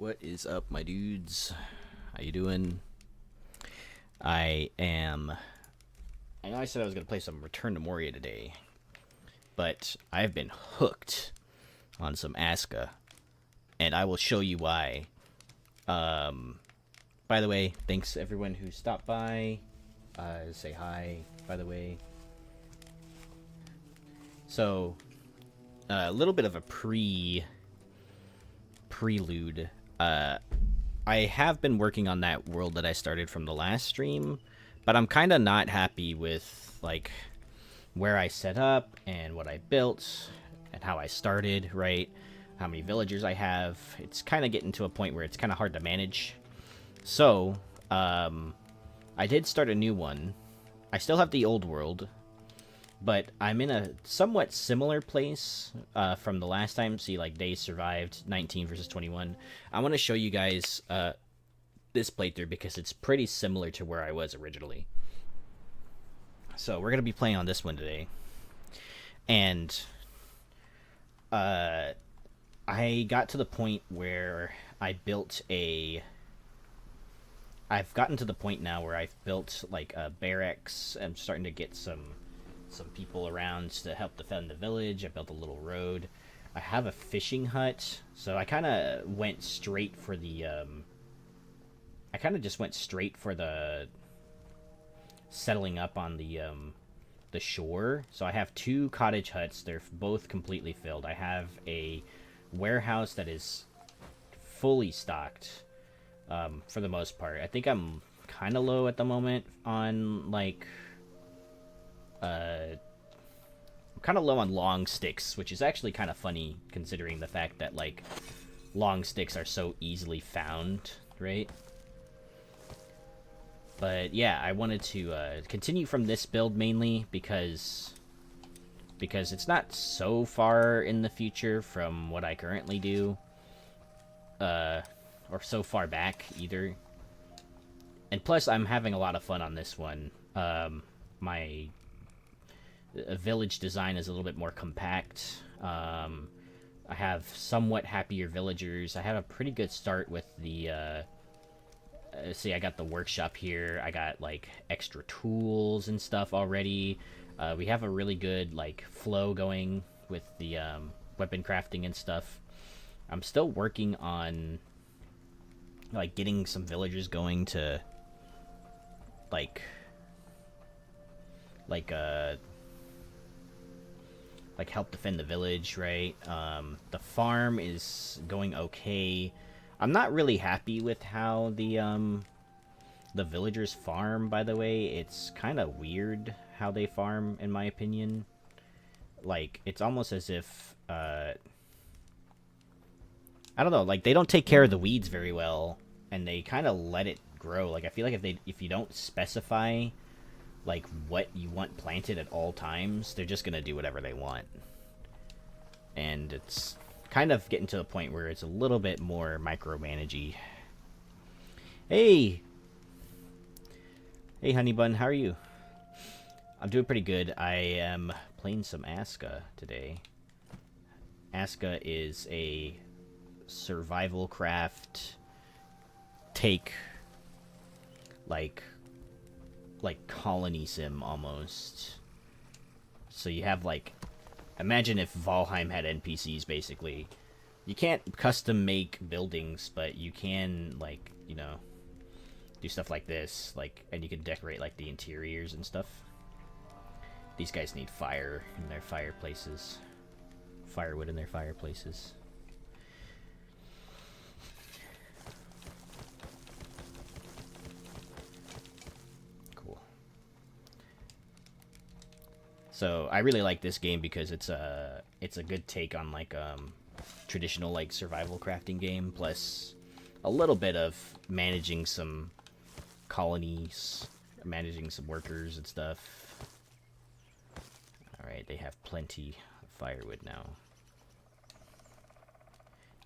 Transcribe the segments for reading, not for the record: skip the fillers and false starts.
What is up, my dudes? How you doing? I know I said I was going to play some Return to Moria today, but I've been hooked on some ASKA, and I will show you why. By the way, thanks everyone who stopped by. Say hi, by the way. So, a little bit of a prelude. I have been working on that world that I started from the last stream, but I'm kind of not happy with like where I set up and what I built and how I started, right? How many villagers I have. It's kind of getting to a point where it's kind of hard to manage. So, I did start a new one. I still have the old world, but I'm in a somewhat similar place from the last time. See, like, days survived, 19 versus 21. I want to show you guys this playthrough because it's pretty similar to where I was originally. So we're going to be playing on this one today. And I got to the point where I've gotten to the point now where I've built, like, a barracks. I'm starting to get some people around to help defend the village. I built a little road. I have a fishing hut, so I kind of went straight for the I kind of just went straight for the settling up on the shore. So I have two cottage huts. They're both completely filled. I have a warehouse that is fully stocked for the most part. I think I'm kind of low at the moment on, like, I'm kind of low on long sticks, which is actually kind of funny considering the fact that, like, long sticks are so easily found, right? But yeah, I wanted to continue from this build mainly because it's not so far in the future from what I currently do, or so far back either. And plus, I'm having a lot of fun on this one. My village design is a little bit more compact. I have somewhat happier villagers. I have a pretty good start with the see, I got the workshop here. I got, like, extra tools and stuff already. We have a really good, like, flow going with the weapon crafting and stuff. I'm still working on, like, getting some villagers going to like help defend the village, right? The farm is going okay. I'm not really happy with how the villagers farm, by the way. It's kind of weird how they farm, in my opinion. Like, it's almost as if I don't know, like, they don't take care of the weeds very well, and they kind of let it grow. Like, I feel like if you don't specify, like, what you want planted at all times, they're just gonna do whatever they want. And it's kind of getting to a point where it's a little bit more micromanagey. Hey, honey bun, how are you? I'm doing pretty good. I am playing some ASKA today. ASKA is a survival craft take, like colony sim almost. So you have, like, imagine if Valheim had NPCs, basically. You can't custom make buildings, but you can, like, you know, do stuff like this, like, and you can decorate, like, the interiors and stuff. These guys need fire in their fireplaces. Firewood in their fireplaces. So I really like this game because it's a good take on, like, traditional, like, survival crafting game, plus a little bit of managing some colonies, managing some workers and stuff. All right, they have plenty of firewood now.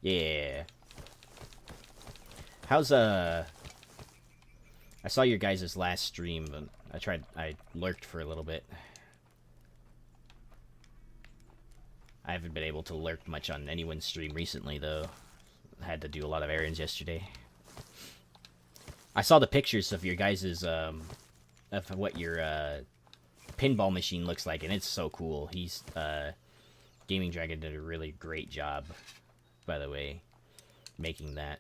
Yeah. How's I saw your guys' last stream, but I lurked for a little bit. I haven't been able to lurk much on anyone's stream recently, though. had to do a lot of errands yesterday. I saw the pictures of your guys's of what your pinball machine looks like, and it's so cool. He's Gaming Dragon did a really great job, by the way, making that.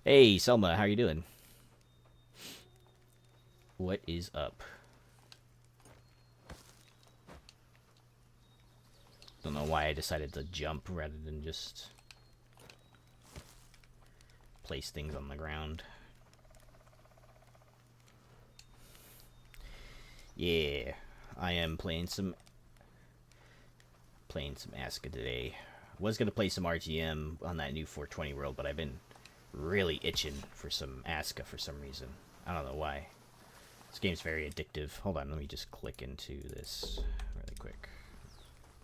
Hey, Selma, how you doing? What is up? Don't know why I decided to jump rather than just place things on the ground. Yeah, I am playing some ASKA today. Was gonna play some RTM on that new 420 world, but I've been really itching for some ASKA for some reason. I don't know why. This game's very addictive. Hold on, let me just click into this really quick.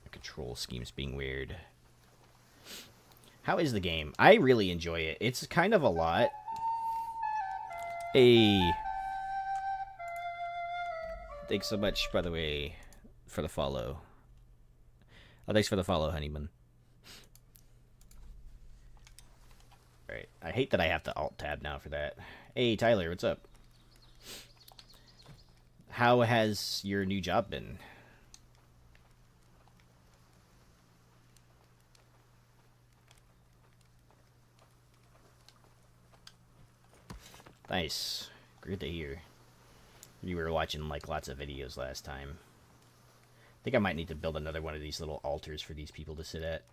The control scheme's being weird. How is the game? I really enjoy it. It's kind of a lot. Hey. Thanks so much, by the way, for the follow. Oh, thanks for the follow, Honeyman. Alright, I hate that I have to alt-tab now for that. Hey, Tyler, what's up? How has your new job been? Nice. Good to hear. You were watching, like, lots of videos last time. I think I might need to build another one of these little altars for these people to sit at.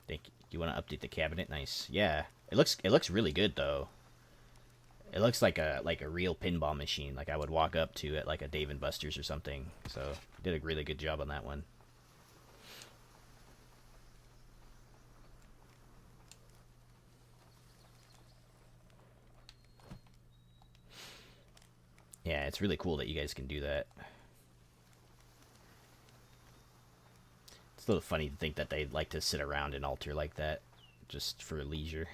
Thank you. Do you want to update the cabinet? Nice. Yeah. It looks really good, though. It looks like a real pinball machine, like I would walk up to at like a Dave & Buster's or something. So, did a really good job on that one. Yeah, it's really cool that you guys can do that. It's a little funny to think that they like to sit around and altar like that, just for leisure.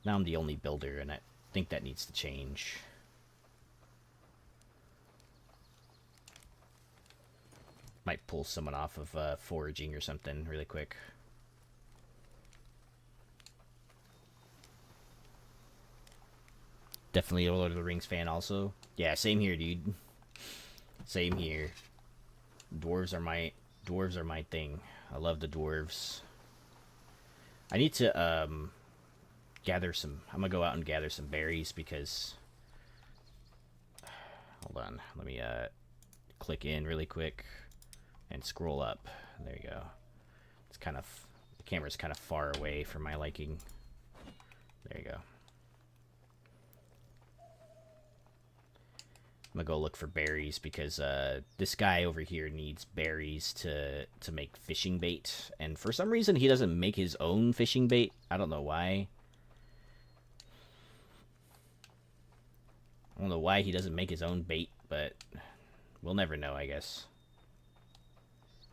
Now I'm the only builder, and I think that needs to change. Might pull someone off of foraging or something really quick. Definitely a Lord of the Rings fan also. Yeah, same here, dude. Same here. Dwarves are my thing. I love the dwarves. I need to gather some. I'm gonna go out and gather some berries because. Hold on, let me click in really quick and scroll up. There you go. It's kind of the camera's kind of far away for my liking. There you go. I'm gonna go look for berries because this guy over here needs berries to make fishing bait, and for some reason he doesn't make his own fishing bait. I don't know why. I don't know why he doesn't make his own bait, but we'll never know, I guess.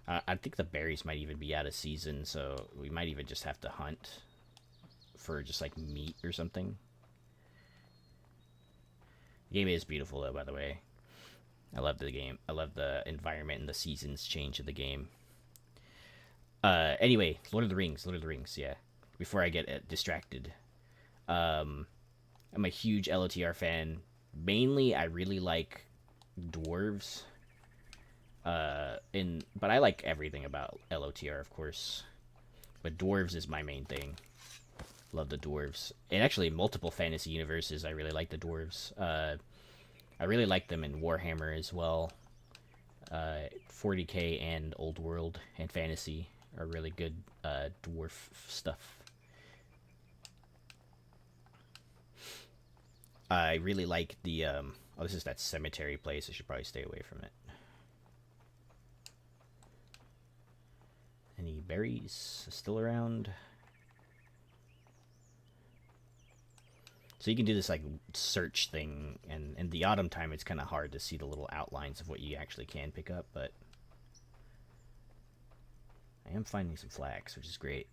I think the berries might even be out of season, so we might even just have to hunt for just like meat or something. The game is beautiful, though, by the way. I love the game. I love the environment and the seasons change of the game. Anyway, Lord of the Rings, yeah. Before I get distracted. I'm a huge LOTR fan. Mainly, I really like dwarves. But I like everything about LOTR, of course. But dwarves is my main thing. Love the dwarves. And actually, multiple fantasy universes, I really like the dwarves. I really like them in Warhammer as well. 40k and Old World and Fantasy are really good dwarf stuff. I really like the... oh, this is that cemetery place. I should probably stay away from it. Any berries still around? So you can do this like search thing, and in the autumn time it's kind of hard to see the little outlines of what you actually can pick up, but I am finding some flax, which is great.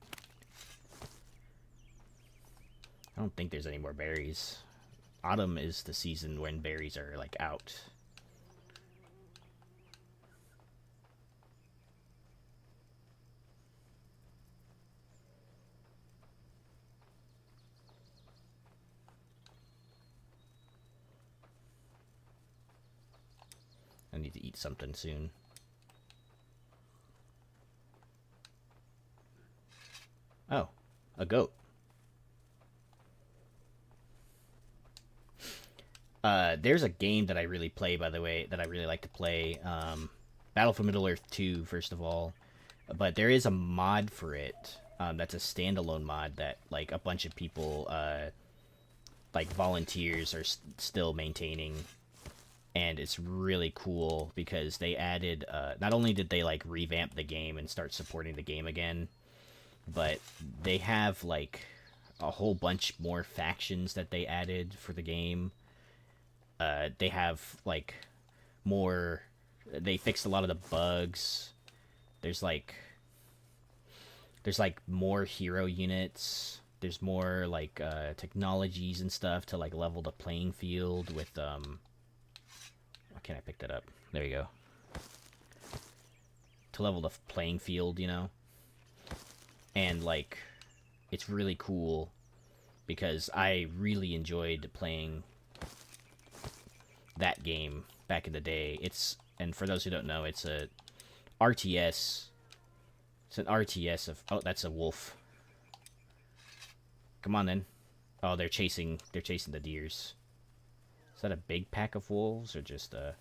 I don't think there's any more berries. Autumn is the season when berries are like out. need to eat something soon. Oh, a goat. There's a game that I really play, by the way, that I really like to play. Battle for Middle-earth 2, first of all. But there is a mod for it. That's a standalone mod that, like, a bunch of people, like, volunteers are still maintaining. And it's really cool because they added, not only did they, like, revamp the game and start supporting the game again, but they have, like, a whole bunch more factions that they added for the game. They have, like, more... They fixed a lot of the bugs. There's, like, more hero units. There's more, like, technologies and stuff to, like, level the playing field with, Why can't I pick that up? There you go. To level the playing field, you know? And, like, it's really cool because I really enjoyed playing that game back in the day. And for those who don't know, it's a RTS. It's an RTS of... Oh, that's a wolf. Come on, then. Oh, they're chasing the deers. Is that a big pack of wolves, or just a...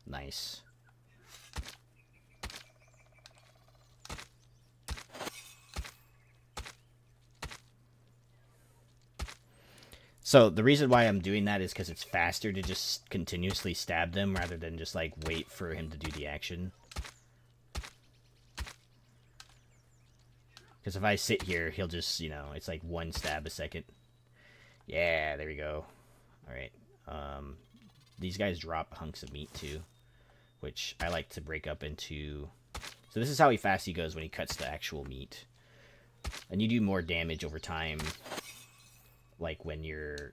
Nice. So the reason why I'm doing that is because it's faster to just continuously stab them rather than just, like, wait for him to do the action. Because if I sit here, he'll just, you know, it's like one stab a second. Yeah, there we go. Alright. These guys drop hunks of meat too, which I like to break up into... So this is how fast he goes when he cuts the actual meat. And you do more damage over time, like when your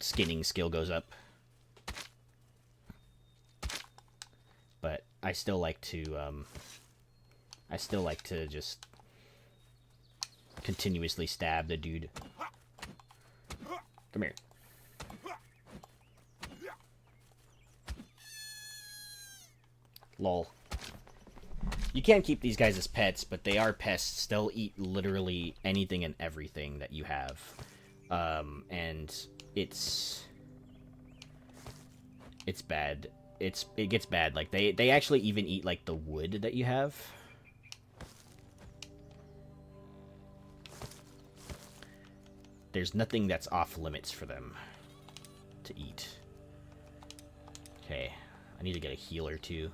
skinning skill goes up. But I still like to just continuously stab the dude. Come here. Lol. You can't keep these guys as pets, but they are pests. They'll eat literally anything and everything that you have. And it's bad. It gets bad. Like, they actually even eat, like, the wood that you have. There's nothing that's off limits for them to eat. Okay. I need to get a healer, too.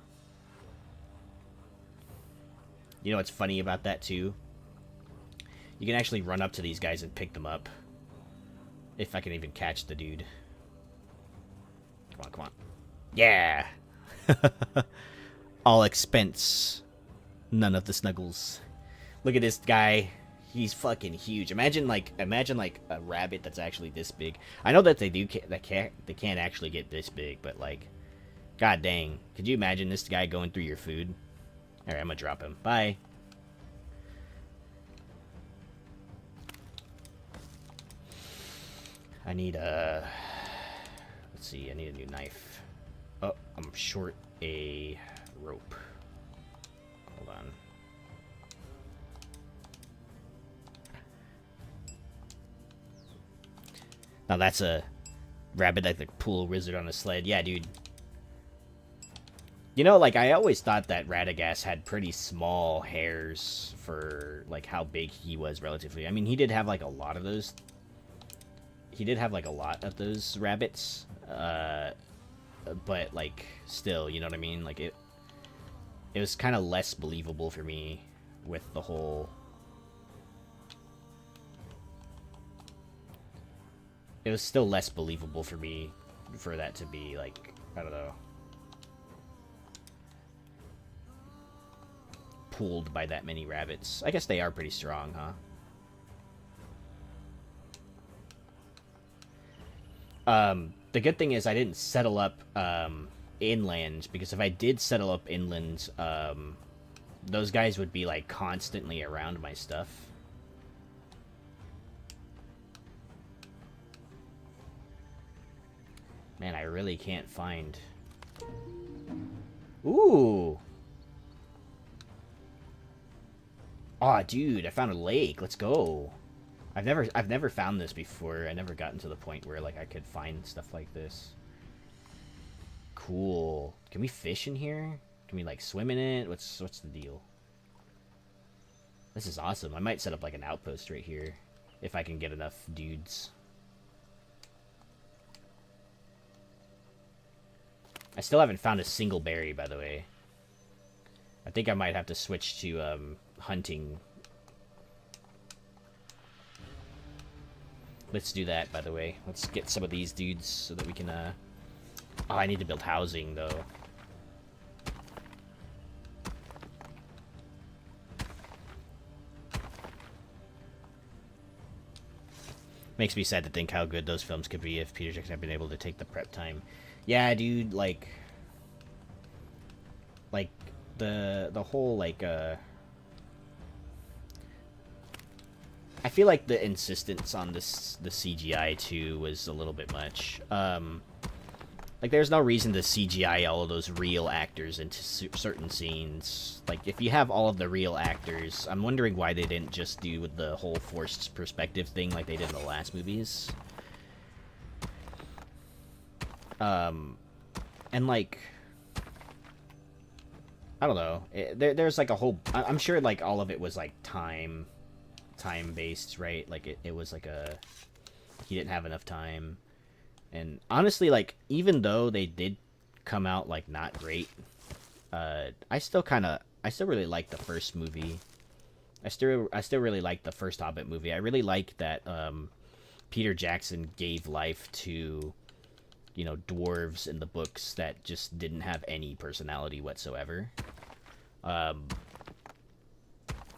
You know what's funny about that, too? You can actually run up to these guys and pick them up. If I can even catch the dude. Come on, come on. Yeah! All expense. None of the snuggles. Look at this guy. He's fucking huge. Imagine like a rabbit that's actually this big. I know that they can't actually get this big, but like, god dang. Could you imagine this guy going through your food? Alright, I'm gonna drop him. Bye. I need a... Let's see, I need a new knife. Oh, I'm short a rope. Hold on. Now that's a rabbit that could pull a wizard on a sled. Yeah, dude. You know, like, I always thought that Radagast had pretty small hairs for, like, how big he was relatively. I mean, he did have, like, a lot of those. He did have, like, a lot of those rabbits. But, like, still, you know what I mean? Like, it was kind of less believable for me with the whole... It was still less believable for me for that to be, like, I don't know, pulled by that many rabbits. I guess they are pretty strong, huh? The good thing is I didn't settle up inland, because if I did settle up inland, those guys would be, like, constantly around my stuff. Man, I really can't find... Ooh! Aw, dude, I found a lake. Let's go. I've never found this before. I never gotten to the point where, like, I could find stuff like this. Cool. Can we fish in here? Can we, like, swim in it? What's the deal? This is awesome. I might set up, like, an outpost right here. If I can get enough dudes. I still haven't found a single berry, by the way. I think I might have to switch to, hunting. Let's do that, by the way. Let's get some of these dudes so that we can, Oh, I need to build housing, though. Makes me sad to think how good those films could be if Peter Jackson had been able to take the prep time. Yeah, dude, like the whole, like, I feel like the insistence on the CGI, too, was a little bit much. Like, there's no reason to CGI all of those real actors into certain scenes. Like, if you have all of the real actors, I'm wondering why they didn't just do with the whole forced perspective thing like they did in the last movies. And, like, I don't know. There's, like, a whole... I'm sure, like, all of it was, like, time-based, right? Like, it was, like, he didn't have enough time. And honestly, like, even though they did come out, like, not great, I still really like the first movie. I still really like the first Hobbit movie. I really like that, Peter Jackson gave life to, you know, dwarves in the books that just didn't have any personality whatsoever. And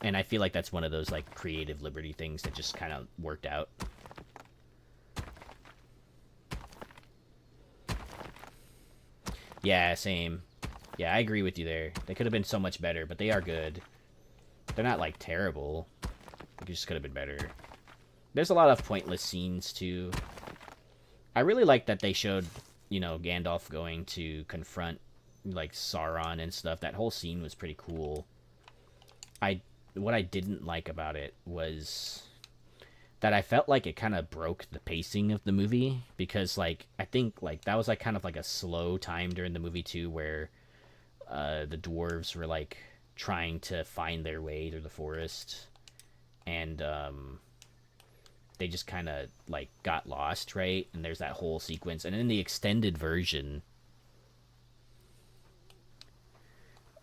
I feel like that's one of those, like, creative liberty things that just kind of worked out. Yeah, same. Yeah, I agree with you there. They could have been so much better, but they are good. They're not, like, terrible. They just could have been better. There's a lot of pointless scenes, too. I really like that they showed, you know, Gandalf going to confront, like, Sauron and stuff. That whole scene was pretty cool. What I didn't like about it was that I felt like it kind of broke the pacing of the movie, because, like, I think, like, that was, like, kind of like a slow time during the movie, too, where the dwarves were, like, trying to find their way through the forest, and they just kind of, like, got lost, right? And there's that whole sequence. And in the extended version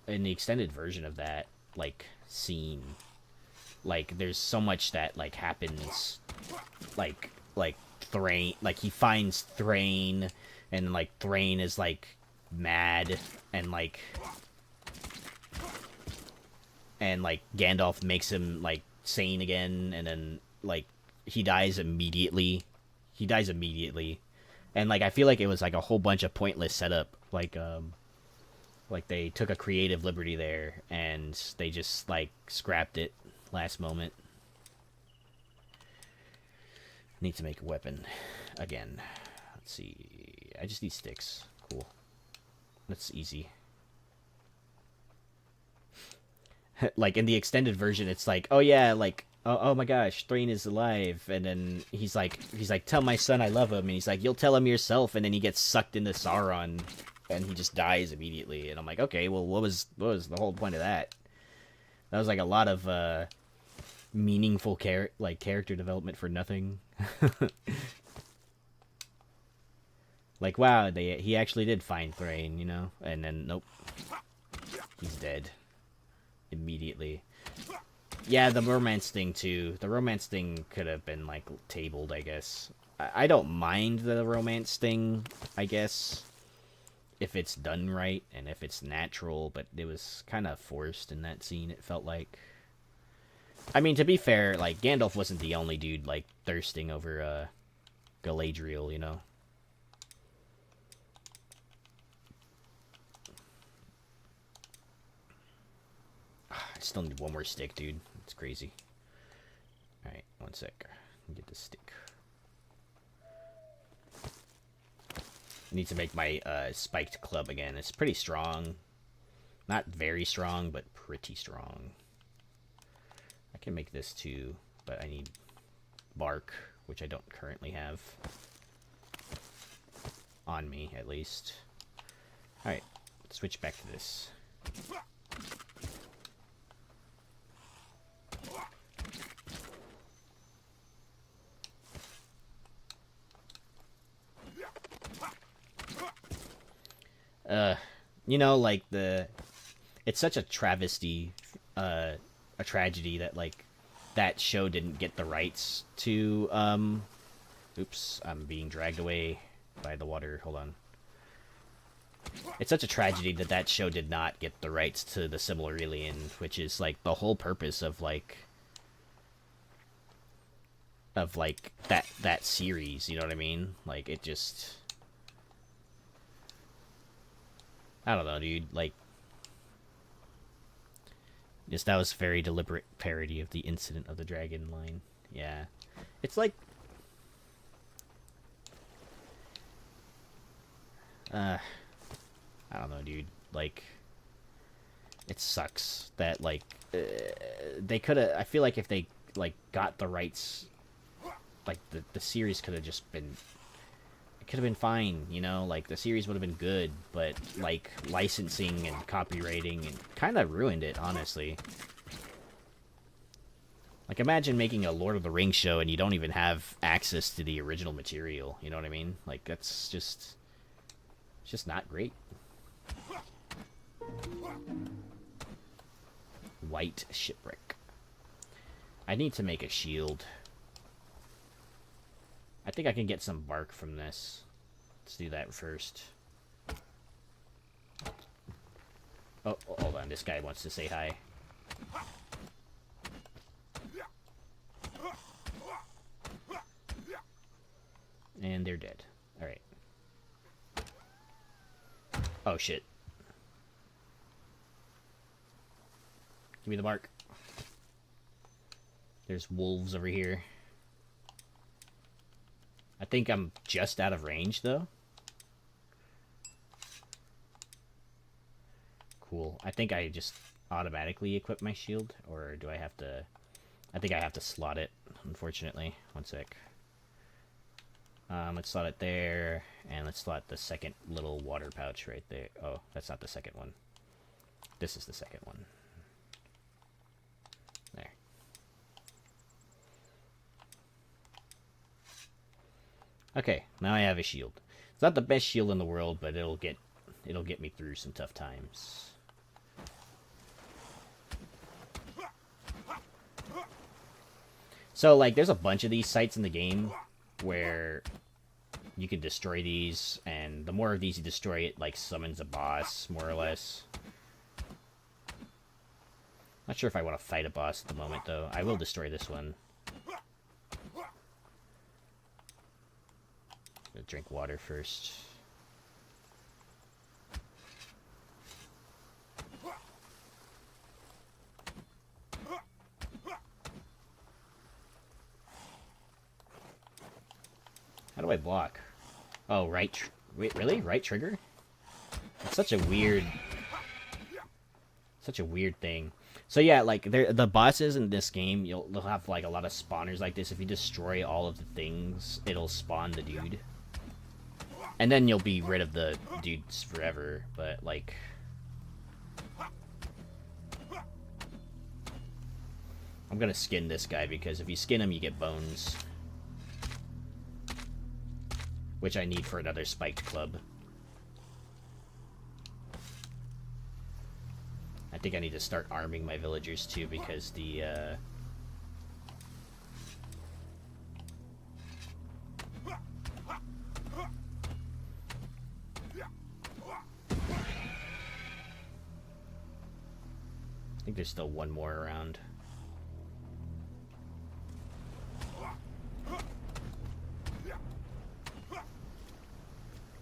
of that, like, scene, like, there's so much that, like, happens, like Thrain, like, he finds Thrain, and, like, Thrain is, like, mad, and Gandalf makes him, like, sane again, and then, like, he dies immediately. And, like, I feel like it was, like, a whole bunch of pointless setup, like they took a creative liberty there, and they just, like, scrapped it last moment. Need to make a weapon again. Let's see. I just need sticks. Cool. That's easy. Like, in the extended version, it's like, oh yeah, like, oh my gosh, Thrain is alive, and then he's like, tell my son I love him, and he's like, you'll tell him yourself, and then he gets sucked into Sauron, and he just dies immediately, and I'm like, okay, well, what was the whole point of that? That was, like, a lot of meaningful character development for nothing. Like, wow, he actually did find Thrain, you know, and then nope, he's dead immediately. Yeah, the romance thing too. The romance thing could have been, like, tabled, I guess. I don't mind the romance thing, I guess, if it's done right and if it's natural, but it was kind of forced in that scene, it felt like. I mean, to be fair, like, Gandalf wasn't the only dude, like, thirsting over Galadriel, you know? still need one more stick, dude. It's crazy. Alright, one sec. Get the stick. I need to make my spiked club again. It's pretty strong. Not very strong, but pretty strong. I can make this too, but I need bark, which I don't currently have. On me, at least. Alright, let's switch back to this. You know, like, it's such a travesty, a tragedy that, like, that show didn't get the rights to, oops, I'm being dragged away by the water, hold on. It's such a tragedy that that show did not get the rights to the Silmarillion, which is, like, the whole purpose of, like, that series, you know what I mean? Like, it just... I don't know, dude, like... Just, that was a very deliberate parody of the Incident of the Dragon line. Yeah. It's like... I don't know, dude. Like... It sucks that, like... they could've... I feel like if they, like, got the rights... Like, the series could've just been... It could've been fine, you know? Like, the series would've been good, but, like, licensing and copywriting and kinda ruined it, honestly. Like, imagine making a Lord of the Rings show and you don't even have access to the original material, you know what I mean? Like, that's just... It's just not great. White shipwreck. I need to make a shield. I think I can get some bark from this. Let's do that first. Oh, hold on. This guy wants to say hi. And they're dead. Alright. Oh, shit. Give me the bark. There's wolves over here. I think I'm just out of range, though. Cool. I think I just automatically equip my shield, or do I have to... I think I have to slot it, unfortunately. One sec. Let's slot it there, and let's slot the second little water pouch right there. Oh, that's not the second one. This is the second one. There. Okay, now I have a shield. It's not the best shield in the world, but it'll get me through some tough times. So, like, there's a bunch of these sites in the game where you can destroy these, and the more of these you destroy, it, like, summons a boss, more or less. Not sure if I want to fight a boss at the moment, though. I will destroy this one. Gonna drink water first. How do I block? Oh, right. Wait, really? Right trigger? It's such a weird thing. So yeah, like the bosses in this game, they'll have like a lot of spawners like this. If you destroy all of the things, it'll spawn the dude. And then you'll be rid of the dudes forever, but like... I'm gonna skin this guy, because if you skin him, you get bones. Which I need for another spiked club. I think I need to start arming my villagers too, because the, I think there's still one more around.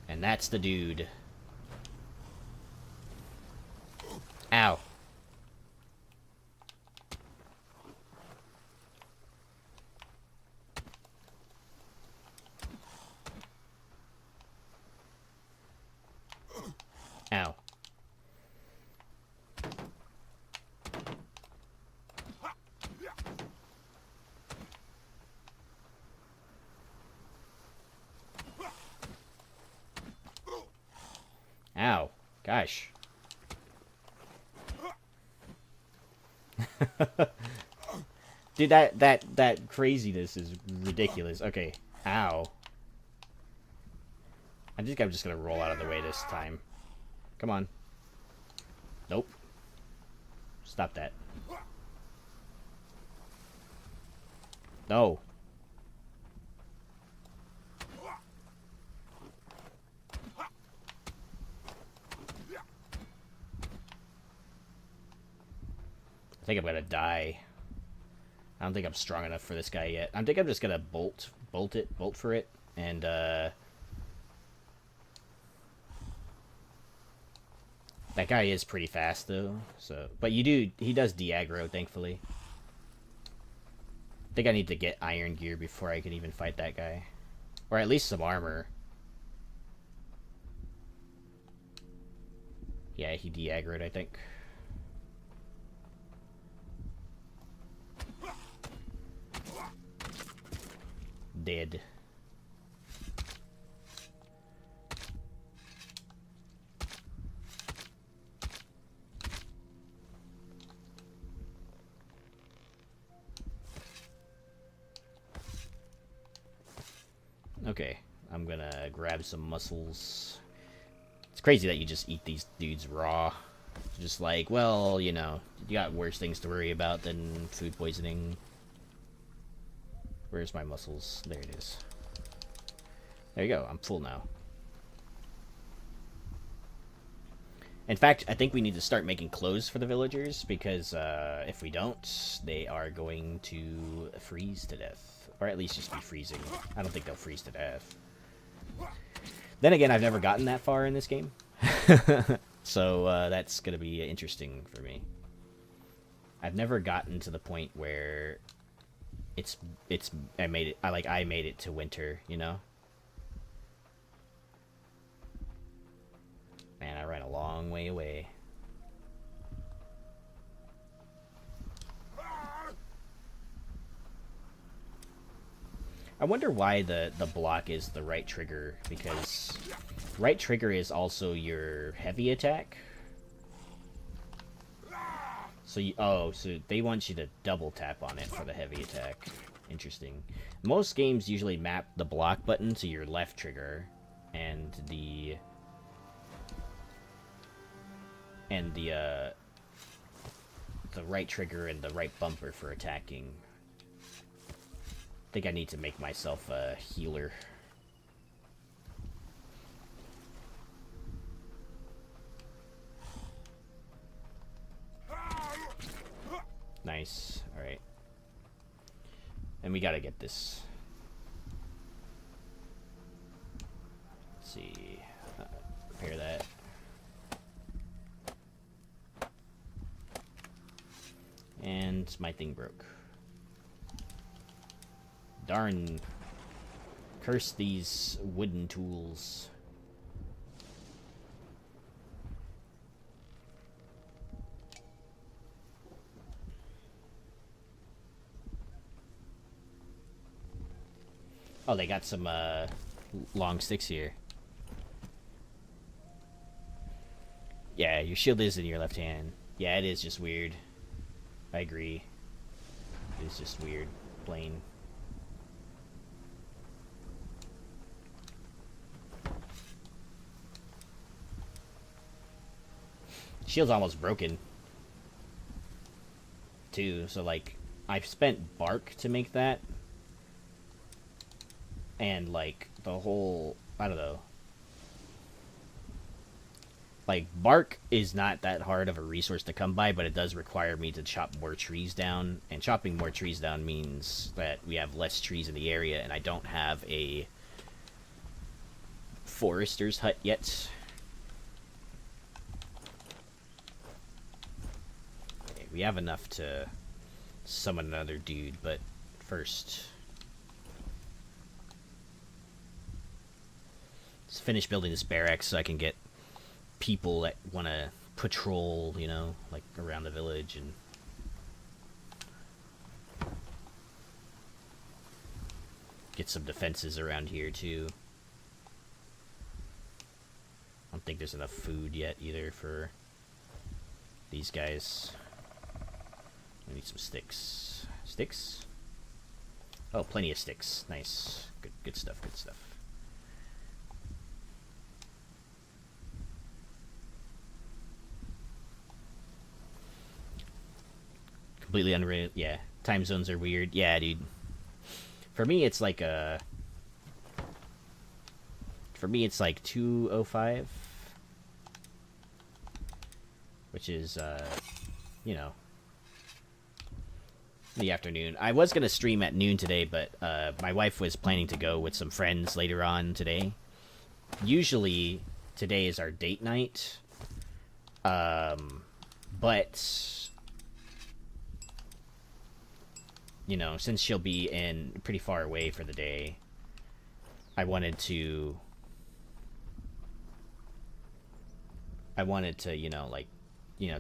And that's the dude. Ow. Gosh. Dude, that craziness is ridiculous. Okay. Ow. I think I'm just gonna roll out of the way this time. Come on. Nope. Stop that. No. I think I'm gonna die. I don't think I'm strong enough for this guy yet. I think I'm just gonna bolt for it, and that guy is pretty fast though. So, but he does de-aggro, thankfully. I think I need to get iron gear before I can even fight that guy, or at least some armor. Yeah, he de-aggroed, I think. Dead. Okay, I'm gonna grab some mussels. It's crazy that you just eat these dudes raw. Just like, well, you know, you got worse things to worry about than food poisoning. Where's my mussels? There it is. There you go, I'm full now. In fact, I think we need to start making clothes for the villagers, because if we don't, they are going to freeze to death. Or at least just be freezing. I don't think they'll freeze to death. Then again, I've never gotten that far in this game. So that's going to be interesting for me. I've never gotten to the point where I made it to winter, you know? Man, I ran a long way away. I wonder why the block is the right trigger, because right trigger is also your heavy attack. So so they want you to double tap on it for the heavy attack. Interesting. Most games usually map the block button to your left trigger, and the right trigger and the right bumper for attacking. I think I need to make myself a healer. Nice. Alright. And we gotta get this. Let's see. Repair that. And my thing broke. Darn. Curse these wooden tools. Oh, they got some long sticks here. Yeah, your shield is in your left hand. Yeah, it is just weird. I agree. It's just weird. Plain. Shield's almost broken. Too, so like, I've spent bark to make that. And like, the whole, I don't know. Like, bark is not that hard of a resource to come by, but it does require me to chop more trees down. And chopping more trees down means that we have less trees in the area, and I don't have a forester's hut yet. Okay, we have enough to summon another dude, but first, let's finish building this barracks so I can get people that want to patrol, you know, like around the village, and get some defenses around here too. I'm don't think there's enough food yet either for these guys. I need some sticks. Sticks? Oh, plenty of sticks. Nice. Good stuff, good stuff. Completely unreal. Yeah, time zones are weird. Yeah, dude. For me, it's like a... For me, it's like 2:05. Which is, you know, the afternoon. I was going to stream at noon today, but my wife was planning to go with some friends later on today. Usually, today is our date night. But... you know, since she'll be in pretty far away for the day, I wanted to, you know, like, you know,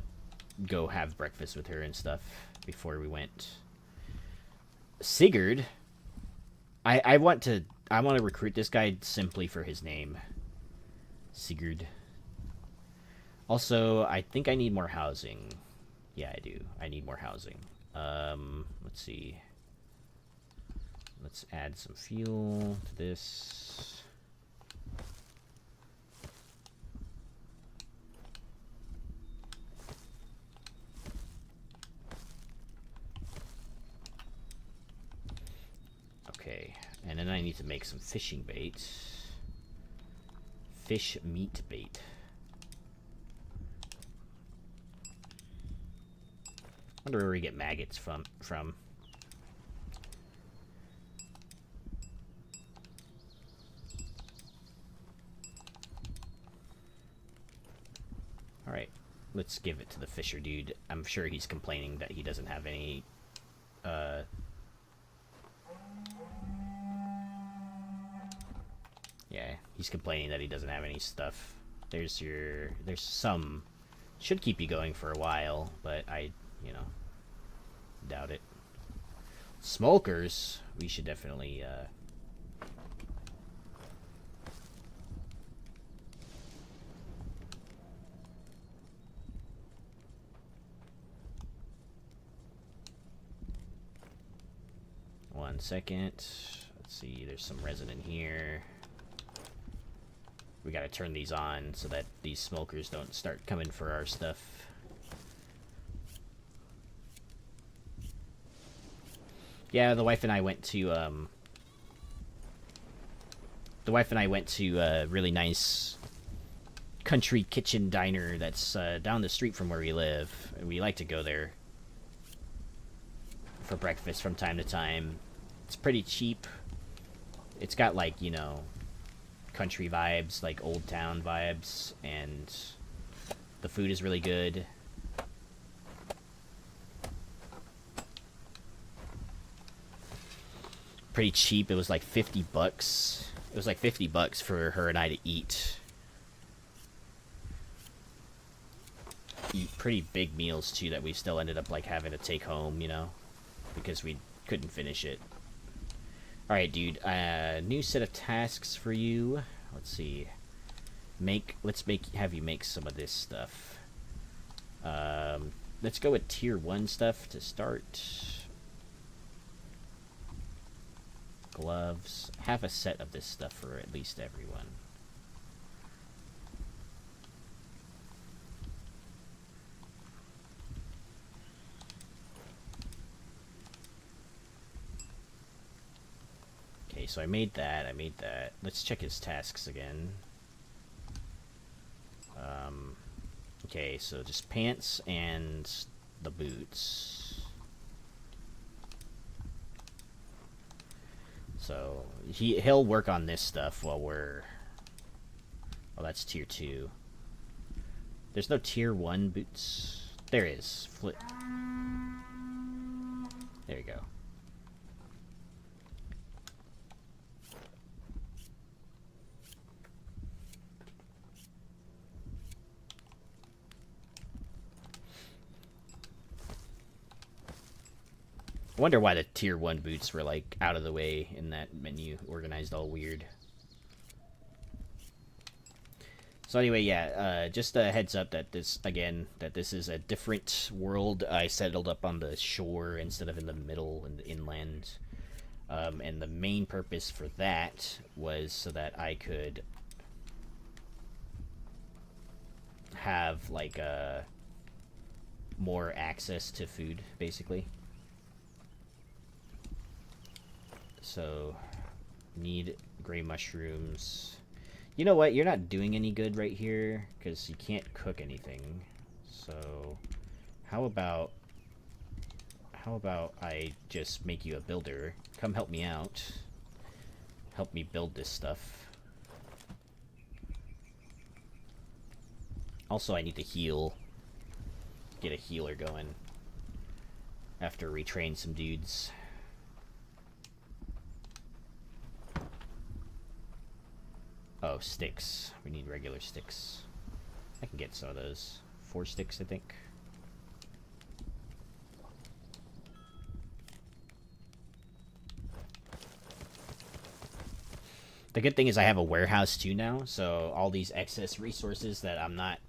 go have breakfast with her and stuff before we went. Sigurd, I want to recruit this guy simply for his name. Sigurd. Also, I think I need more housing. Yeah, I do. I need more housing. Let's see. Let's add some fuel to this. Okay, and then I need to make some fishing bait. Fish meat bait. I wonder where we get maggots from. Alright, let's give it to the fisher dude. I'm sure he's complaining that he doesn't have any, yeah, he's complaining that he doesn't have any stuff. There's some... should keep you going for a while, but you know, doubt it. Smokers, we should definitely, one second. Let's see, there's some resin in here. We gotta turn these on so that these smokers don't start coming for our stuff. Yeah, the wife and I went to a really nice country kitchen diner that's down the street from where we live. We like to go there for breakfast from time to time. It's pretty cheap. It's got, like, you know, country vibes, like old town vibes, and the food is really good. Pretty cheap. It was like $50. It was like $50 for her and I to eat. Eat pretty big meals too that we still ended up like having to take home, you know, because we couldn't finish it. All right, dude. New set of tasks for you. Let's see. Have you make some of this stuff. Let's go with tier 1 stuff to start. Gloves. Have a set of this stuff for at least everyone. Okay, so I made that. Let's check his tasks again. Okay, so just pants and the boots. So he'll work on this stuff while we're... Oh, that's tier 2. There's no tier 1 boots. There is. Flip. There you go. I wonder why the tier 1 boots were like out of the way in that menu, organized all weird. So anyway, yeah, just a heads up that this is a different world. I settled up on the shore instead of in the middle in the inland. And the main purpose for that was so that I could have like more access to food, basically. So, need gray mushrooms. You know what? You're not doing any good right here because you can't cook anything. So, how about I just make you a builder? Come help me out. Help me build this stuff. Also, I need to heal. Get a healer going. After retrain some dudes. Oh, sticks. We need regular sticks. I can get some of those. 4 sticks, I think. The good thing is I have a warehouse too now, so all these excess resources that I'm not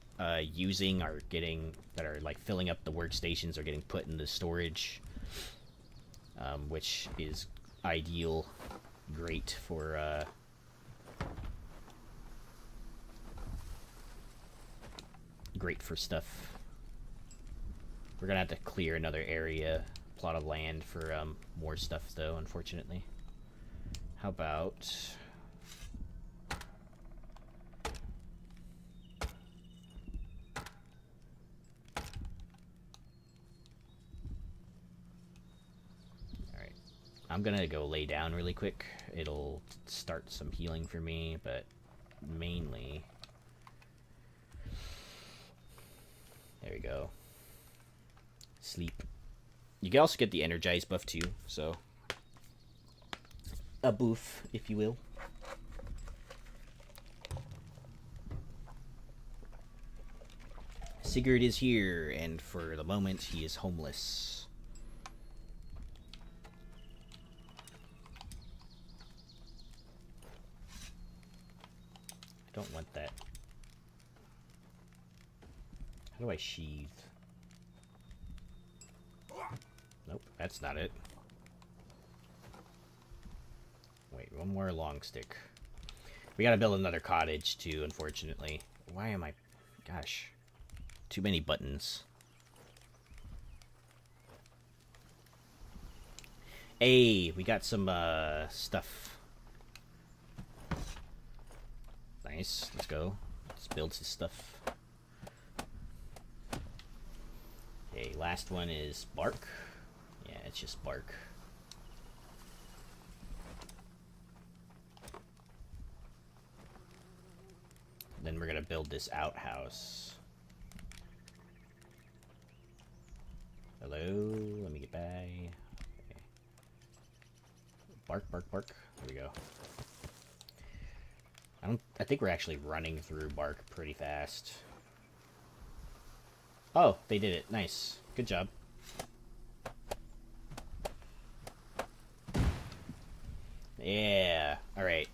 using that are like filling up the workstations are getting put in the storage, which is ideal, great for stuff. We're gonna have to clear another plot of land for more stuff though, unfortunately. How about I'm gonna go lay down really quick. It'll start some healing for me, but mainly... There we go. Sleep. You can also get the energize buff too, so... A boof, if you will. Sigurd is here, and for the moment, he is homeless. Don't want that. How do I sheathe? Nope, that's not it. Wait, one more long stick. We gotta build another cottage too, unfortunately. Why am I... Gosh. Too many buttons. Hey, we got some stuff. Nice, let's go. Let's build some stuff. Okay, last one is bark. Yeah, it's just bark. Then we're gonna build this outhouse. Hello, let me get by. Okay. Bark, bark, bark. There we go. I think we're actually running through bark pretty fast. Oh, they did it. Nice. Good job. Yeah. Alright.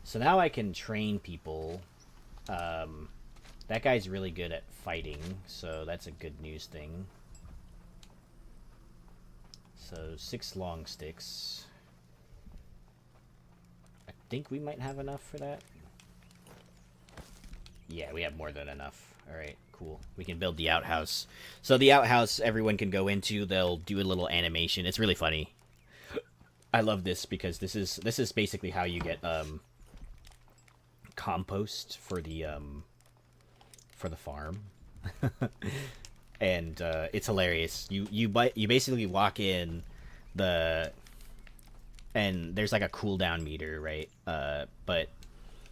So now I can train people. That guy's really good at fighting, so that's a good news thing. So 6 long sticks. I think we might have enough for that. Yeah, we have more than enough. Alright, cool. We can build the outhouse. So the outhouse everyone can go into, they'll do a little animation. It's really funny. I love this because this is basically how you get compost for the farm. And it's hilarious. You basically walk in and there's like a cooldown meter, right? But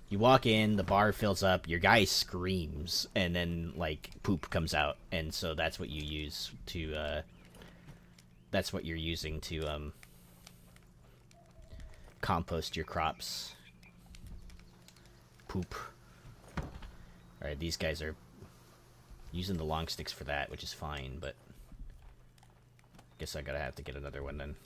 you walk in, the bar fills up, your guy screams, and then like poop comes out, and so that's what you use to that's what you're using to compost your crops. Poop. Alright, these guys are using the long sticks for that, which is fine, but guess I gotta have to get another one then.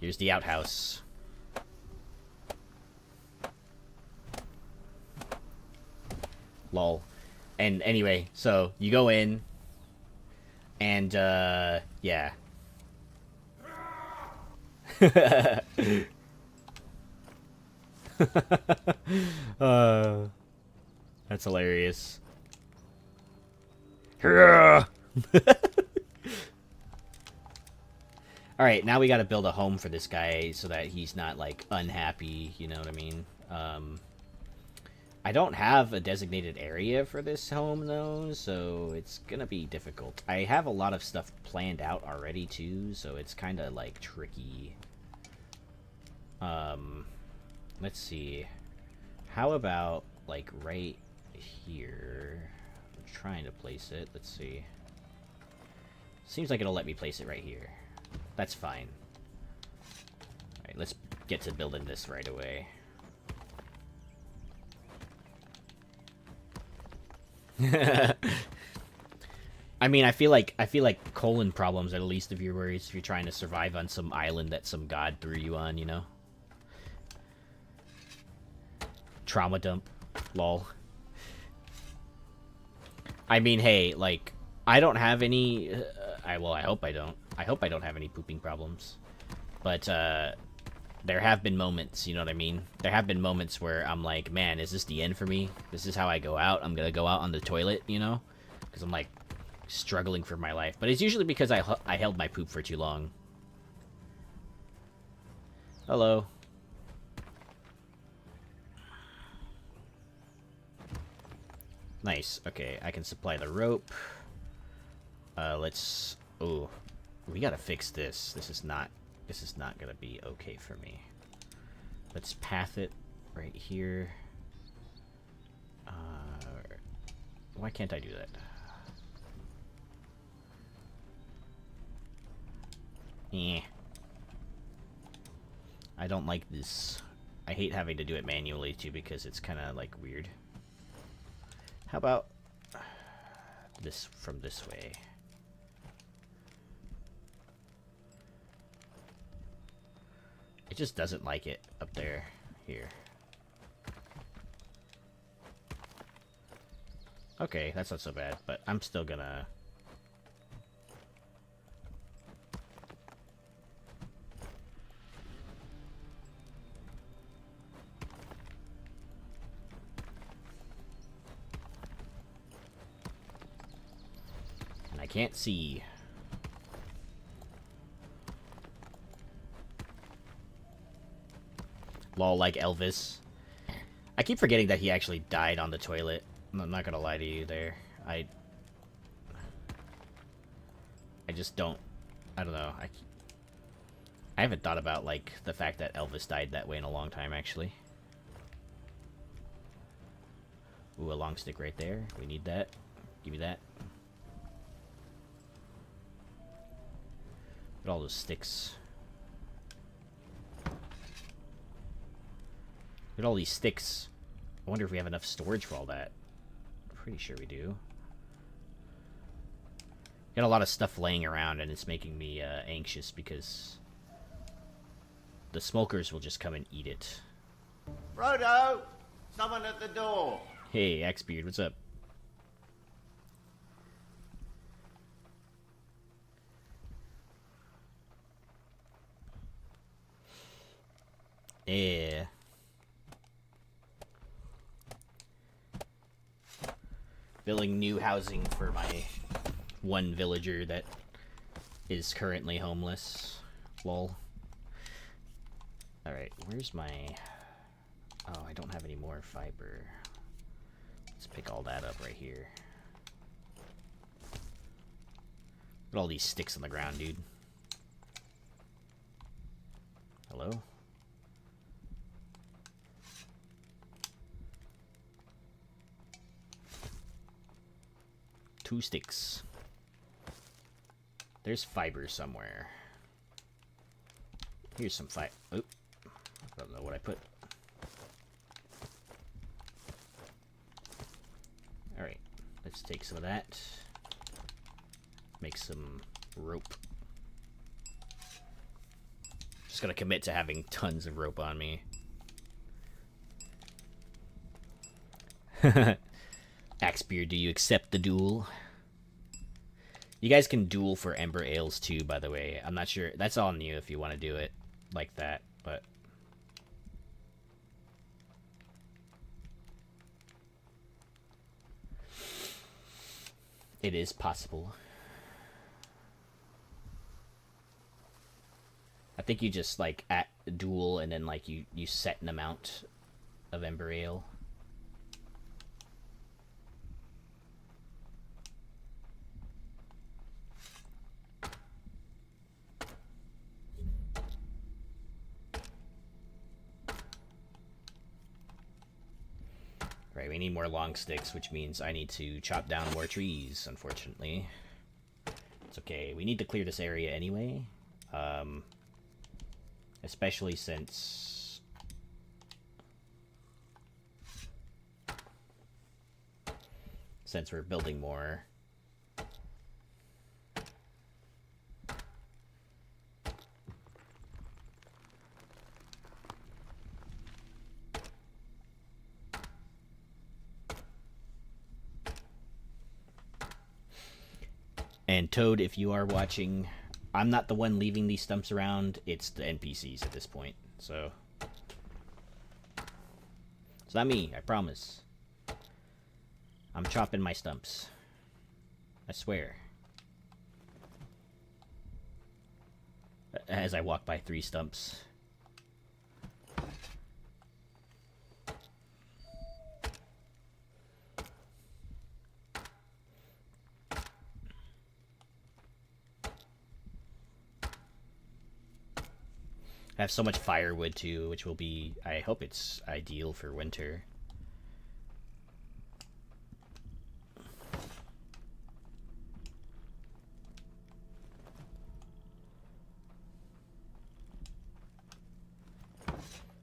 Here's the outhouse. Lol. And anyway, so you go in, and yeah. That's hilarious. Alright, now we gotta build a home for this guy so that he's not, like, unhappy, you know what I mean? I don't have a designated area for this home, though, so it's gonna be difficult. I have a lot of stuff planned out already, too, so it's kinda, like, tricky. Let's see. How about, like, right here? I'm trying to place it. Let's see. Seems like it'll let me place it right here. That's fine. Alright, let's get to building this right away. I mean, I feel like colon problems are the least of your worries if you're trying to survive on some island that some god threw you on, you know? Trauma dump. Lol. I mean, hey, like, I don't have any... I hope I don't. I hope I don't have any pooping problems. But, there have been moments, you know what I mean? There have been moments where I'm like, man, is this the end for me? This is how I go out? I'm gonna go out on the toilet, you know? Because I'm, like, struggling for my life. But it's usually because I held my poop for too long. Hello. Nice. Okay, I can supply the rope. Let's... Oh, we gotta fix this. This is not gonna be okay for me. Let's path it right here. Why can't I do that? I don't like this. I hate having to do it manually, too, because it's kind of, like, weird. How about this from this way? It just doesn't like it up there. Here. Okay, that's not so bad, but I'm still gonna... And I can't see. Lol, like Elvis. I keep forgetting that he actually died on the toilet. I'm not gonna lie to you there. I just don't... I don't know. I haven't thought about, like, the fact that Elvis died that way in a long time, actually. Ooh, a long stick right there. We need that. Give me that. Look at all those sticks. Look at all these sticks. I wonder if we have enough storage for all that. I'm pretty sure we do. Got a lot of stuff laying around, and it's making me anxious because the smokers will just come and eat it. Frodo! Someone at the door! Hey, Axebeard, what's up? Yeah. Building new housing for my one villager that is currently homeless. Lol. Alright, where's my... Oh, I don't have any more fiber. Let's pick all that up right here. Look at all these sticks on the ground, dude. Hello? Two sticks. There's fiber somewhere. Here's some fiber. Oop. I don't know what I put. Alright. Let's take some of that. Make some rope. Just gonna commit to having tons of rope on me. Axebeard, do you accept the duel? You guys can duel for Ember Ales too, by the way. I'm not sure. That's on you if you want to do it like that, but... It is possible. I think you just, like, at duel and then, like, you set an amount of Ember Ale. Right, we need more long sticks, which means I need to chop down more trees, unfortunately. It's okay. We need to clear this area anyway. Especially since... we're building more. And Toad, if you are watching, I'm not the one leaving these stumps around. It's the NPCs at this point. So it's not me, I promise. I'm chopping my stumps. I swear. As I walk by 3 stumps. I have so much firewood too, which will be, I hope it's ideal for winter.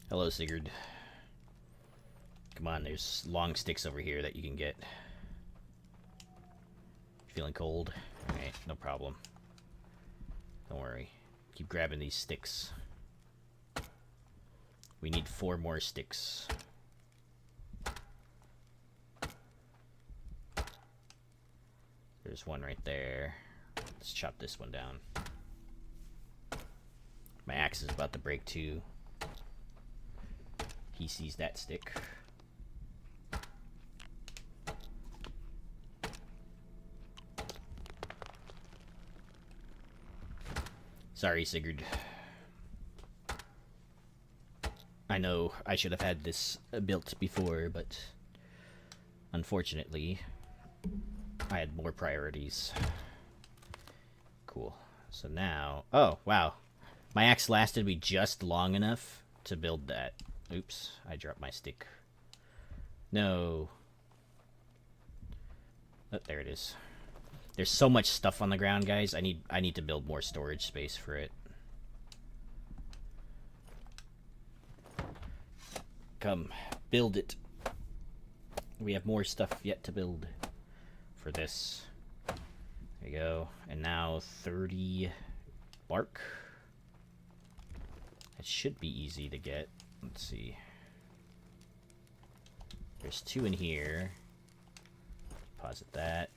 Hello, Sigurd. Come on, there's long sticks over here that you can get. Feeling cold? Alright, no problem. Don't worry. Keep grabbing these sticks. We need 4 more sticks. There's one right there. Let's chop this one down. My axe is about to break too. He sees that stick. Sorry, Sigurd. I know I should have had this built before, but unfortunately, I had more priorities. Cool. So now... Oh, wow. My axe lasted me just long enough to build that. Oops, I dropped my stick. No. Oh, there it is. There's so much stuff on the ground, guys. I need to build more storage space for it. Come, build it. We have more stuff yet to build for this. There you go. And now 30 bark. It should be easy to get. Let's see. There's 2 in here. Deposit that.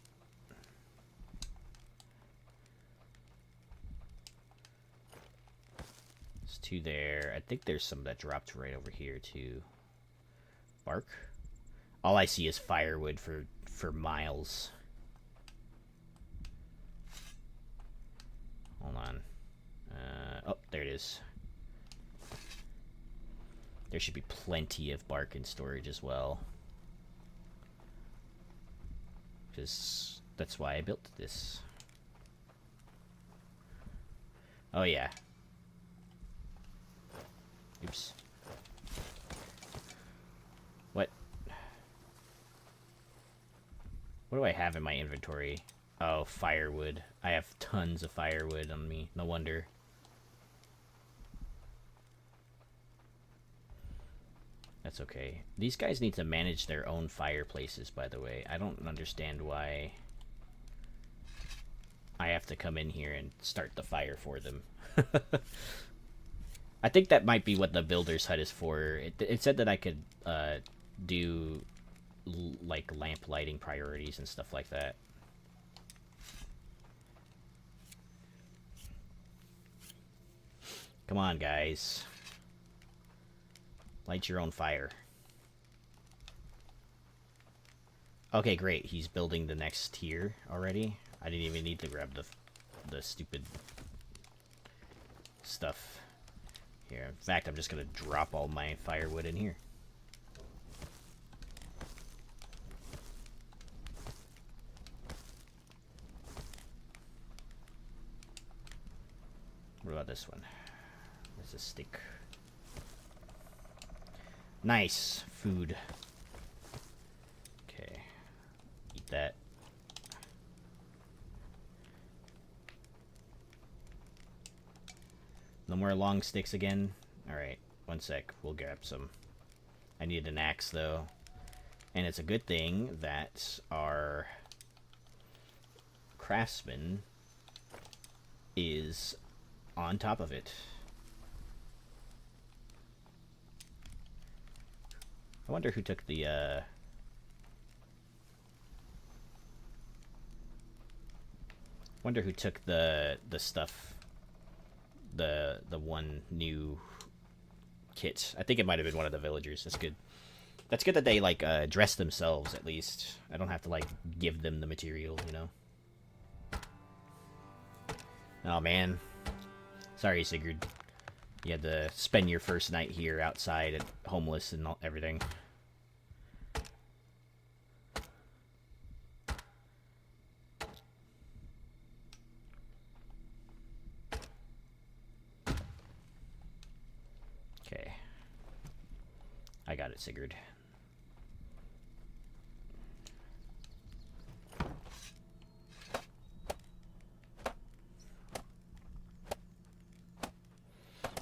There's 2 there. I think there's some that dropped right over here too. Bark. All I see is firewood for miles. Hold on. Oh, there it is. There should be plenty of bark in storage as well. Because that's why I built this. Oh, yeah. Oops. What? What do I have in my inventory? Oh, firewood. I have tons of firewood on me. No wonder. That's okay. These guys need to manage their own fireplaces, by the way. I don't understand why I have to come in here and start the fire for them. I think that might be what the builder's hut is for. It said that I could do like lamp lighting priorities and stuff like that. Come on, guys. Light your own fire. Okay, great. He's building the next tier already. I didn't even need to grab the stupid stuff here. In fact, I'm just gonna drop all my firewood in here. What about this one? There's a stick. Nice food. Okay, eat that. No more long sticks again. Alright, one sec. We'll grab some. I need an axe, though. And it's a good thing that our craftsman is on top of it. I wonder who took the, wonder who took the stuff, the one new kit. I think it might have been one of the villagers. That's good. That's good that they like dress themselves at least. I don't have to like give them the material, you know. Oh man, sorry Sigurd. You had to spend your first night here outside and homeless and everything. Okay. I got it, Sigurd.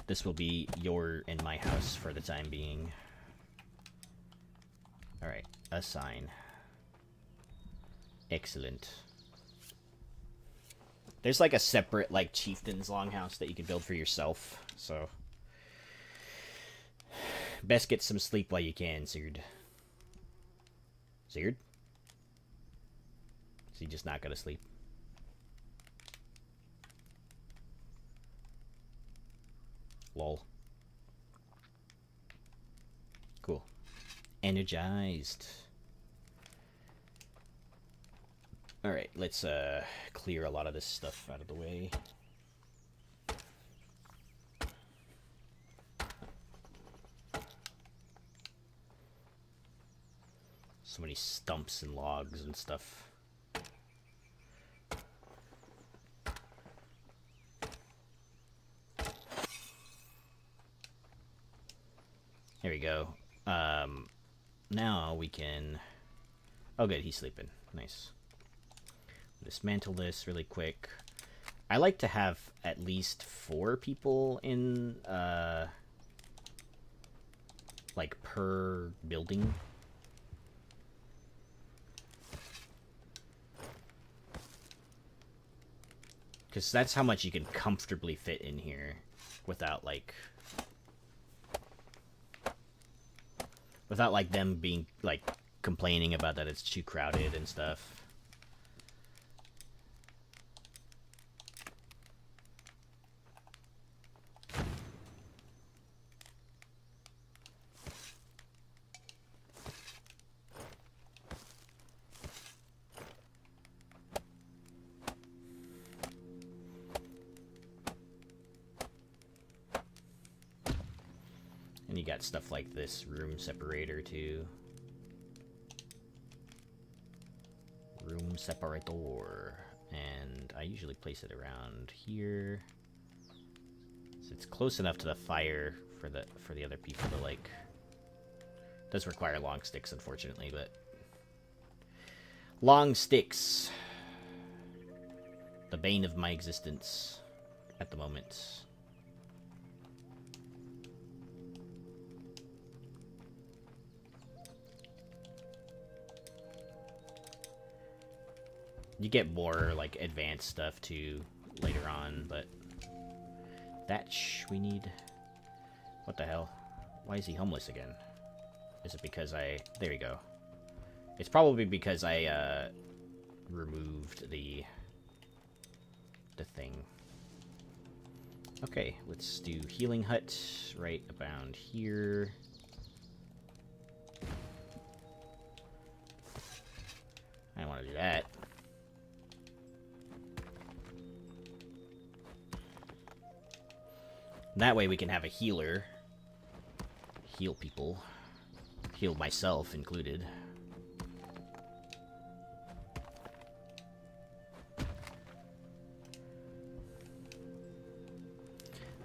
This will be your and my house for the time being. Alright, assign. Excellent. There's like a separate like chieftain's longhouse that you can build for yourself, so best get some sleep while you can, Sigurd. Sigurd? Is he just not gonna sleep? Lol. Cool. Energized. Alright, let's clear a lot of this stuff out of the way. So many stumps and logs and stuff. There we go. Now we can... Oh good, he's sleeping. Nice. Dismantle this really quick. I like to have at least 4 people in, like, per building. Because that's how much you can comfortably fit in here without, like... Without, like, them being, like, complaining about that it's too crowded and stuff. And you got stuff like this room separator too. Room separator. And I usually place it around here. So it's close enough to the fire for the other people to like. It does require long sticks, unfortunately, but long sticks. The bane of my existence at the moment. You get more, like, advanced stuff, too, later on, but... Thatch, we need... What the hell? Why is he homeless again? Is it because I... There we go. It's probably because I, removed the thing. Okay, let's do healing hut right around here. I don't want to do that. That way we can have a healer. Heal people. Heal myself included.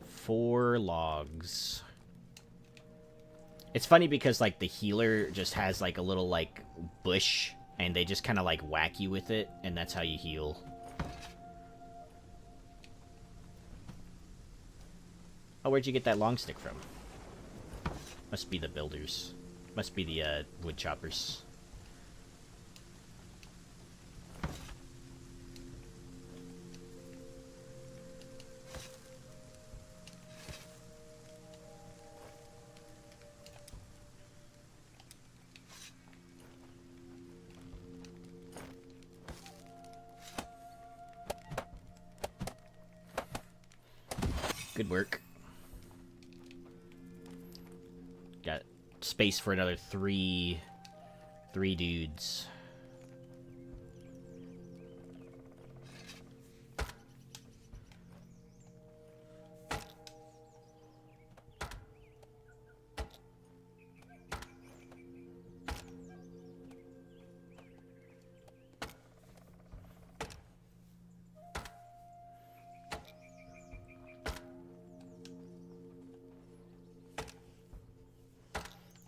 Four logs. It's funny because, like, the healer just has, like, a little, like, bush, and they just kind of, like, whack you with it, and that's how you heal. Oh, where'd you get that long stick from? Must be the builders. Must be the, wood choppers. Good work. Got space for another three dudes.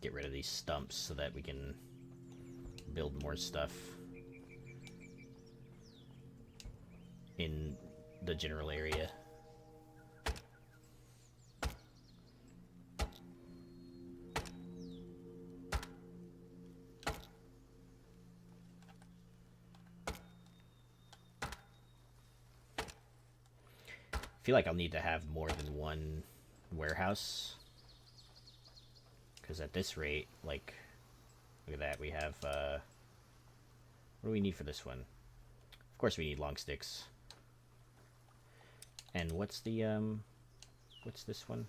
Get rid of these stumps so that we can build more stuff in the general area. I feel like I'll need to have more than one warehouse. Because at this rate, like, look at that, we have, what do we need for this one? Of course we need long sticks. And what's the, what's this one?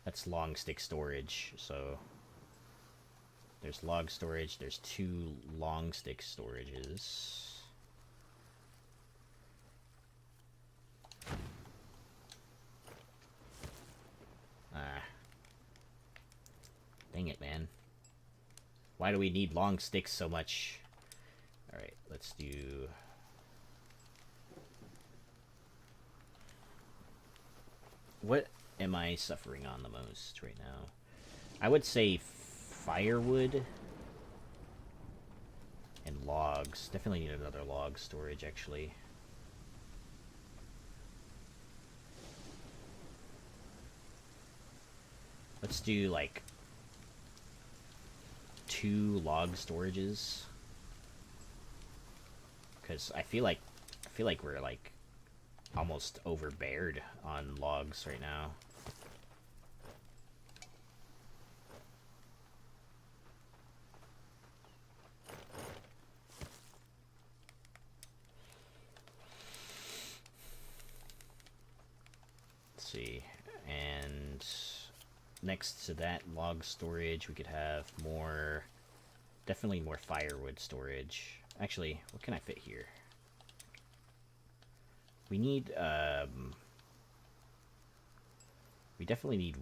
That's long stick storage, so there's log storage, there's 2 long stick storages. Dang it, man. Why do we need long sticks so much? Alright, let's do... What am I suffering on the most right now? I would say firewood and logs. Definitely need another log storage, actually. Let's do, like, 2 log storages, because I feel like we're like almost overbeared on logs right now. Let's see, and next to that log storage, we could have more, definitely more firewood storage. Actually, what can I fit here? We need, we definitely need,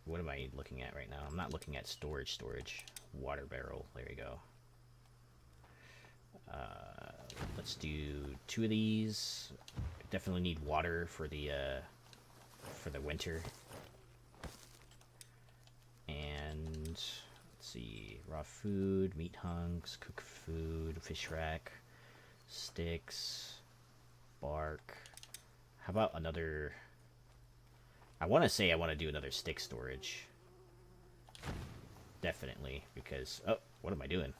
what am I looking at right now? I'm not looking at storage. Water barrel, there we go. Let's do 2 of these. Definitely need water for the winter. And let's see, raw food, meat hunks, cooked food, fish rack, sticks, bark. How about another... I want to say I want to do another stick storage. Definitely, because... Oh, what am I doing?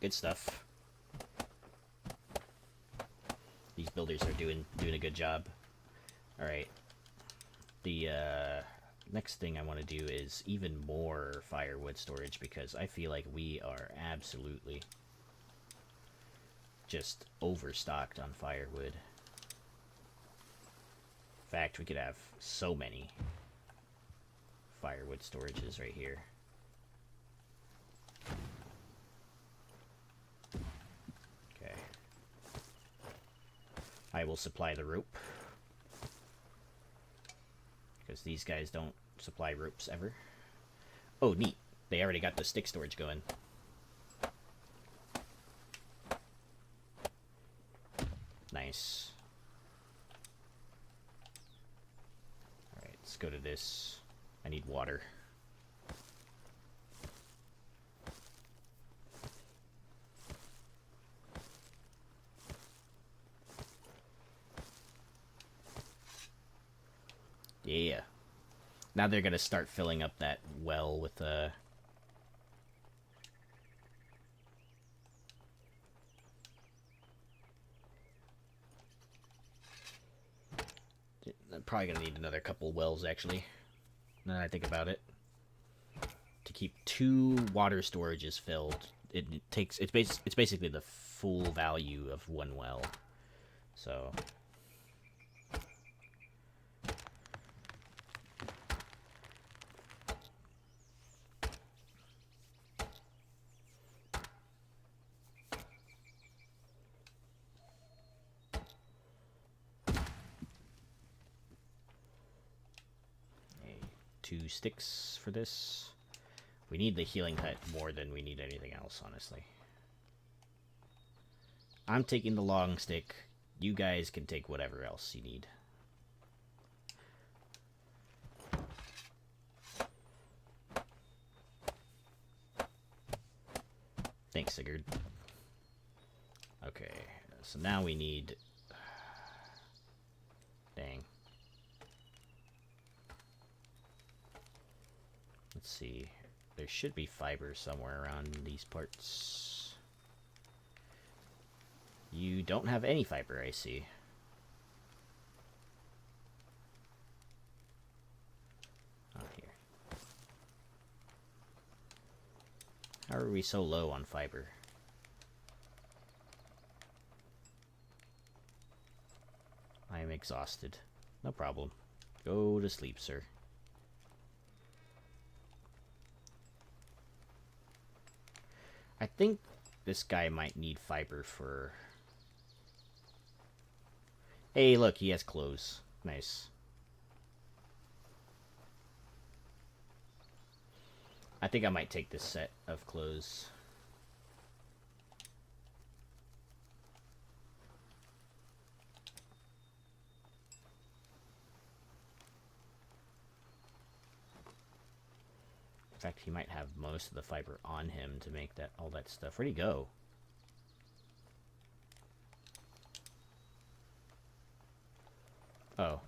Good stuff. builders are doing a good job. All right. The next thing I want to do is even more firewood storage, because I feel like we are absolutely just overstocked on firewood. In fact, we could have so many firewood storages right here. Okay. I will supply the rope, because these guys don't supply ropes ever. Oh, neat. They already got the stick storage going. Nice. Alright, let's go to this. I need water. Yeah. Now they're gonna start filling up that well with I'm probably gonna need another couple wells, actually, now that I think about it. To keep 2 water storages filled, it's basically the full value of 1 well. So okay, 2 sticks for this. We need the healing hut more than we need anything else, honestly. I'm taking the long stick. You guys can take whatever else you need. Thanks, Sigurd. Okay, so now we need... Dang. Let's see. There should be fiber somewhere around these parts. You don't have any fiber, I see. Oh, here. How are we so low on fiber? I am exhausted. No problem. Go to sleep, sir. I think this guy might need fiber for... Hey, look, he has clothes. Nice. I think I might take this set of clothes. In fact, he might have most of the fiber on him to make that all that stuff. Where'd he go? Oh.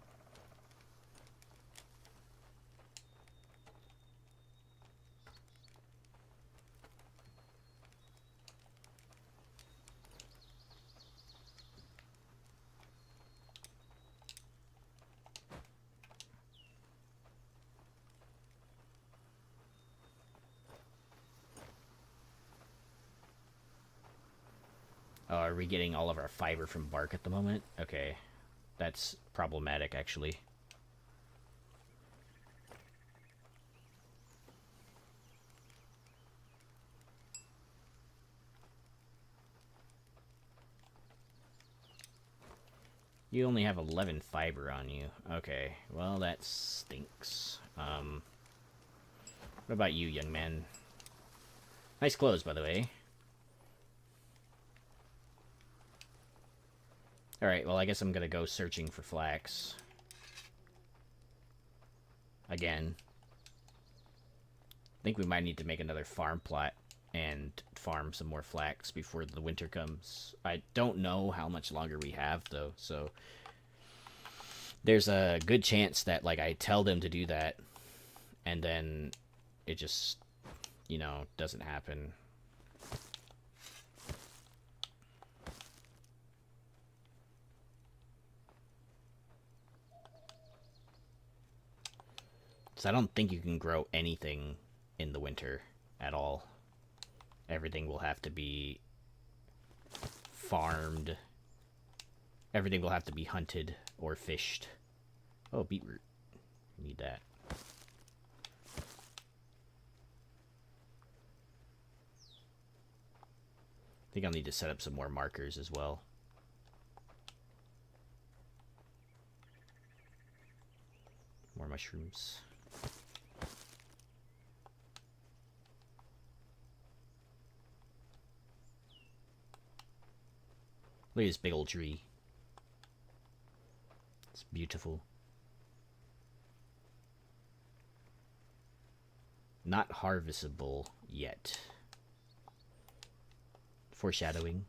Oh, are we getting all of our fiber from bark at the moment? Okay. That's problematic, actually. You only have 11 fiber on you. Okay, well, that stinks. What about you, young man? Nice clothes, by the way. Alright, well, I guess I'm gonna go searching for flax. Again. I think we might need to make another farm plot and farm some more flax before the winter comes. I don't know how much longer we have, though, so... There's a good chance that, like, I tell them to do that, and then it just, you know, doesn't happen. So I don't think you can grow anything in the winter at all. Everything will have to be farmed. Everything will have to be hunted or fished. Oh, beetroot. Need that. I think I'll need to set up some more markers as well. More mushrooms. Look at this big old tree. It's beautiful. Not harvestable yet. Foreshadowing.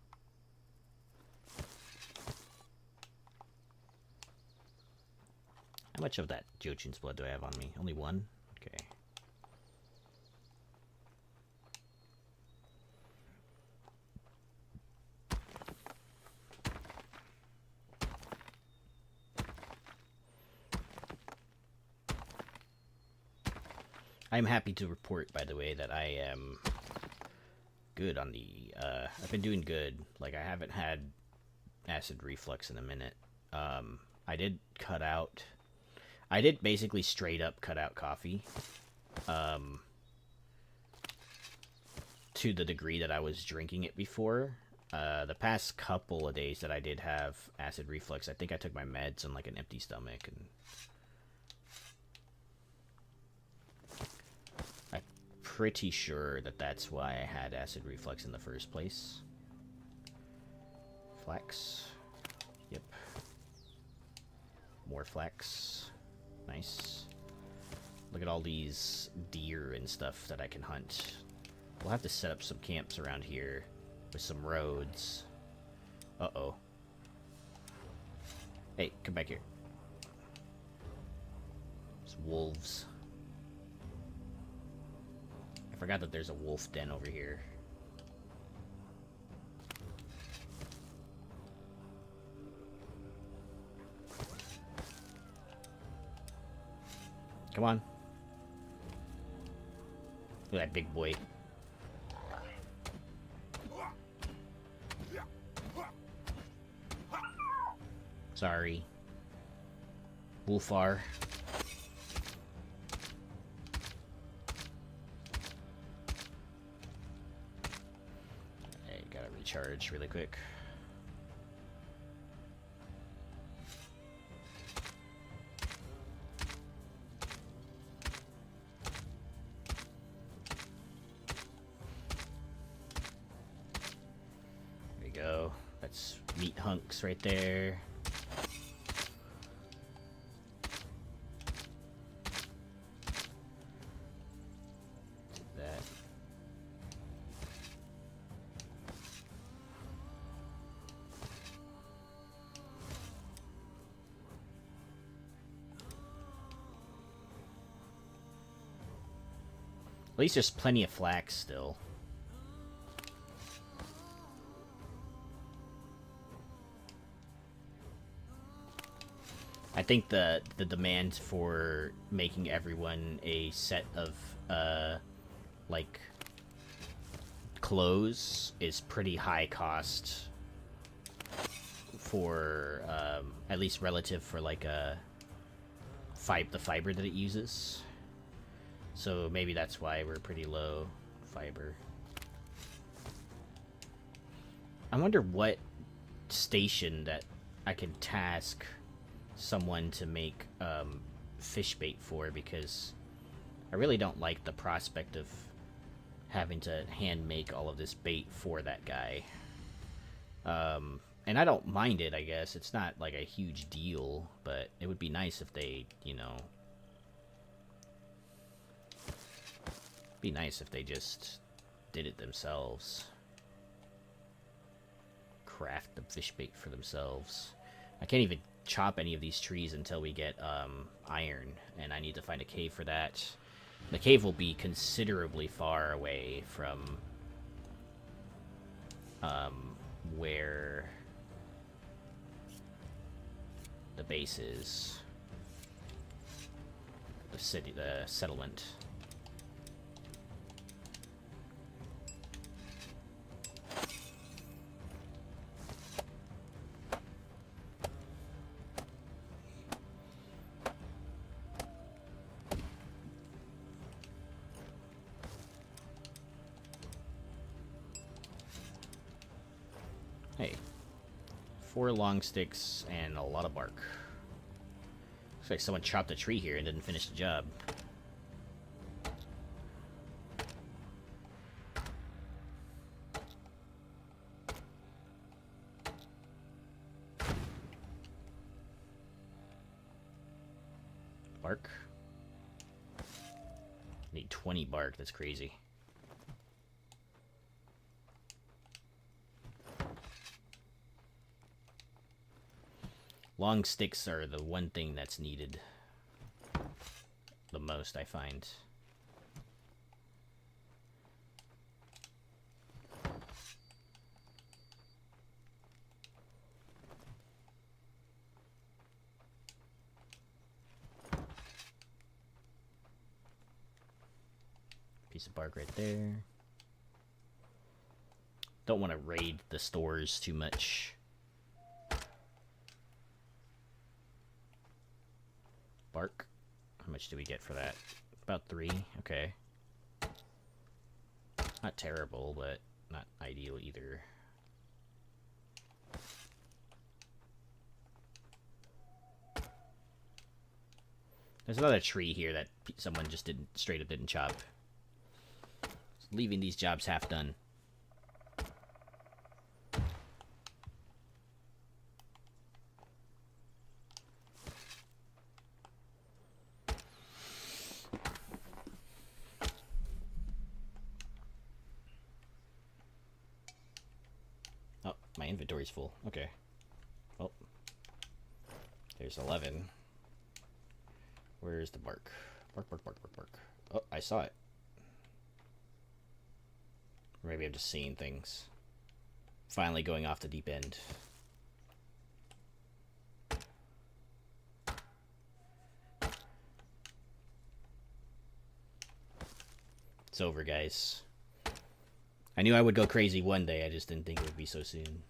How much of that Jochin's blood do I have on me? Only one? Okay. I'm happy to report, by the way, that I am good on the, I've been doing good. Like, I haven't had acid reflux in a minute. I did basically straight up cut out coffee, to the degree that I was drinking it before. The past couple of days that I did have acid reflux, I think I took my meds on, like, an empty stomach, and pretty sure that that's why I had acid reflux in the first place. Flax. Yep. More flax. Nice. Look at all these deer and stuff that I can hunt. We'll have to set up some camps around here with some roads. Uh-oh. Hey, come back here. There's wolves. I forgot that there's a wolf den over here. Come on. Look at that big boy. Sorry. Wolfar. Recharge really quick. There we go. That's meat hunks right there. At least there's plenty of flax still. I think the demand for making everyone a set of like clothes is pretty high cost for at least relative for like the fiber that it uses. So maybe that's why we're pretty low fiber. I wonder what station that I can task someone to make fish bait for, because I really don't like the prospect of having to hand make all of this bait for that guy. And I don't mind it, I guess. It's not like a huge deal, but it would be nice if they, you know... be nice if they just did it themselves. Craft the fish bait for themselves. I can't even chop any of these trees until we get iron, and I need to find a cave for that. The cave will be considerably far away from where the base is. the settlement. Hey, 4 long sticks and a lot of bark. Looks like someone chopped a tree here and didn't finish the job. Bark. Need 20 bark, that's crazy. Long sticks are the one thing that's needed the most, I find. Piece of bark right there. Don't want to raid the stores too much. Bark. How much do we get for that? About 3. Okay. Not terrible, but not ideal either. There's another tree here that someone just straight up didn't chop. Just leaving these jobs half done. My inventory's full. Okay. Oh. There's 11. Where's the bark? Bark, bark, bark, bark, bark. Oh, I saw it. Or maybe I'm just seeing things. Finally going off the deep end. It's over, guys. I knew I would go crazy one day, I just didn't think it would be so soon.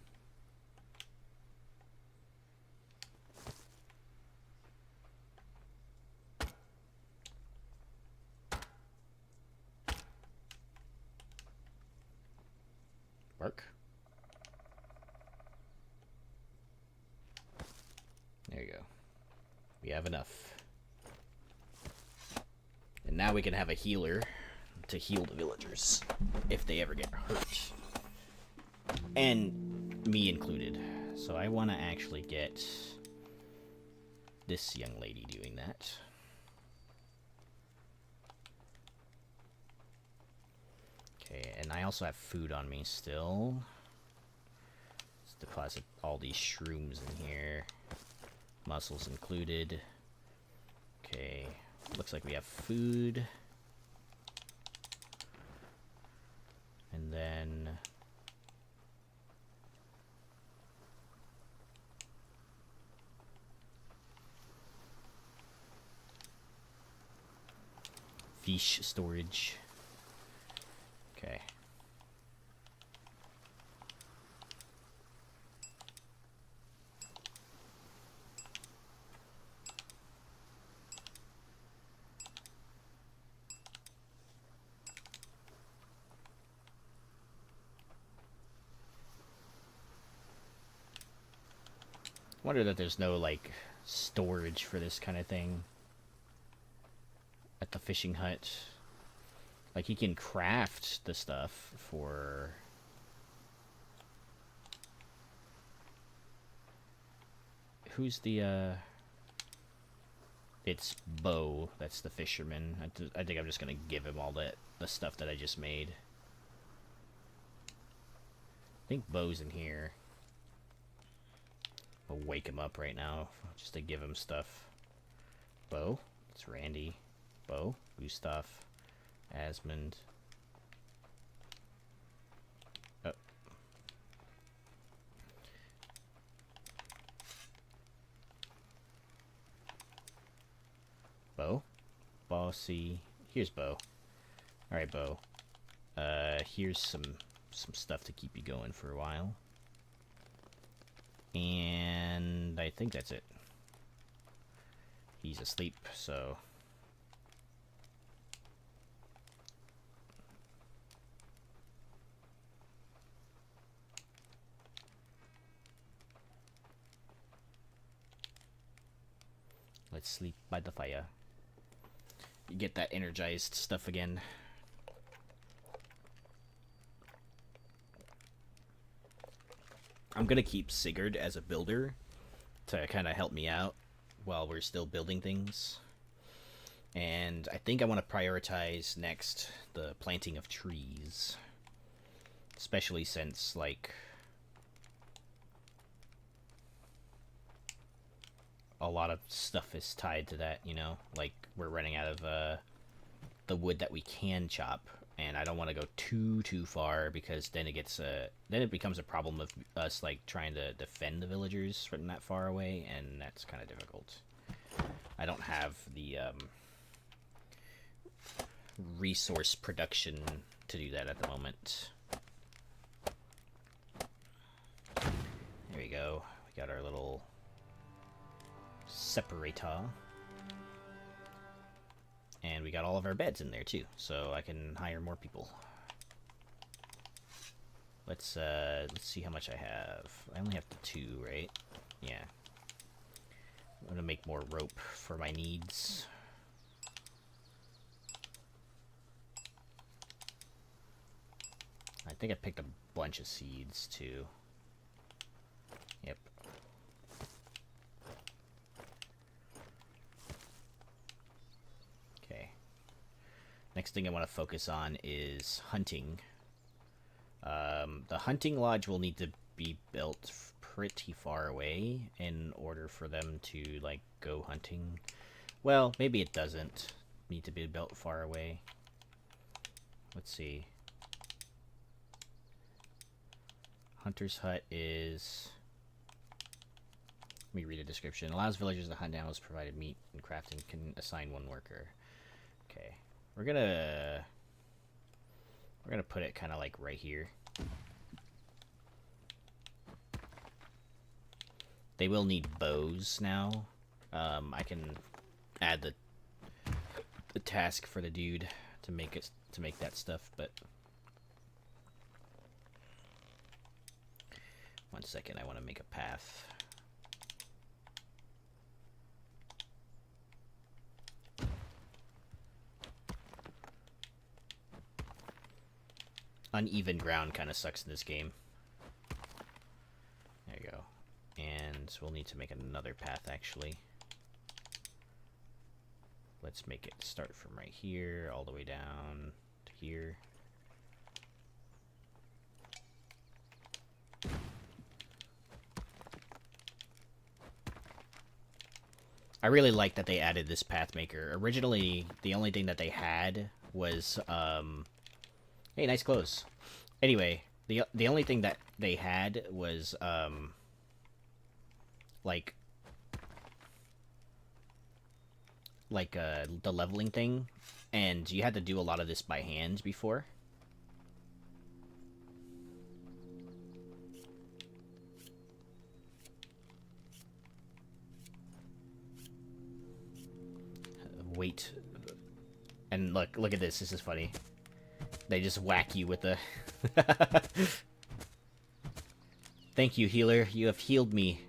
Bark. There you go. We have enough. And now we can have a healer to heal the villagers if they ever get hurt. And me included. So I want to actually get this young lady doing that. Okay, and I also have food on me still. Let's deposit all these shrooms in here. Mussels included. Okay, looks like we have food. And then fish storage. Okay. Wonder that there's no, like, storage for this kind of thing at the fishing hut. Like, you can craft the stuff for... Who's the, It's Bo, that's the fisherman. I think I'm just gonna give him all the stuff that I just made. I think Bo's in here. I'll wake him up right now, just to give him stuff. Bo? It's Randy. Bo? Gustav. Asmund. Oh. Bo? bossy. Here's Bo. Alright, Bo. Here's some stuff to keep you going for a while. And I think that's it. He's asleep, so... Let's sleep by the fire. You get that energized stuff again. I'm gonna keep Sigurd as a builder to kind of help me out while we're still building things. And I think I want to prioritize next the planting of trees. Especially since, like... a lot of stuff is tied to that, you know? Like, we're running out of the wood that we can chop, and I don't want to go too far, because then it gets then it becomes a problem of us like trying to defend the villagers from that far away, and that's kind of difficult. I don't have the resource production to do that at the moment. There we go. We got our little separator, and we got all of our beds in there too, so I can hire more people. Let's see how much I have. I only have the 2, right? Yeah. I'm gonna make more rope for my needs. I think I picked a bunch of seeds too. Yep. Next thing I want to focus on is hunting. The hunting lodge will need to be built pretty far away in order for them to, like, go hunting. Well, maybe it doesn't need to be built far away. Let's see. Hunter's hut is... Let me read a description. Allows villagers to hunt animals, provided meat and crafting, can assign 1 worker. Okay. We're gonna put it kind of like right here. They will need bows now. I can add the task for the dude to make that stuff, but 1 second, I want to make a path. Uneven ground kind of sucks in this game. There you go. And we'll need to make another path, actually. Let's make it start from right here, all the way down to here. I really like that they added this path maker. Originally, the only thing that they had was, hey, nice clothes. Anyway, the only thing that they had was, like the leveling thing, and you had to do a lot of this by hand before. Wait, and look at this. This is funny. They just whack you with the... Thank you, healer. You have healed me.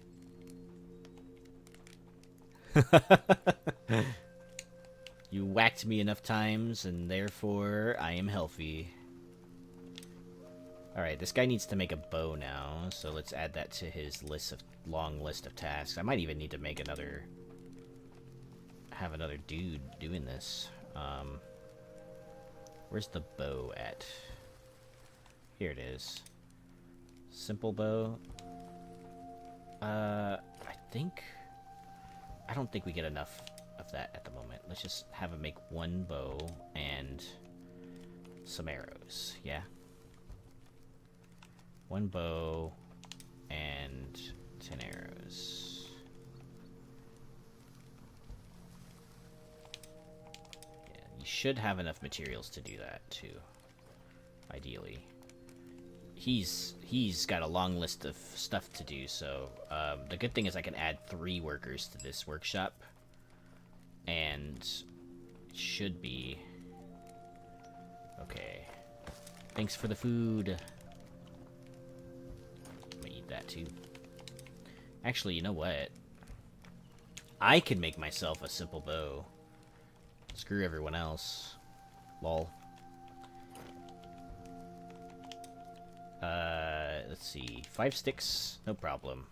You whacked me enough times, and therefore I am healthy. Alright, this guy needs to make a bow now, so let's add that to his long list of tasks. I might even need to make have another dude doing this. Where's the bow at? Here it is. Simple bow. I don't think we get enough of that at the moment. Let's just have him make 1 bow and some arrows. Yeah. 1 bow and 10 arrows. should have enough materials to do that, too. Ideally. He's got a long list of stuff to do, so the good thing is I can add 3 workers to this workshop. And it should be... Okay. Thanks for the food. I'm gonna eat that, too. Actually, you know what? I can make myself a simple bow. Screw everyone else. Lol. Let's see. 5 sticks, no problem.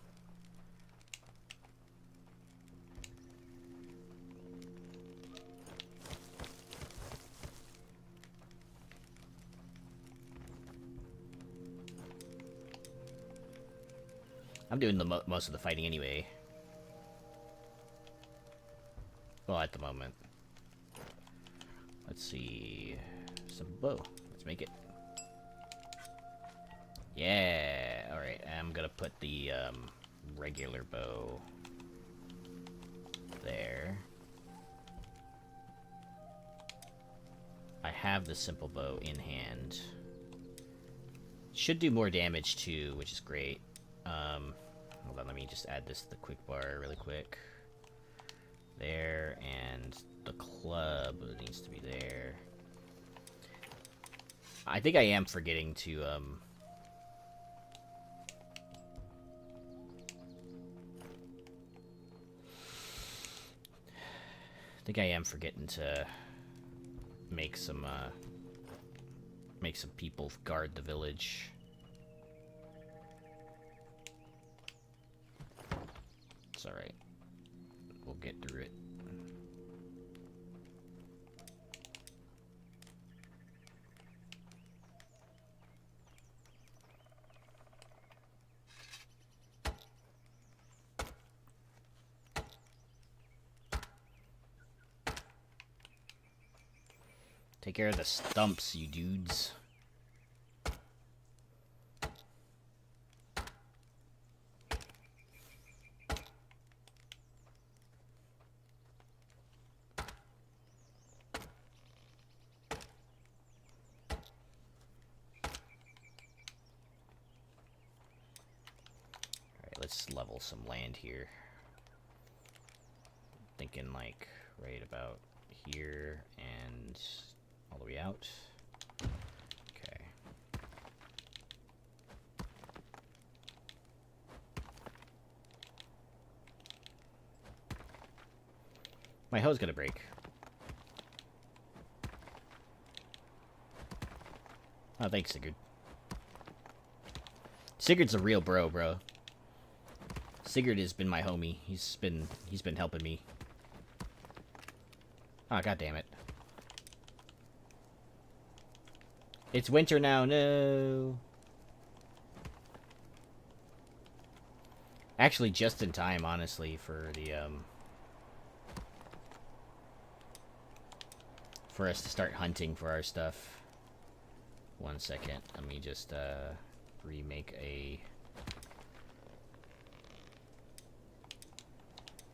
I'm doing the most of the fighting anyway. Well, at the moment. Let's see. Some bow. Let's make it. Yeah. Alright, I'm gonna put the regular bow there. I have the simple bow in hand. Should do more damage too, which is great. Hold on, let me just add this to the quick bar really quick. There, and the club needs to be there. I think I am forgetting to, make some people guard the village. It's alright. We'll get through it. Take care of the stumps, you dudes. Let's level some land here. Thinking like right about here and all the way out. Okay. My hoe's gonna break. Oh, thanks, Sigurd. Sigurd's a real bro. Sigurd has been my homie. He's been helping me. Ah, god damn it. It's winter now, no. Actually, just in time, honestly, for the for us to start hunting for our stuff. 1 second. Let me just remake a...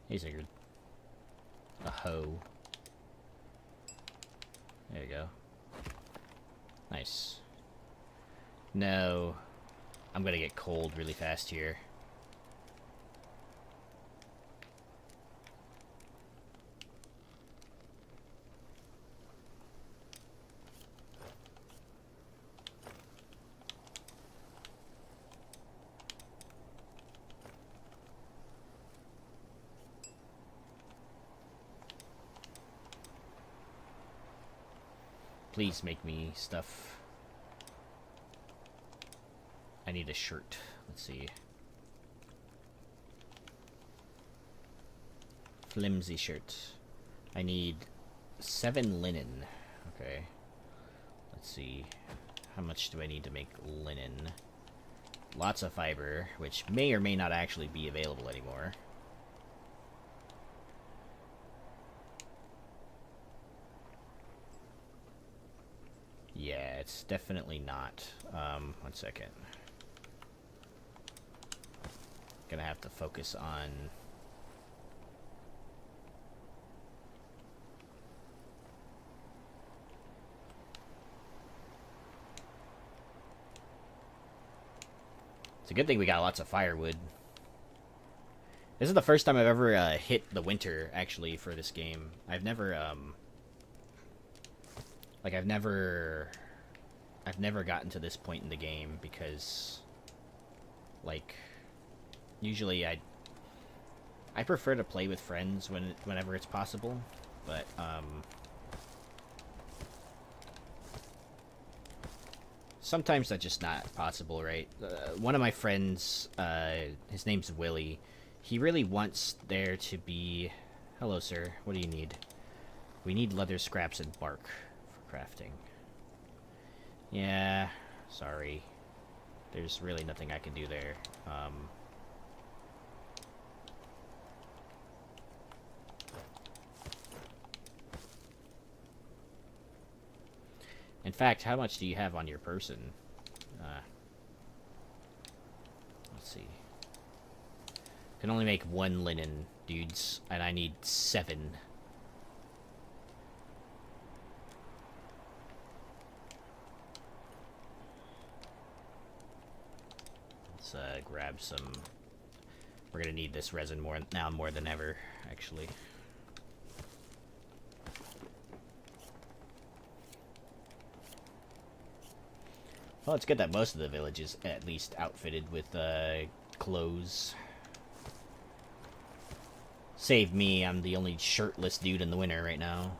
Hey, Sigurd. A hoe. There you go. Nice. No. I'm gonna get cold really fast here. Please make me stuff. I need a shirt. Let's see. Flimsy shirt. I need 7 linen. Okay. Let's see. How much do I need to make linen? Lots of fiber, which may or may not actually be available anymore. Yeah, it's definitely not. 1 second. Gonna have to focus on... It's a good thing we got lots of firewood. This is the first time I've ever hit the winter, actually, for this game. I've never, like, I've never gotten to this point in the game because, like, usually I prefer to play with friends whenever it's possible, but, sometimes that's just not possible, right? One of my friends, his name's Willie. He really wants there to be... Hello, sir. What do you need? We need leather scraps and bark for crafting. Yeah, sorry. There's really nothing I can do there. In fact, how much do you have on your person? Let's see. Can only make 1 linen, dudes, and I need 7. Let's grab some. We're gonna need this resin more than ever, actually. Well, it's good that most of the village is at least outfitted with clothes. Save me, I'm the only shirtless dude in the winter right now.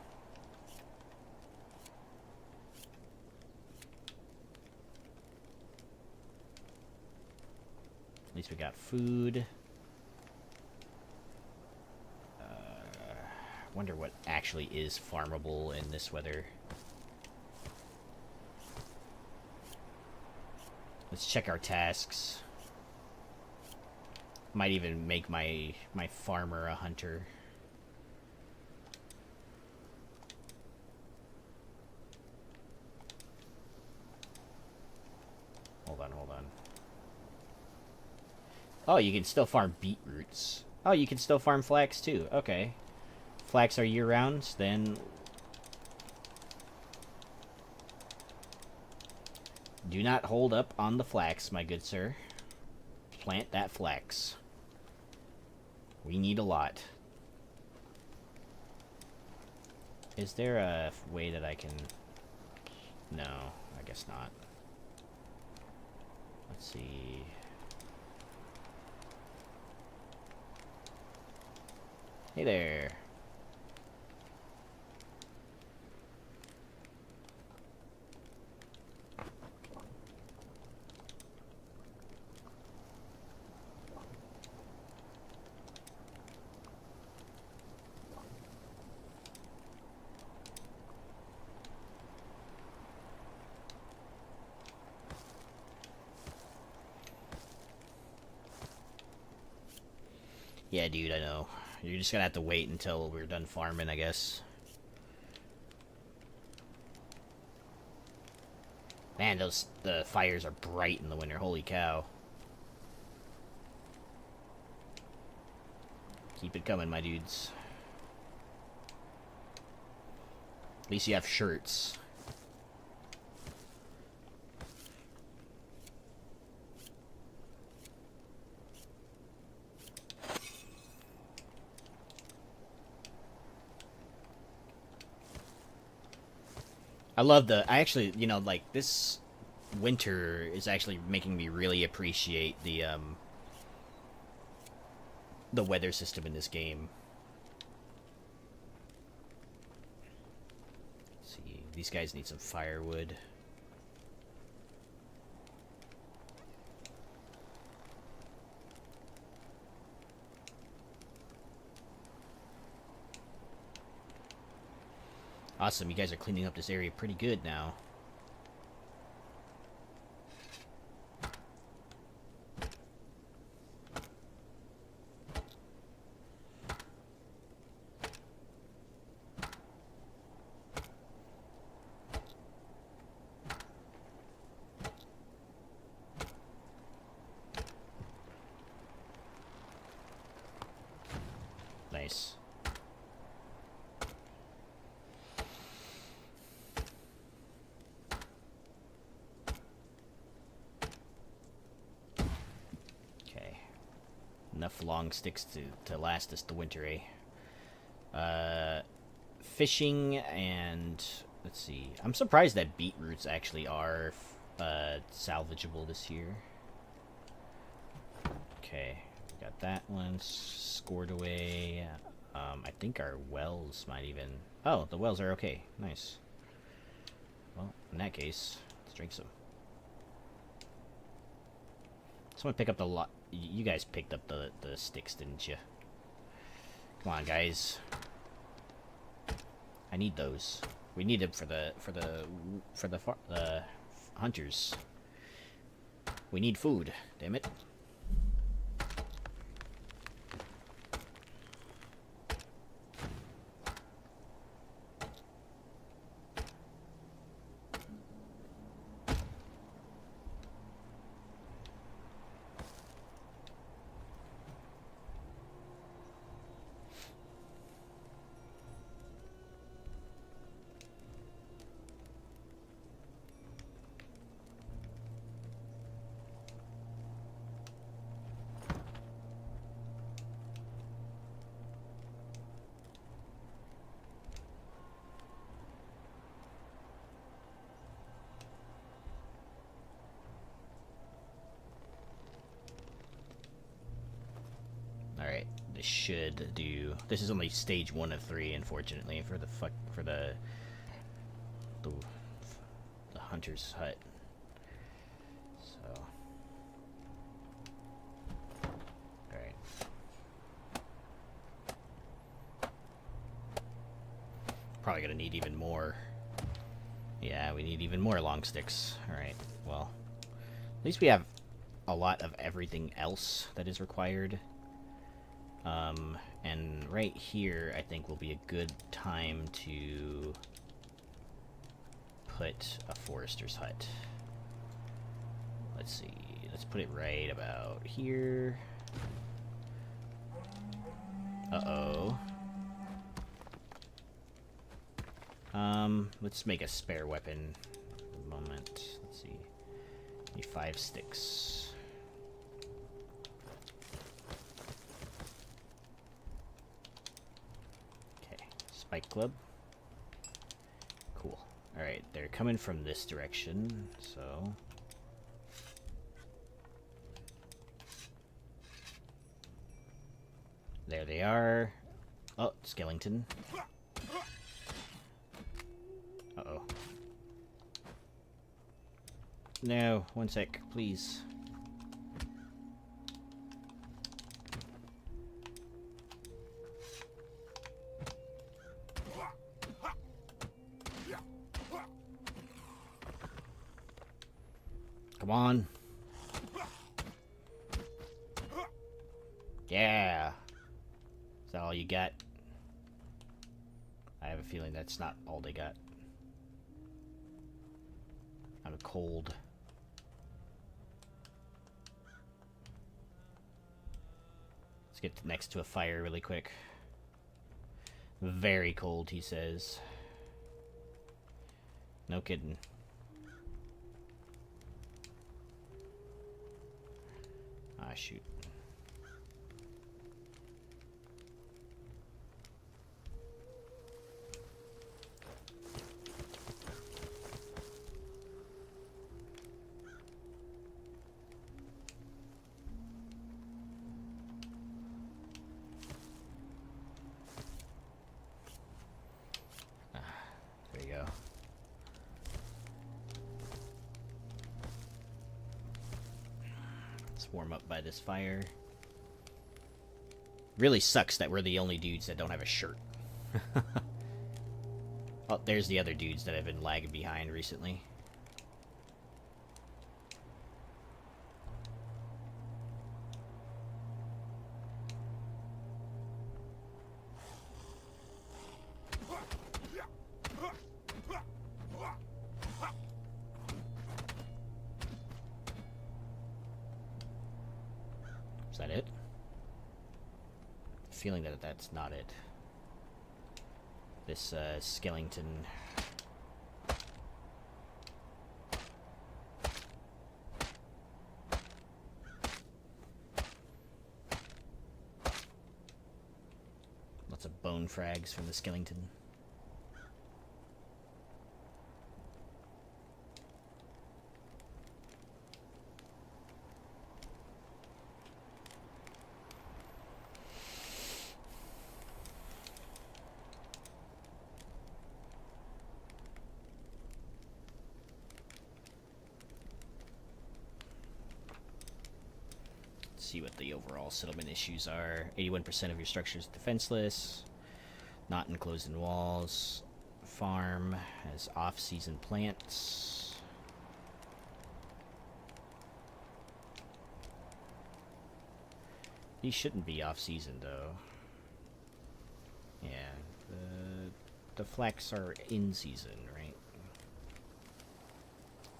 At least we got food. Wonder what actually is farmable in this weather. Let's check our tasks. Might even make my farmer a hunter. Hold on. Oh, you can still farm beetroots. Oh, you can still farm flax too. Okay. Flax are year-round, then... Do not hold up on the flax, my good sir. Plant that flax. We need a lot. Is there a way that I can... No, I guess not. Let's see... Hey there. Yeah, dude, I know. You're just gonna have to wait until we're done farming, I guess. Man, the fires are bright in the winter. Holy cow. Keep it coming, my dudes. At least you have shirts. I actually, you know, like, this winter is actually making me really appreciate the weather system in this game. Let's see, these guys need some firewood. Awesome, you guys are cleaning up this area pretty good now. Nice. enough long sticks to last us the winter, eh? Fishing and... Let's see. I'm surprised that beetroots actually are salvageable this year. Okay, got that one scored away. I think our wells might even... Oh, the wells are okay. Nice. Well, in that case, let's drink some. Someone pick up the lot. You guys picked up the sticks, didn't you? Come on, guys. I need those. We need them for the hunters. We need food. Damn it. Alright, this should do... This is only stage 1 of 3, unfortunately, for the hunter's hut. So... Alright. Probably gonna need even more. Yeah, we need even more long sticks. Alright, well... At least we have a lot of everything else that is required. And right here, I think will be a good time to put a forester's hut. Let's see, let's put it right about here. Uh-oh. Let's make a spare weapon for the moment. Let's see. Need 5 sticks. Spike club. Cool. Alright, they're coming from this direction, so... There they are. Oh, skeleton. Uh-oh. No, one sec, please. Come on. Yeah. Is that all you got? I have a feeling that's not all they got. I'm cold. Let's get next to a fire really quick. Very cold, he says. No kidding. Ah, shoot. There you go. Let's warm up by this fire. Really sucks that we're the only dudes that don't have a shirt. Oh, there's the other dudes that have been lagging behind recently. Is that it? Feeling that that's not it. This skeleton. frags from the skeleton. See what the overall settlement issues are. 81% of your structure is defenseless, not enclosed in walls. Farm has off-season plants. These shouldn't be off-season though. Yeah, the flax are in season, right?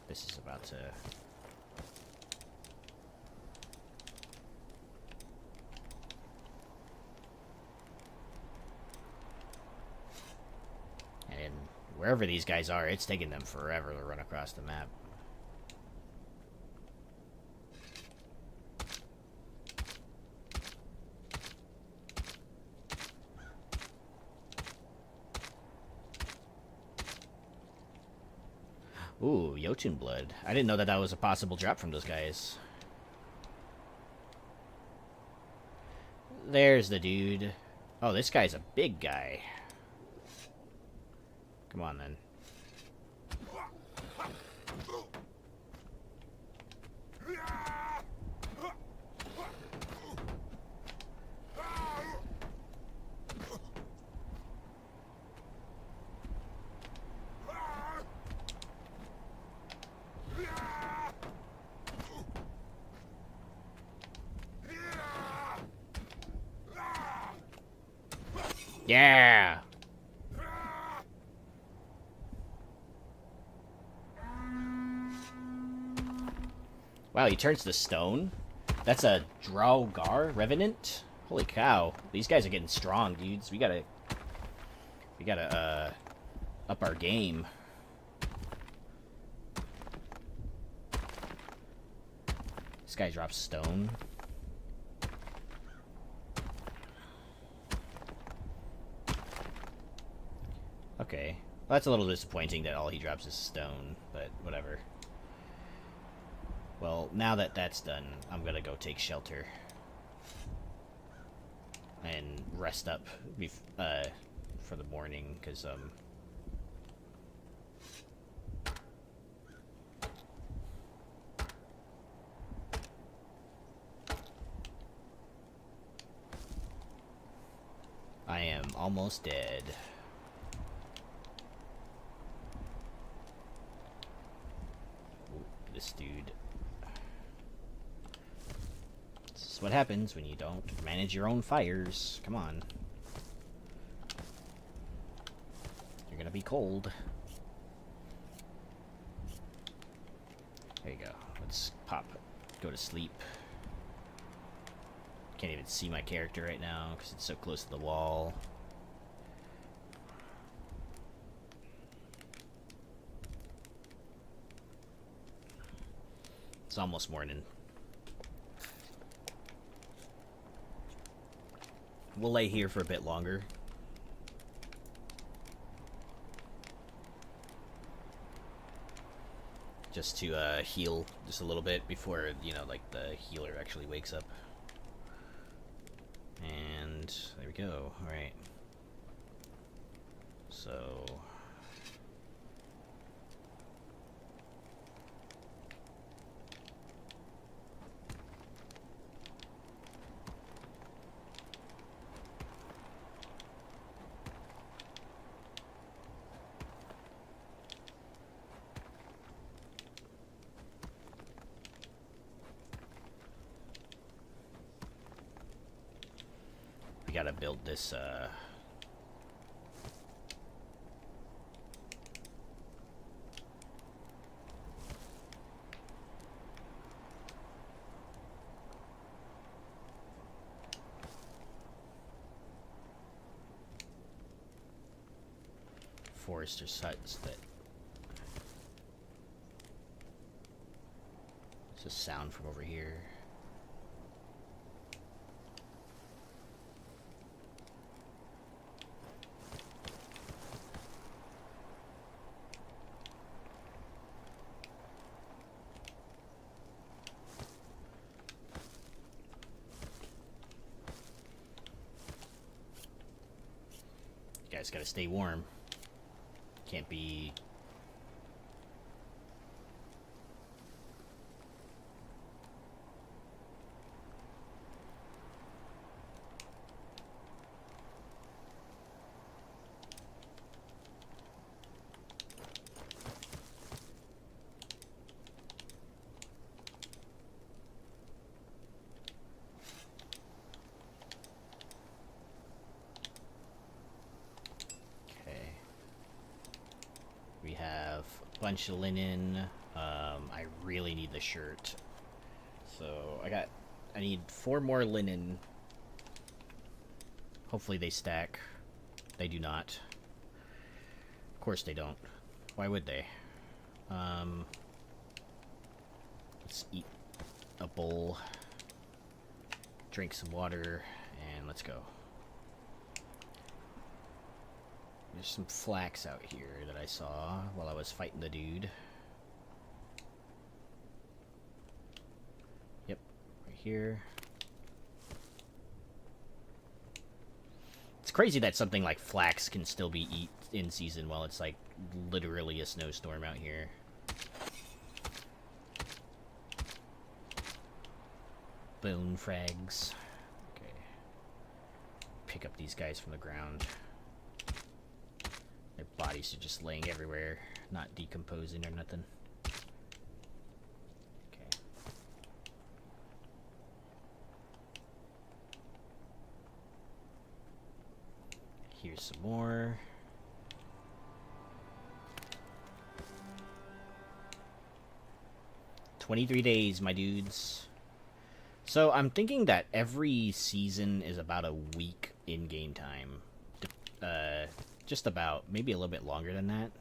This is about to... And wherever these guys are, it's taking them forever to run across the map. Ooh, Jotun blood. I didn't know that that was a possible drop from those guys. There's the dude. Oh, this guy's a big guy. Come on, then. Yeah! Wow, he turns to stone? That's a Draugr Revenant? Holy cow. These guys are getting strong, dudes. We gotta, up our game. This guy drops stone. Okay. Well, that's a little disappointing that all he drops is stone, but whatever. Well, now that that's done, I'm gonna go take shelter. And rest up for the morning, because, I am almost dead. Ooh, this dude. This is what happens when you don't manage your own fires. Come on. You're gonna be cold. There you go. Let's pop. Go to sleep. Can't even see my character right now because it's so close to the wall. It's almost morning. We'll lay here for a bit longer. Just to heal just a little bit before, you know, like the healer actually wakes up. And there we go. Alright. So... we gotta build this, forester's huts that... It's a sound from over here. guys gotta stay warm. Can't be... We have a bunch of linen. I really need the shirt. So I need 4 more linen. Hopefully they stack. They do not. Of course they don't. Why would they? Let's eat a bowl. Drink some water, and let's go. There's some flax out here that I saw while I was fighting the dude. Yep, right here. It's crazy that something like flax can still be eaten in season while it's like literally a snowstorm out here. Bone frags. Okay. Pick up these guys from the ground. Their bodies are just laying everywhere, not decomposing or nothing. Okay. Here's some more. "23 days, my dudes." So I'm thinking that every season is about a week in game time. Just about, maybe a little bit longer than that.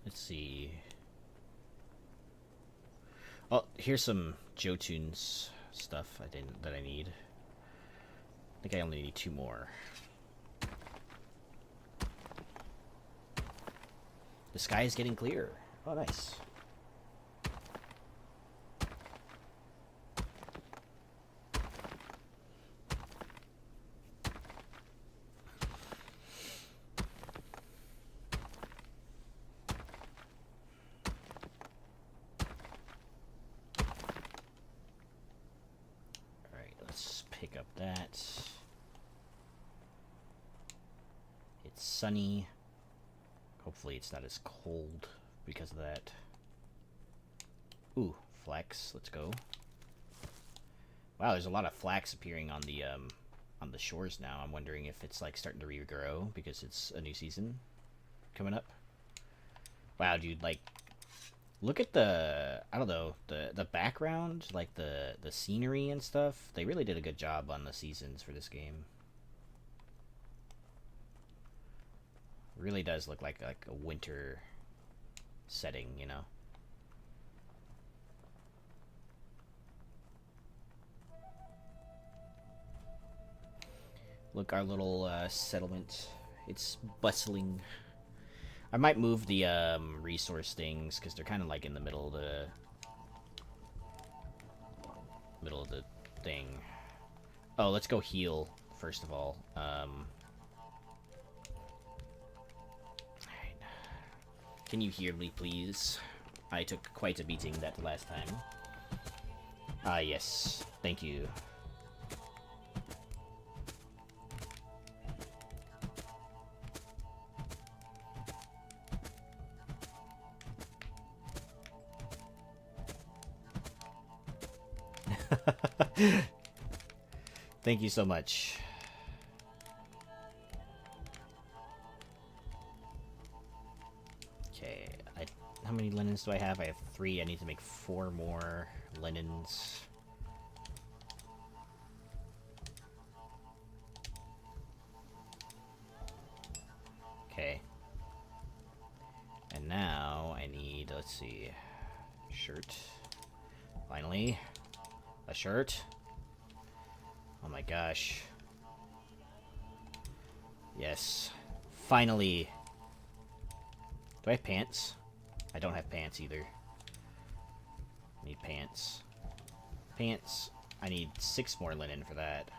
Let's see. Oh, here's some Jotun's stuff that I need. I think I only need 2 more. The sky is getting clearer. Oh, nice. Alright, let's pick up that. It's sunny. Hopefully it's not as cold because of that. Ooh, flax. Let's go. Wow, there's a lot of flax appearing on the shores now. I'm wondering if it's like starting to regrow because it's a new season coming up. Wow, dude, like look at the, I don't know, the background, like the scenery and stuff. They really did a good job on the seasons for this game. Really does look like a winter setting, you know. Look, our little settlement. It's bustling. I might move the resource things because they're kind of like in the middle of the thing. Oh, let's go heal first of all. Can you hear me, please? I took quite a beating that last time. Ah, yes. Thank you. Thank you so much. Okay, how many linens do I have? I have 3. I need to make 4 more linens. Okay. And now I need, let's see, shirt. Finally, a shirt. Oh my gosh. Yes. Finally. Do I have pants? I don't have pants either. I need pants. Pants. I need 6 more linen for that.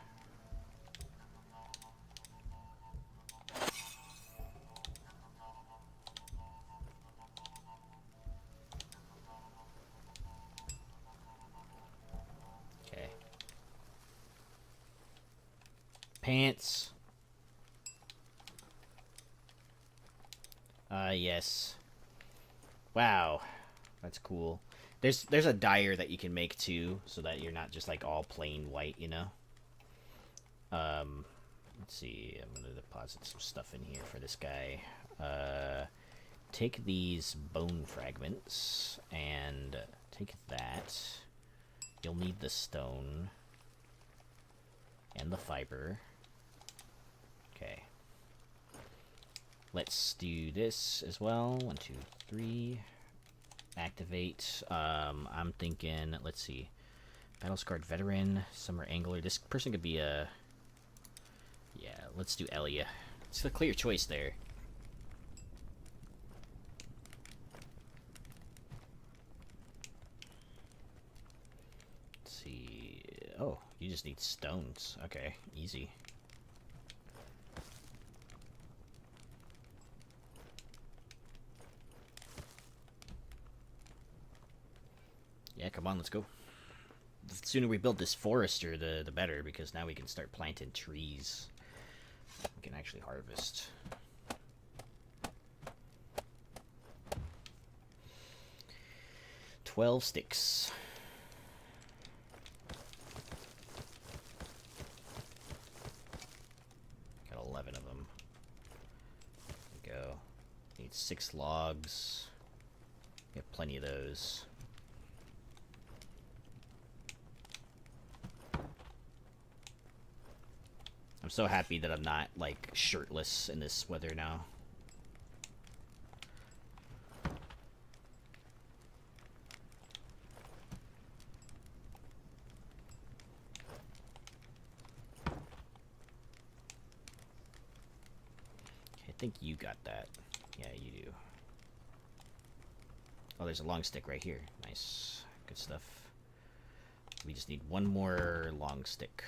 Okay. Pants. Yes. Wow. That's cool. There's a dyer that you can make too, so that you're not just like all plain white, you know? Let's see. I'm gonna deposit some stuff in here for this guy. Take these bone fragments and take that. You'll need the stone and the fiber. Okay. Let's do this as well. 1, 2, 3. Activate. I'm thinking, let's see. Battle scarred veteran, summer angler. This person could be a... Yeah, let's do Elia. It's a clear choice there. Let's see. Oh, you just need stones. Okay, easy. Yeah, come on, let's go. The sooner we build this forester, the better, because now we can start planting trees. We can actually harvest. "12 sticks. Got 11 of them. There we go. Need 6 logs. We have plenty of those. I'm so happy that I'm not, like, shirtless in this weather now. I think you got that. Yeah, you do. Oh, there's a long stick right here. Nice. Good stuff. We just need 1 more long stick,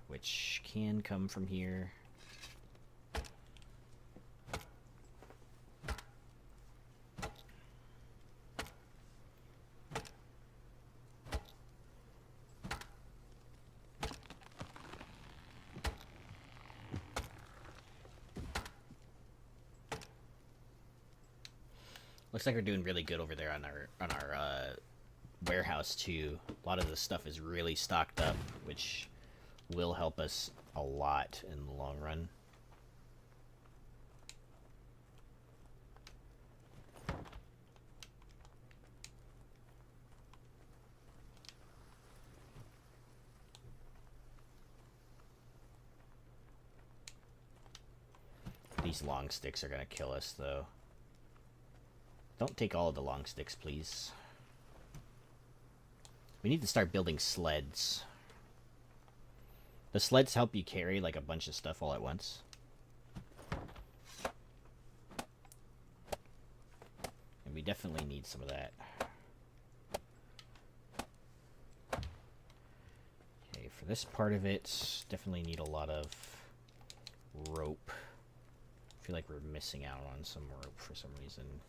which can come from here. Looks like we're doing really good over there on our warehouse too. A lot of the stuff is really stocked up, which will help us a lot in the long run. These long sticks are gonna kill us, though. Don't take all of the long sticks, please. We need to start building sleds. The sleds help you carry, like, a bunch of stuff all at once. And we definitely need some of that. Okay, for this part of it, definitely need a lot of rope. I feel like we're missing out on some rope for some reason.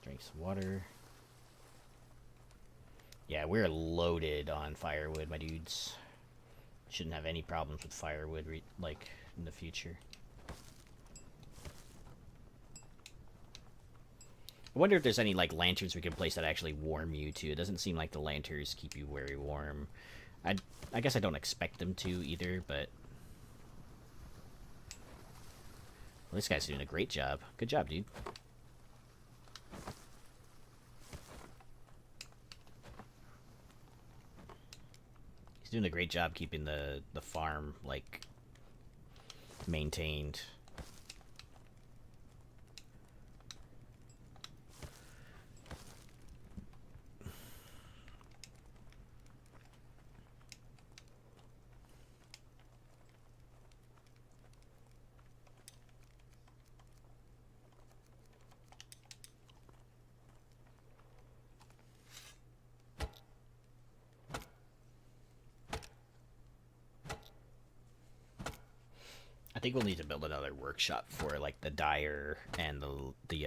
Drink some water. Yeah, we're loaded on firewood, my dudes. Shouldn't have any problems with firewood, like, in the future. I wonder if there's any, like, lanterns we can place that actually warm you, too. It doesn't seem like the lanterns keep you very warm. I guess I don't expect them to, either, but... Well, this guy's doing a great job. Good job, dude. He's doing a great job keeping the farm, like, maintained. I think we'll need to build another workshop for like the dyer and the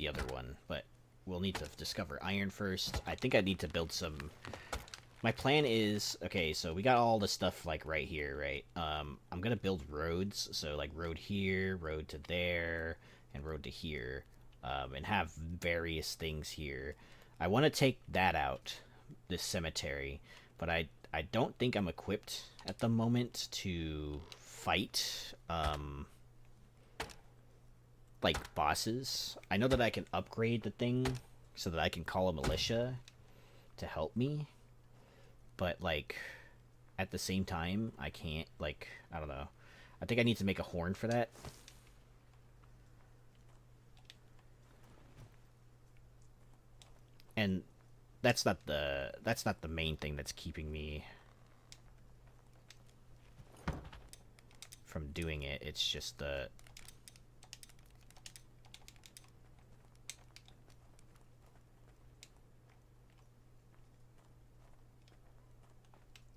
other one, but we'll need to discover iron first. I think I need to build some. My plan is, okay, so we got all the stuff like right here, right? I'm gonna build roads, so like road here, road to there, and road to here, and have various things here. I want to take that out, this cemetery, but I don't think I'm equipped at the moment to fight like bosses. I know that I can upgrade the thing so that I can call a militia to help me, but like at the same time I can't, like, I don't know. I think I need to make a horn for that. And that's not the main thing that's keeping me from doing it. It's just the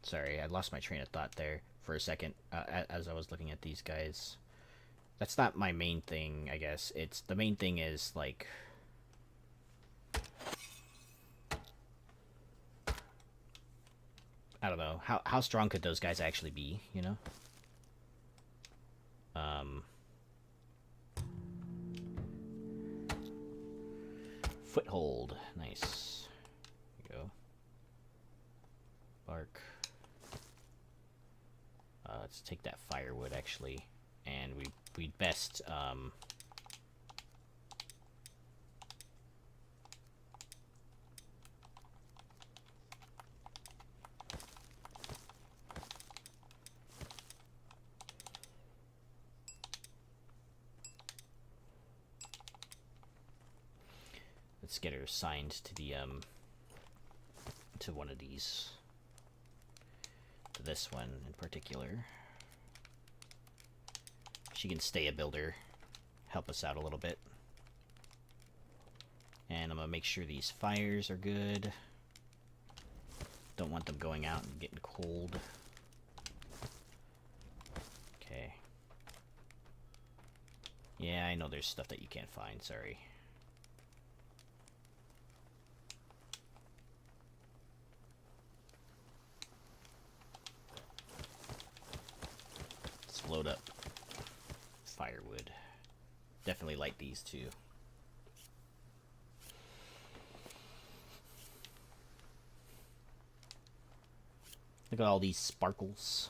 sorry, I lost my train of thought there for a second as I was looking at these guys. That's not my main thing, I guess. It's the main thing is like I don't know. How strong could those guys actually be, you know? Foothold. Nice. There you go. Bark. Let's take that firewood, actually. And we'd best, let's get her assigned to the, to one of these. To this one in particular. She can stay a builder. Help us out a little bit. And I'm gonna make sure these fires are good. Don't want them going out and getting cold. Okay. Yeah, I know there's stuff that you can't find, sorry. Let's load up firewood. Definitely like these too. Look at all these sparkles.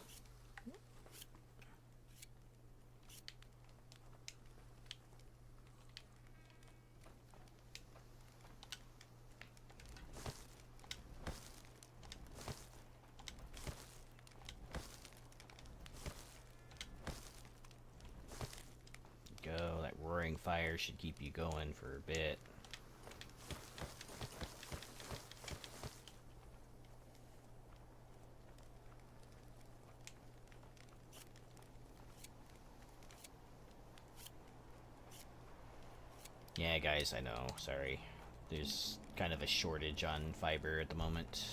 Go, that roaring fire should keep you going for a bit. Yeah, guys, I know. Sorry. There's kind of a shortage on fiber at the moment.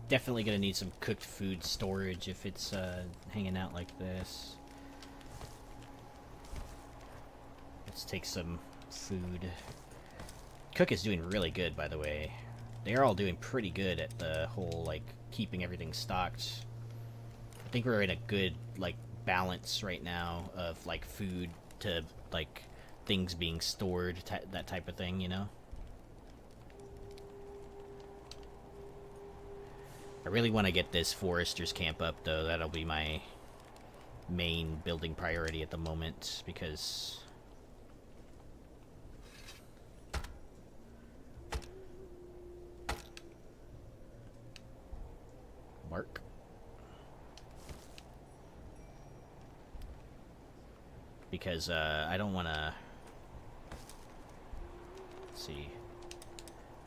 Definitely gonna need some cooked food storage if it's hanging out like this. Let's take some food. Cook is doing really good, by the way. They're all doing pretty good at the whole, like, keeping everything stocked. I think we're in a good, like, balance right now of, like, food to, like, things being stored, that type of thing, you know? I really want to get this forester's camp up, though. That'll be my main building priority at the moment, because... Mark. Because, I don't want to... Let's see.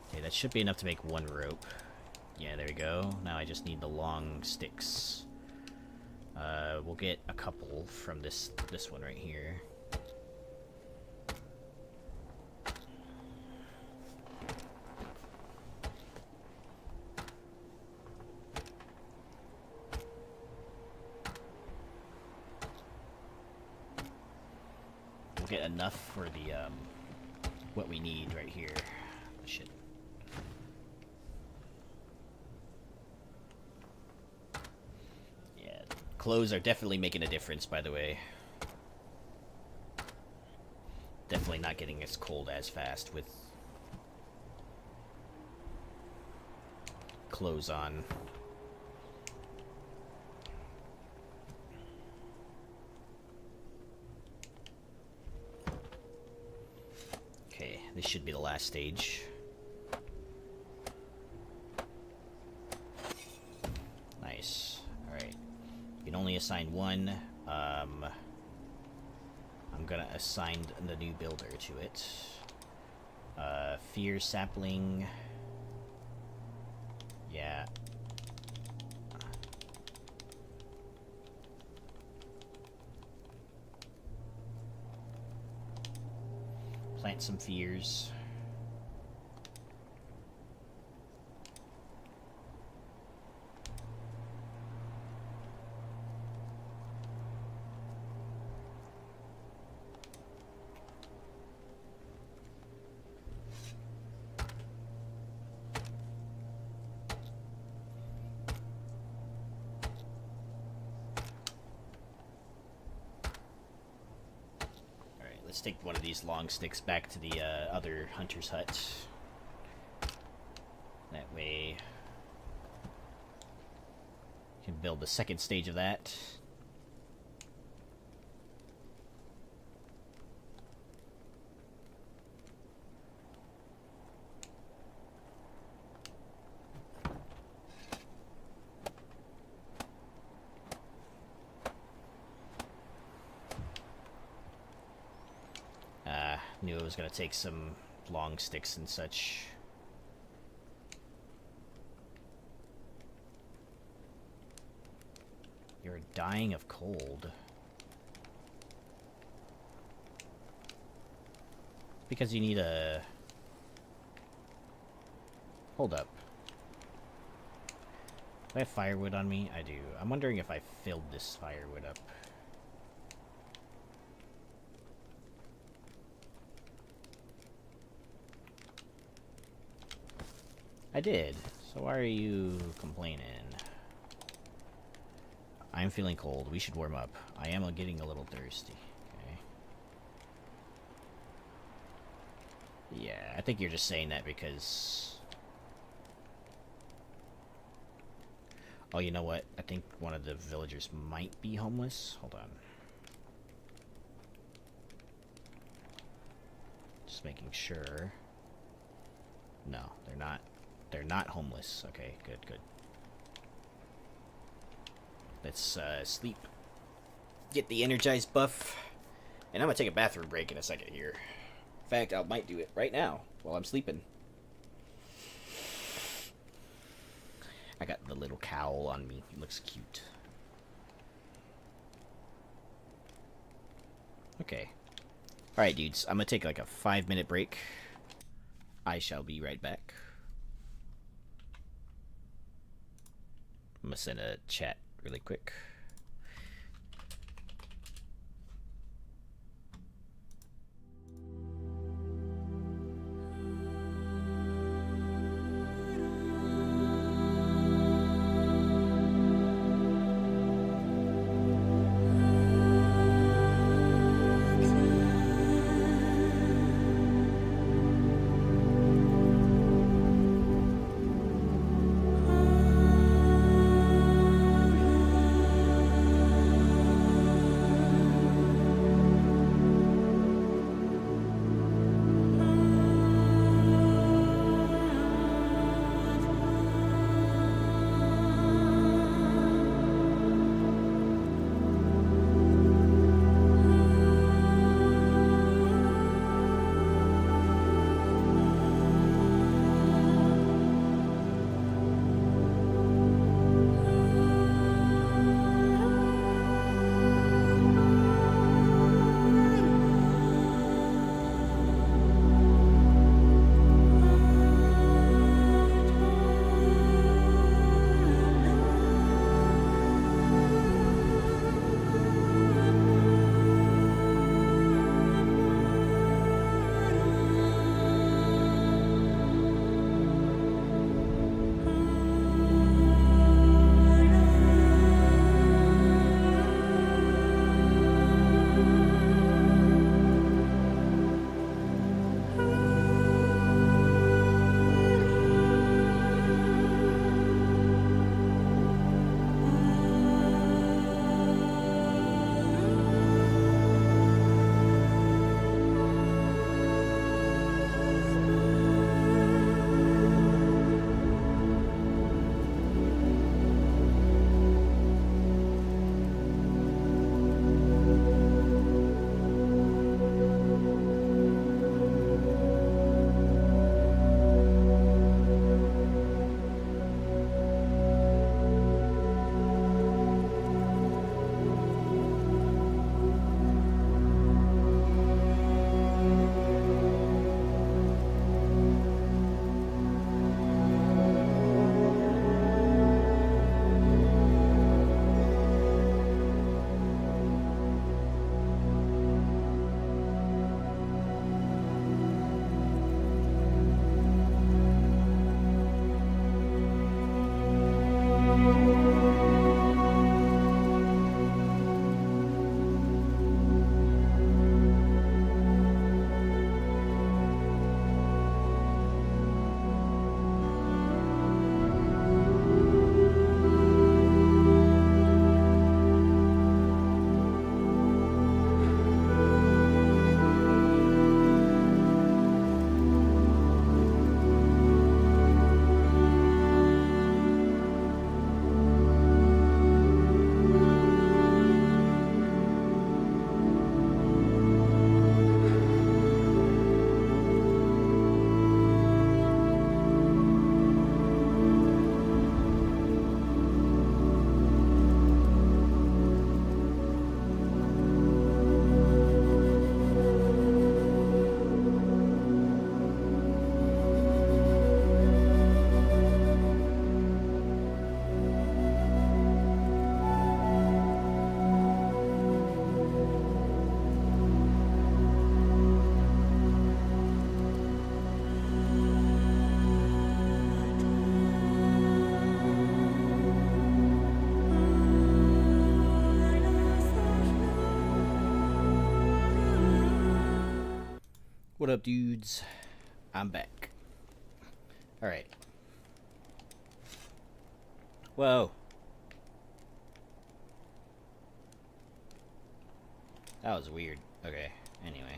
Okay, that should be enough to make one rope. Yeah, there we go. Now I just need the long sticks. We'll get a couple from this one right here. We'll get enough for the, what we need right here. Shit. Yeah, clothes are definitely making a difference, by the way. Definitely not getting as cold as fast with clothes on. Okay, this should be the last stage. Nice. Alright. You can only assign one. I'm gonna assign the new builder to it. Fear sapling. Yeah. Plant some fears. Let's take one of these long sticks back to the other hunter's hut. That way we can build the second stage of that. Knew it was going to take some long sticks and such. You're dying of cold. Because you need a... Hold up. Do I have firewood on me? I do. I'm wondering if I filled this firewood up. I did. So why are you complaining? I'm feeling cold. We should warm up. I am getting a little thirsty. Okay. Yeah, I think you're just saying that because... Oh, you know what? I think one of the villagers might be homeless. Hold on. Just making sure. No, they're not. They're not homeless. Okay, good, good. Let's sleep. Get the energized buff. And I'm gonna take a bathroom break in a second here. In fact, I might do it right now while I'm sleeping. I got the little cowl on me. It looks cute. Okay. Alright, dudes. I'm gonna take like a 5-minute break. I shall be right back. I'm gonna send a chat really quick. What up, dudes? I'm back. Alright. Whoa. That was weird. Okay, anyway.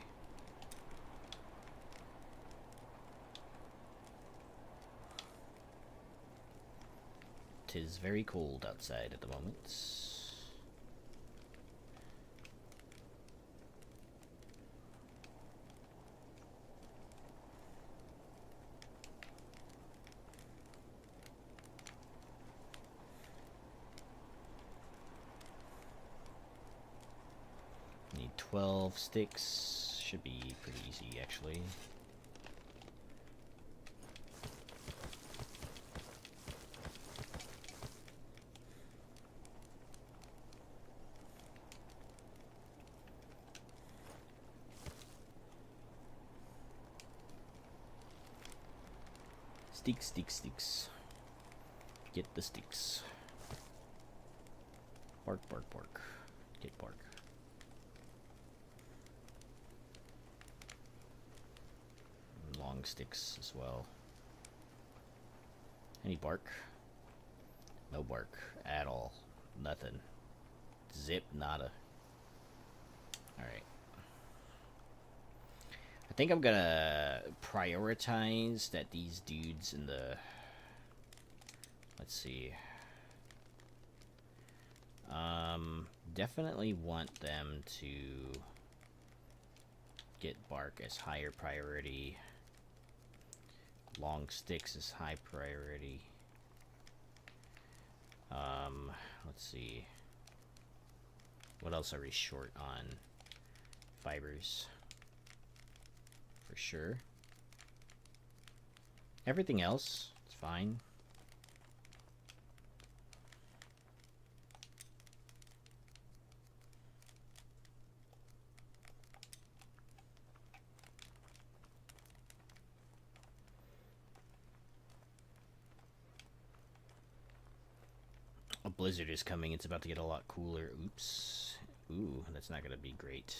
Tis very cold outside at the moment. Need 12 sticks. Should be pretty easy, actually. Steaks, steaks, steaks. Get the steaks. Bark, bark, bark. Get bark. Long sticks as well. Any bark? No bark at all. Nothing. Zip, nada. Alright. I think I'm gonna prioritize that these dudes in the... Let's see. Definitely want them to get bark as higher priority. Long sticks is high priority. Let's see. What else are we short on? Fibers. For sure. Everything else, it's fine. A blizzard is coming. It's about to get a lot cooler. Oops. Ooh, that's not going to be great.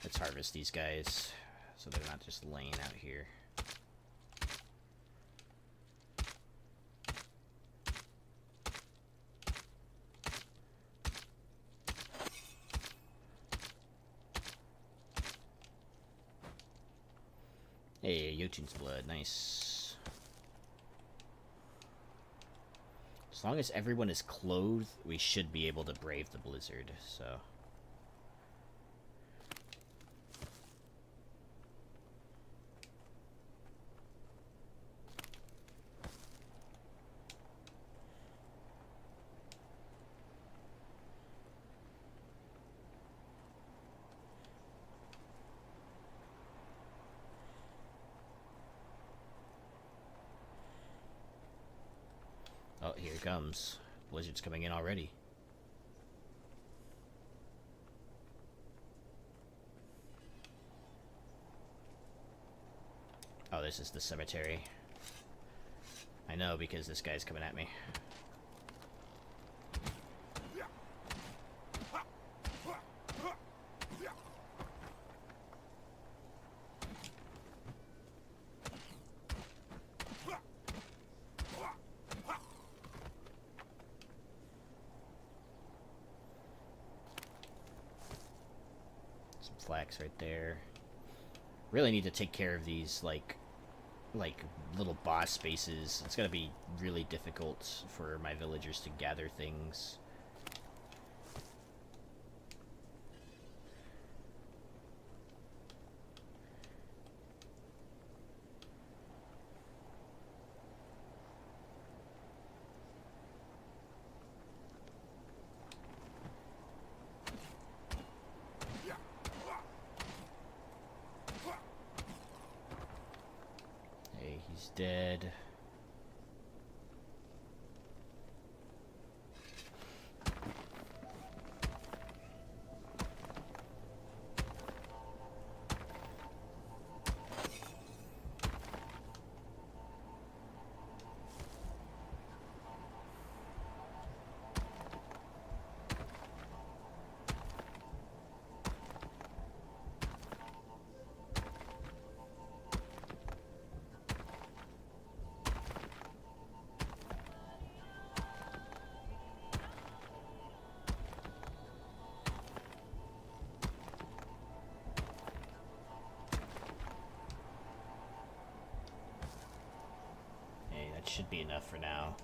Let's harvest these guys so they're not just laying out here. Hey, Yotun's blood. Nice. As long as everyone is clothed, we should be able to brave the blizzard, so... Oh, here it comes. Blizzard's coming in already. Oh, this is the cemetery. I know, because this guy's coming at me. Flax right there. Really need to take care of these like little boss spaces. It's gonna be really difficult for my villagers to gather things. Dead. Should be enough for now.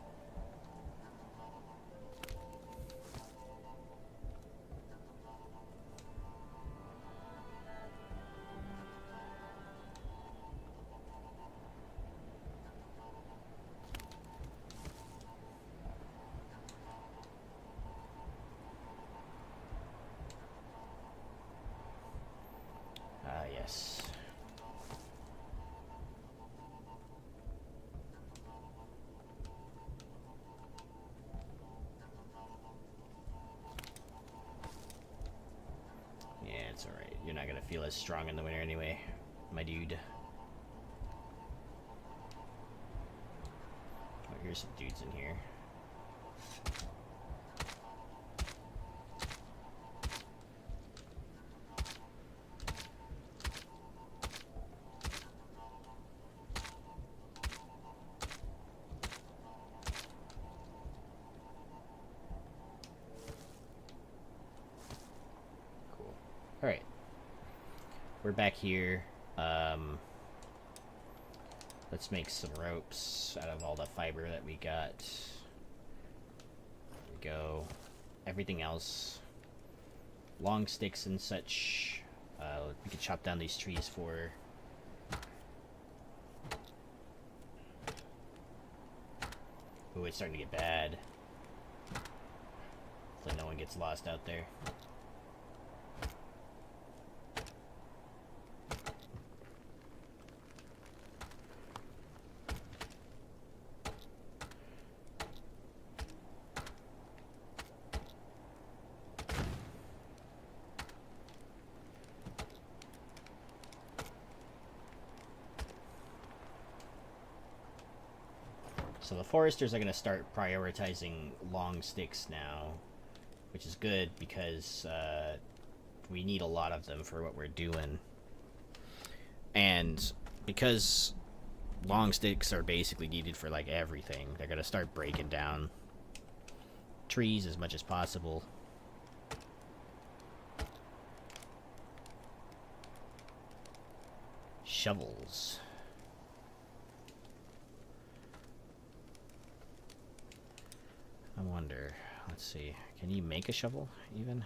Ah, yes. It's alright. You're not gonna feel as strong in the winter anyway, my dude. here's some dudes in here. Cool. Alright. We're back here. Let's make some ropes out of all the fiber that we got. There we go. Everything else. Long sticks and such. We could chop down these trees for. Ooh, it's starting to get bad. Hopefully no one gets lost out there. So the foresters are going to start prioritizing long sticks now, which is good because we need a lot of them for what we're doing. And because long sticks are basically needed for like everything, they're going to start breaking down trees as much as possible. Shovels. I wonder, let's see, can you make a shovel, even?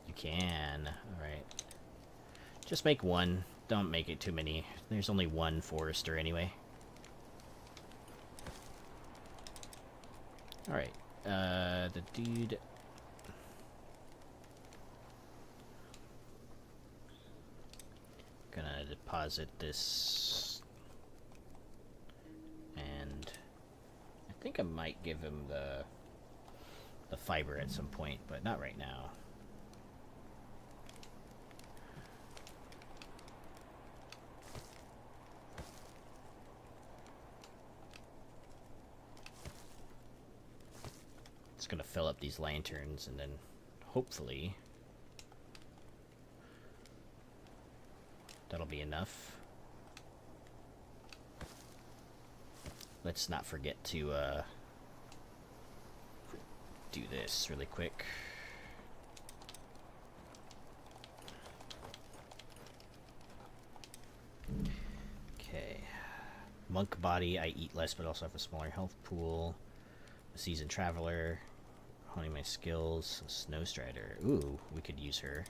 You can, alright. Just make one, don't make it too many. There's only one forester anyway. Alright, the dude... Gonna deposit this... And... I think I might give him the fiber at some point, but not right now. It's gonna fill up these lanterns and then hopefully that'll be enough. Let's not forget to do this really quick. Okay. Monk body, I eat less but also have a smaller health pool. A seasoned traveler. Honing my skills. A snow strider. Ooh, we could use her.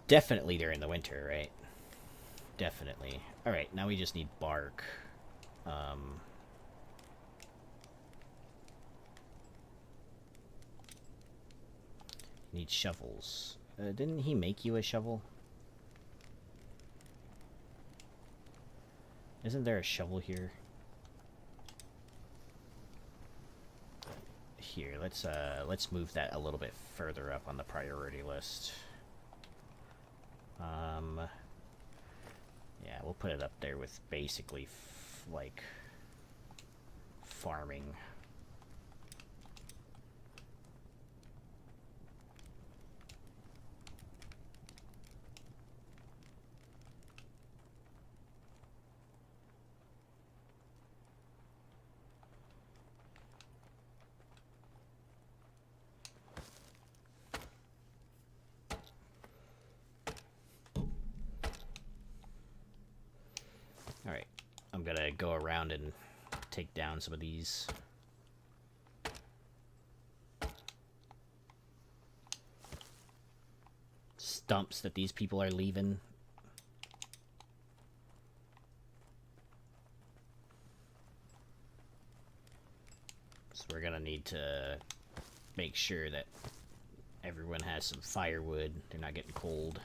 Definitely during the winter, right? Definitely. Alright, now we just need bark. Need shovels. Didn't he make you a shovel? Isn't there a shovel here? Here, let's move that a little bit further up on the priority list. Yeah, we'll put it up there with basically like farming. Alright, I'm gonna go around and take down some of these. Stumps that these people are leaving. So we're gonna need to make sure that everyone has some firewood. They're not getting cold.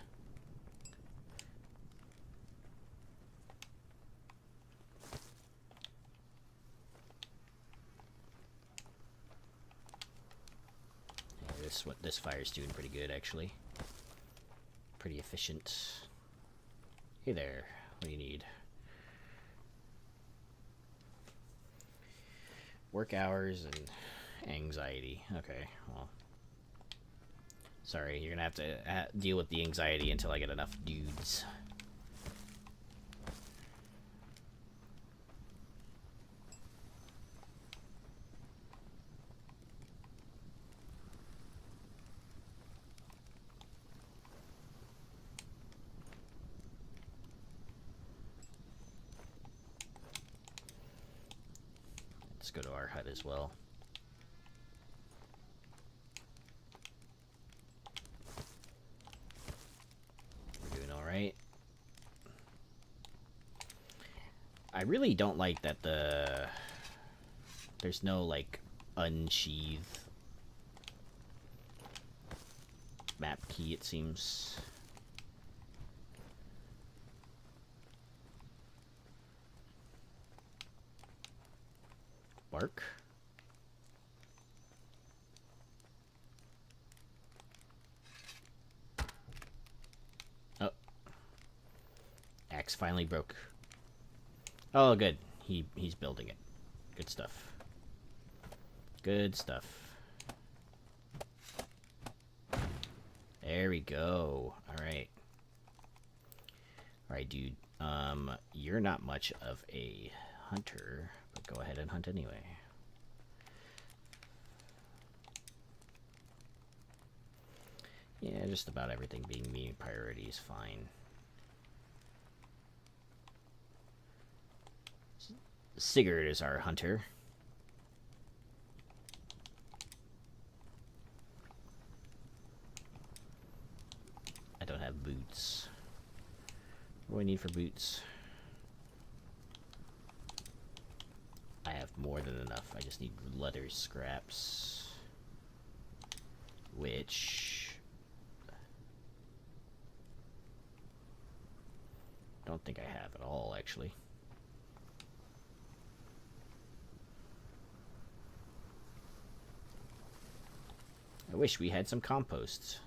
This fire's doing pretty good, actually. Pretty efficient. Hey there, what do you need? Work hours and anxiety. Okay, well. Sorry, you're gonna have to deal with the anxiety until I get enough dudes. Let's go to our hut as well. We're doing alright. I really don't like that there's no, like, unsheath map key, it seems. Bark? Oh. Axe finally broke. Oh, good. He's building it. Good stuff. Good stuff. There we go. Alright. Alright, dude. You're not much of a hunter, but go ahead and hunt anyway. Yeah, just about everything being me priority is fine. Sigurd is our hunter. I don't have boots. What do I need for boots? I have more than enough. I just need leather scraps. Which... don't think I have at all, actually. I wish we had some compost.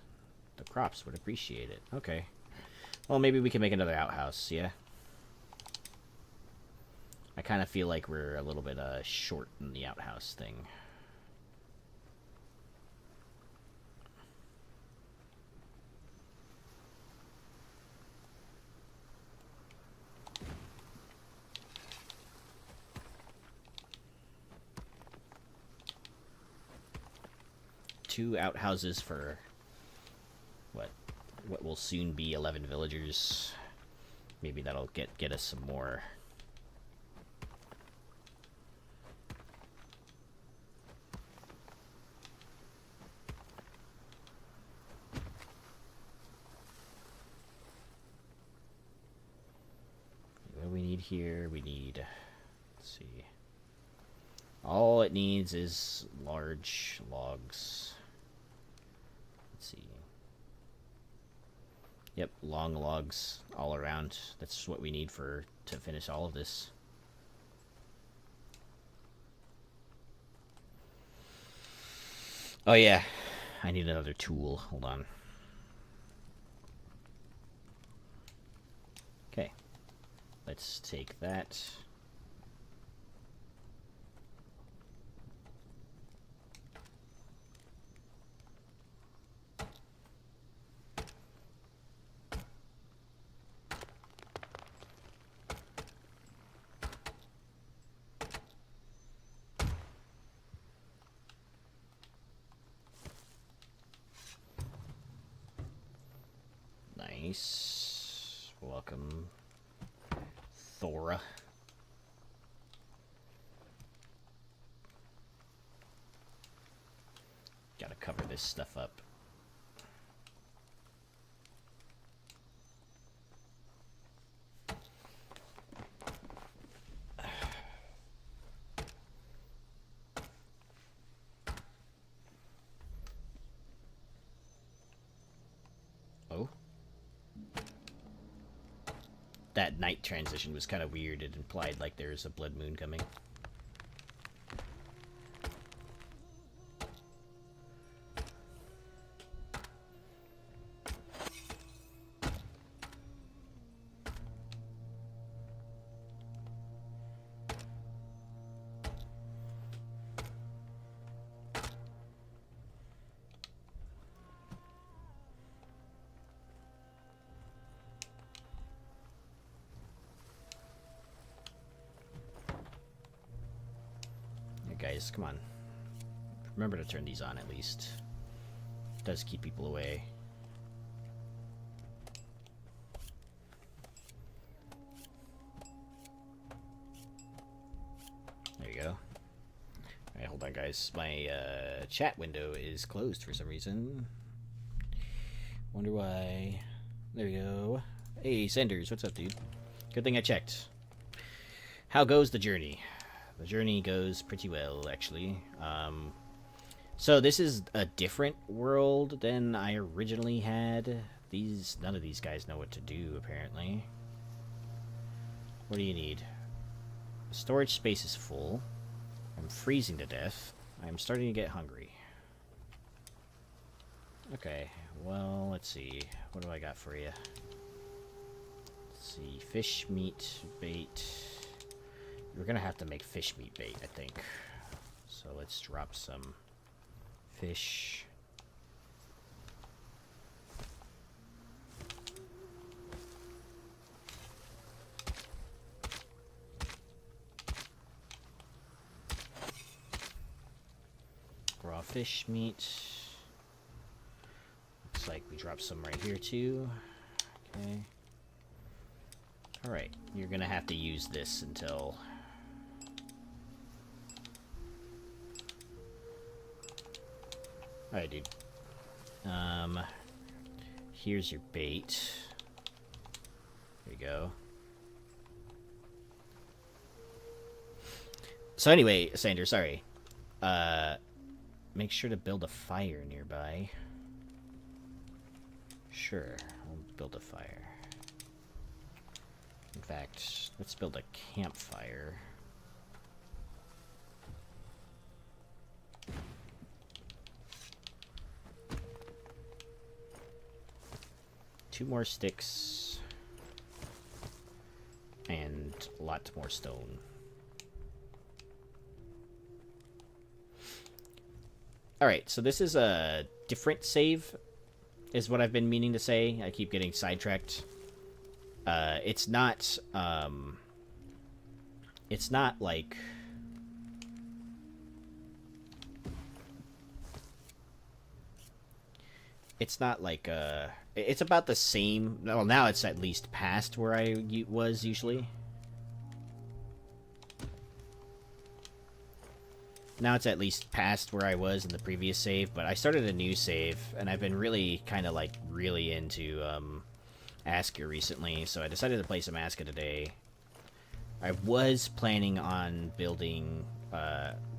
The crops would appreciate it. Okay. Well, maybe we can make another outhouse, yeah? I kind of feel like we're a little bit short in the outhouse thing. Two outhouses for what will soon be 11 villagers. Maybe that'll get us some more. What do we need here? We need, let's see. All it needs is large logs. Let's see. Yep, long logs all around. That's what we need to finish all of this. Oh yeah, I need another tool. Hold on. Okay, let's take that. Nice. Welcome, Thora. Gotta cover this stuff up. Oh. That night transition was kind of weird. It implied like there's a blood moon coming. guys. Come on. Remember to turn these on at least. It does keep people away. There you go. Alright, hold on, guys. My chat window is closed for some reason. Wonder why. There we go. Hey, Sanders, what's up, dude? Good thing I checked. How goes the journey? The journey goes pretty well, actually. So this is a different world than I originally had. None of these guys know what to do, apparently. What do you need? Storage space is full. I'm freezing to death. I'm starting to get hungry. Okay, well, let's see. What do I got for you? Let's see. Fish, meat, bait. We're gonna have to make fish meat bait, I think. So let's drop some fish. Raw fish meat. Looks like we dropped some right here too. Okay. Alright, you're gonna have to use this until... Alright, dude. Here's your bait. There you go. So anyway, Sanders, sorry. Make sure to build a fire nearby. Sure, I'll build a fire. In fact, let's build a campfire. Two more sticks. And lots more stone. Alright, so this is a different save, is what I've been meaning to say. I keep getting sidetracked. It's not like... It's not like, it's about the same... Well, now it's at least past where I was usually. Now it's at least past where I was in the previous save, but I started a new save, and I've been really, kind of like, really into, ASKA recently, so I decided to play some ASKA today. I was planning on building,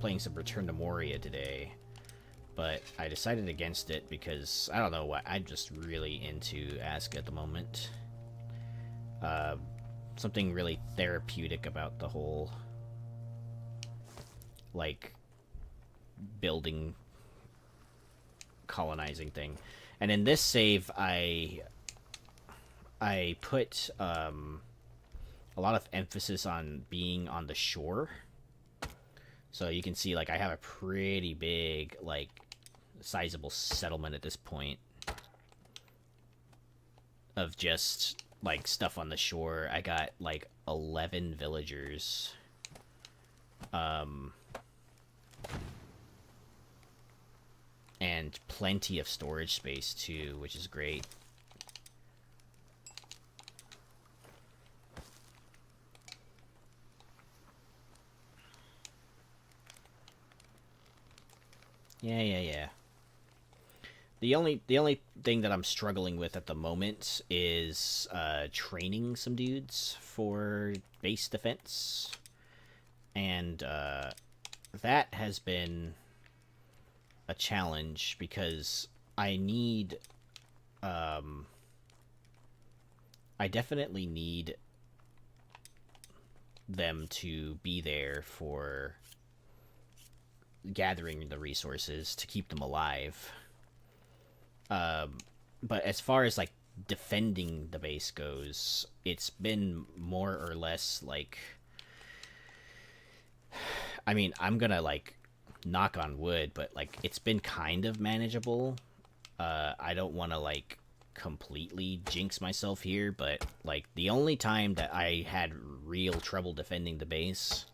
playing some Return to Moria today, but I decided against it because, I don't know what, I'm just really into ASKA at the moment. Something really therapeutic about the whole, like, building, colonizing thing. And in this save, I put a lot of emphasis on being on the shore. So you can see, like, I have a pretty big, like, sizable settlement at this point of just, like, stuff on the shore. I got, like, 11 villagers. And plenty of storage space, too, which is great. Yeah. The only thing that I'm struggling with at the moment is training some dudes for base defense. And that has been a challenge because I need I definitely need them to be there for gathering the resources to keep them alive. But as far as, like, defending the base goes, it's been more or less, like... I mean, I'm gonna, like, knock on wood, but, like, it's been kind of manageable. I don't want to, like, completely jinx myself here, but, like, the only time that I had real trouble defending the base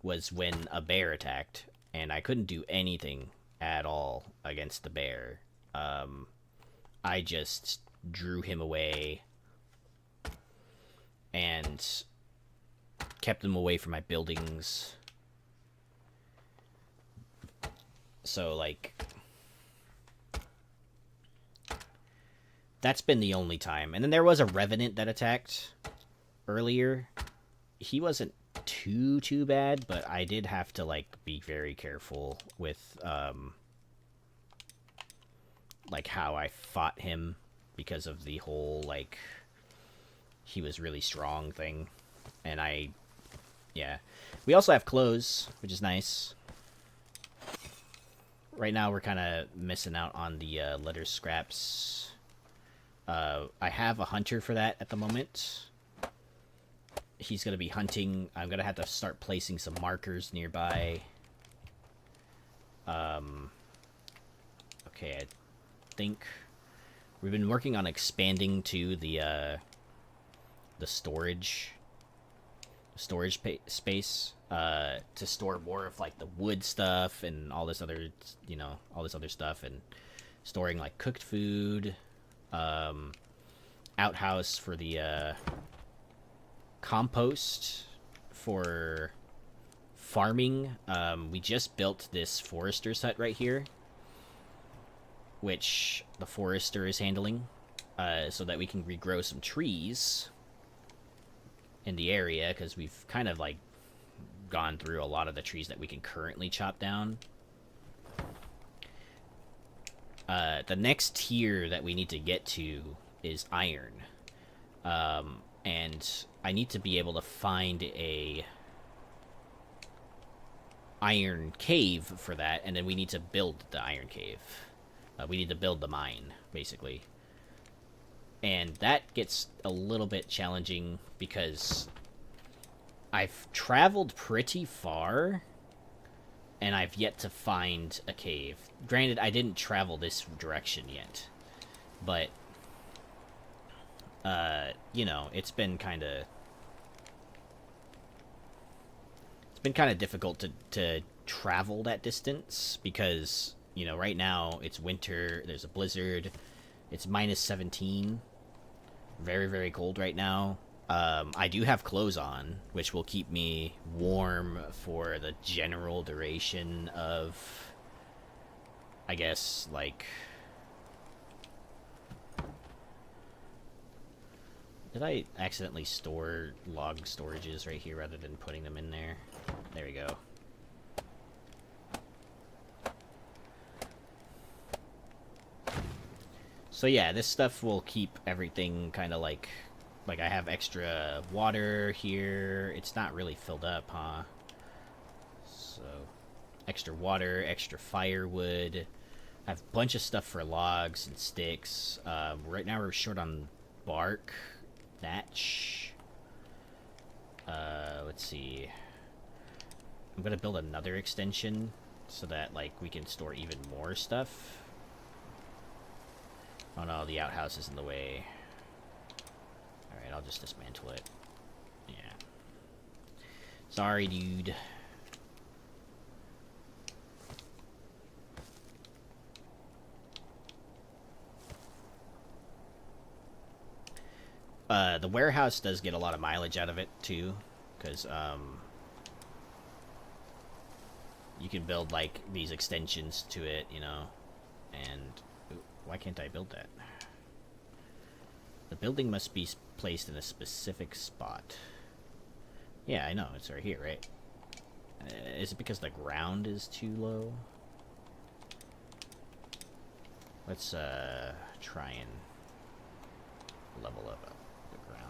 was when a bear attacked. and I couldn't do anything at all against the bear. I just drew him away and kept him away from my buildings. So, like, that's been the only time. And then there was a revenant that attacked earlier. He wasn't too bad, but I did have to, like, be very careful with like how I fought him because of the whole, like, he was really strong thing. And yeah, we also have clothes, which is nice. Right now we're kind of missing out on the leather scraps. I have a hunter for that at the moment. He's going to be hunting. I'm going to have to start placing some markers nearby. Okay, I think we've been working on expanding to the storage space to store more of, like, the wood stuff and all this other, all this other stuff, and storing, like, cooked food. Outhouse for the compost for farming. We just built this forester's hut right here, which the forester is handling, so that we can regrow some trees in the area, because we've kind of, like, gone through a lot of the trees that we can currently chop down. The next tier that we need to get to is iron. And I need to be able to find a iron cave for that, and then we need to build the iron cave. We need to build the mine, basically. And that gets a little bit challenging because I've traveled pretty far, and I've yet to find a cave. Granted, I didn't travel this direction yet, but it's been kind of difficult to travel that distance because, right now it's winter, there's a blizzard, it's -17, very, very cold right now. I do have clothes on, which will keep me warm for the general duration of, I guess, like... Did I accidentally store log storages right here rather than putting them in there? There we go. So yeah, this stuff will keep everything kind of like I have extra water here. It's not really filled up, huh? So, extra water, extra firewood. I have a bunch of stuff for logs and sticks. Right now we're short on bark. Thatch. Let's see. I'm gonna build another extension so that, like, we can store even more stuff. Oh no, the outhouse is in the way. Alright, I'll just dismantle it. Yeah. Sorry, dude. The warehouse does get a lot of mileage out of it, too. Because, you can build, like, these extensions to it, and... Ooh, why can't I build that? The building must be placed in a specific spot. Yeah, I know. It's right here, right? Is it because the ground is too low? Let's, try and level up the ground.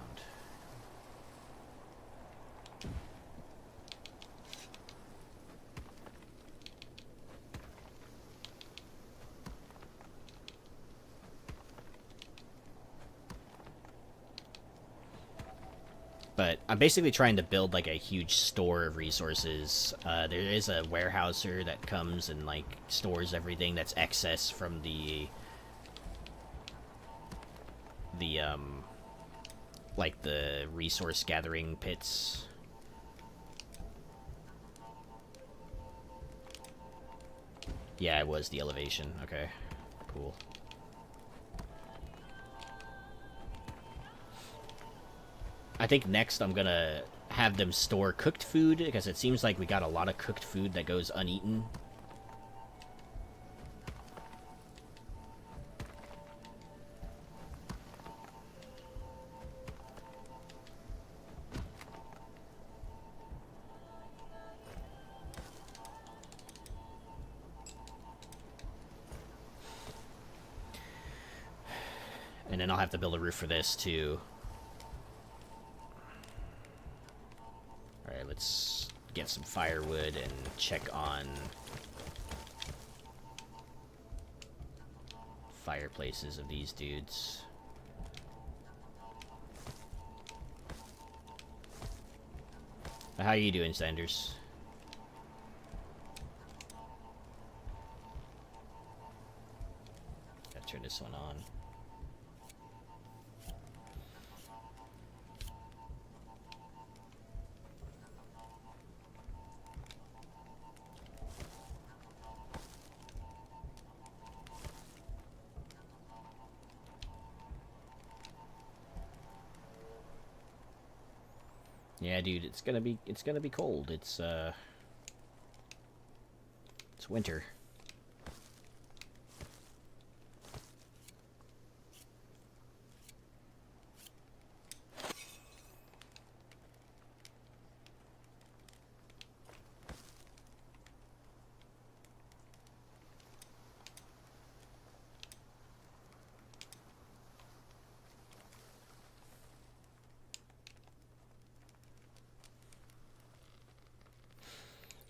But I'm basically trying to build, like, a huge store of resources. There is a warehouser that comes and, like, stores everything that's excess from like, the resource gathering pits. Yeah, it was the elevation. Okay, cool. I think next I'm gonna have them store cooked food, because it seems like we got a lot of cooked food that goes uneaten. And then I'll have to build a roof for this, too. Alright, let's get some firewood and check on fireplaces of these dudes. How you doing, Sanders? Gotta turn this one on. Yeah, dude, it's gonna be cold. It's winter.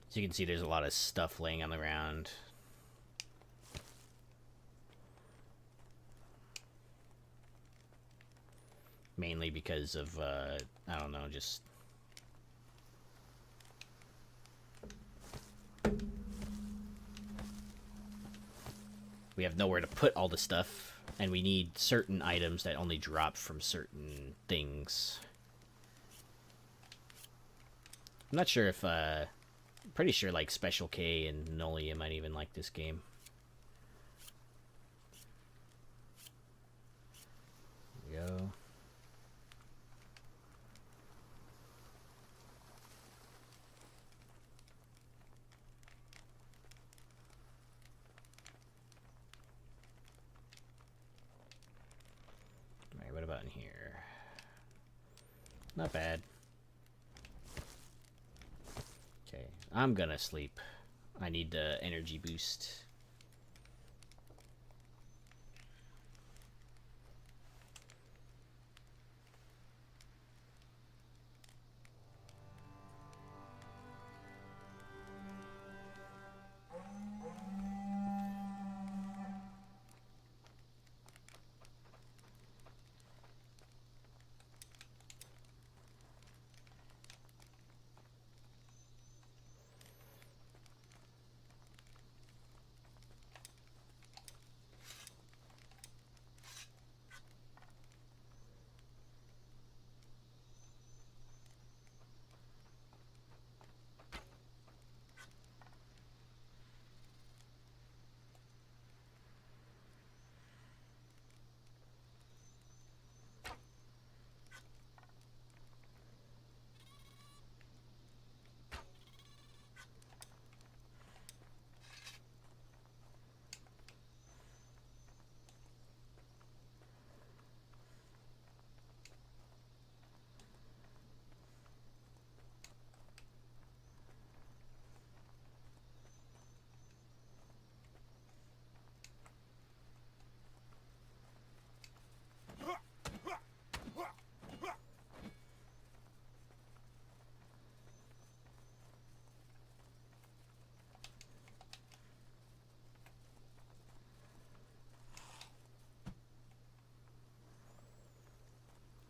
So you can see there's a lot of stuff laying on the ground. Mainly because of, I don't know, just... we have nowhere to put all the stuff, and we need certain items that only drop from certain things. I'm not sure if, pretty sure, like, Special K and Nolia might even like this game. There we go. Alright, what about in here? Not bad. Okay, I'm gonna sleep. I need the energy boost.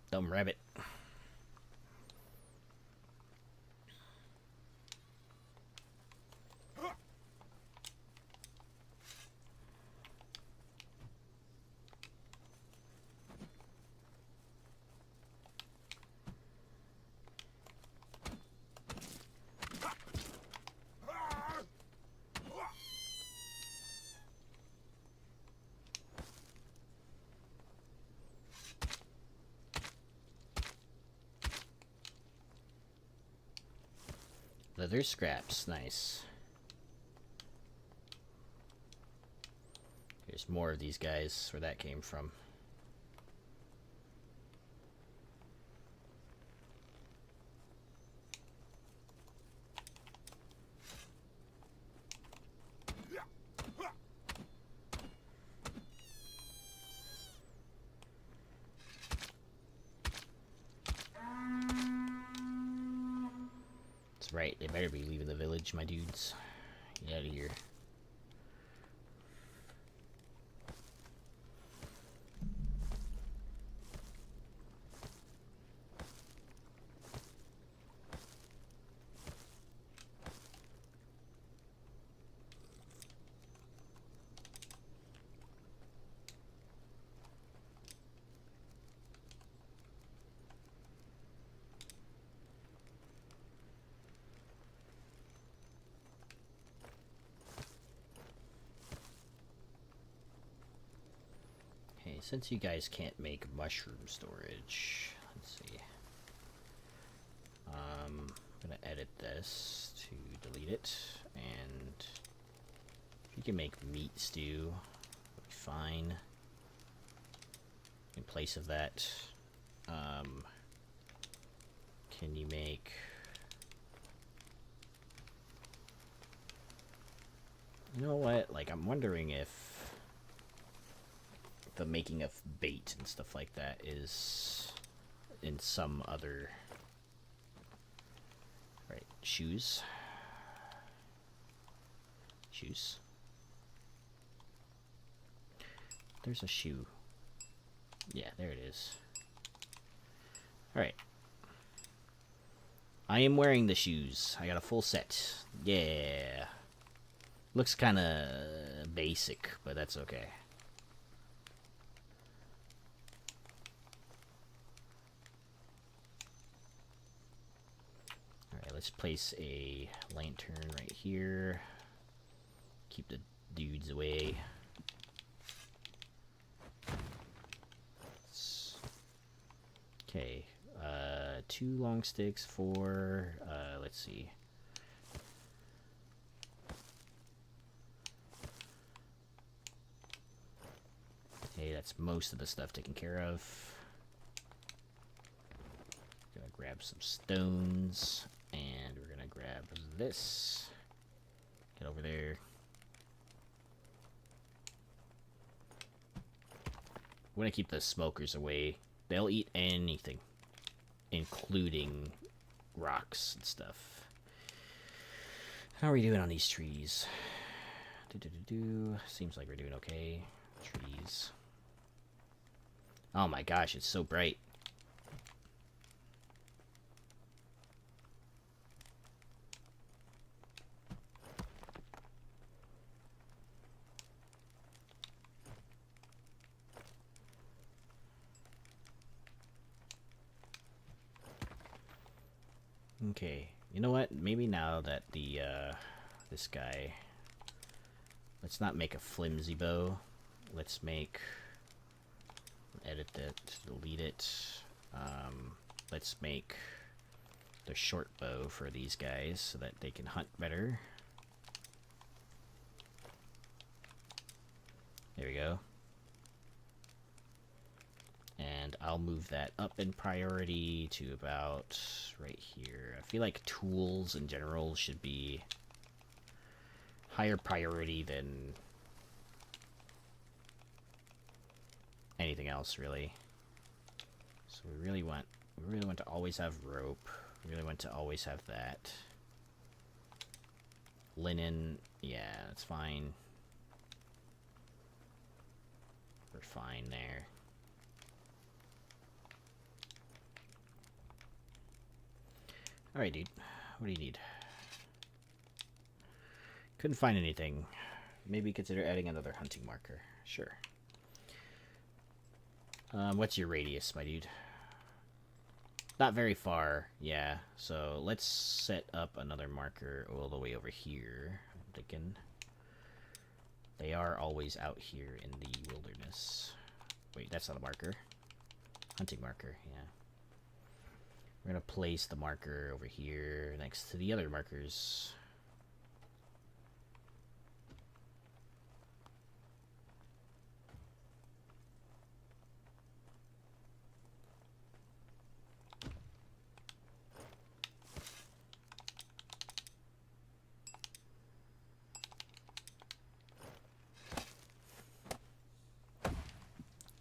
Dumb rabbit. Other scraps, nice. There's more of these guys, where that came from. That's right, they better be leaving the village, my dudes. Get out of here. Since you guys can't make mushroom storage, let's see. I'm gonna edit this to delete it, and if you can make meat stew, that'll be fine. In place of that, can you make... You know what? Like, I'm wondering if the making of bait and stuff like that is in some other... Right, shoes. Shoes. There's a shoe. Yeah, there it is. Alright. I am wearing the shoes. I got a full set. Yeah. Looks kinda basic, but that's okay. Let's place a lantern right here. Keep the dudes away. Okay, 2 long sticks, 4, let's see. Okay, that's most of the stuff taken care of. Gonna grab some stones. And we're gonna grab this. Get over there. We're gonna keep the smokers away. They'll eat anything, including rocks and stuff. How are we doing on these trees? Seems like we're doing okay. Trees. Oh my gosh, it's so bright. Okay, you know what? Maybe now that the, this guy... Let's not make a flimsy bow. Let's make... Edit that, delete it. Let's make the short bow for these guys so that they can hunt better. There we go. And I'll move that up in priority to about right here. I feel like tools in general should be higher priority than anything else, really. So we really want to always have rope. We really want to always have that. Linen, yeah, that's fine. We're fine there. Alright, dude. What do you need? Couldn't find anything. Maybe consider adding another hunting marker. Sure. What's your radius, my dude? Not very far, yeah. So let's set up another marker all the way over here. I'm thinking they are always out here in the wilderness. Wait, that's not a marker. Hunting marker, yeah. We're gonna place the marker over here next to the other markers.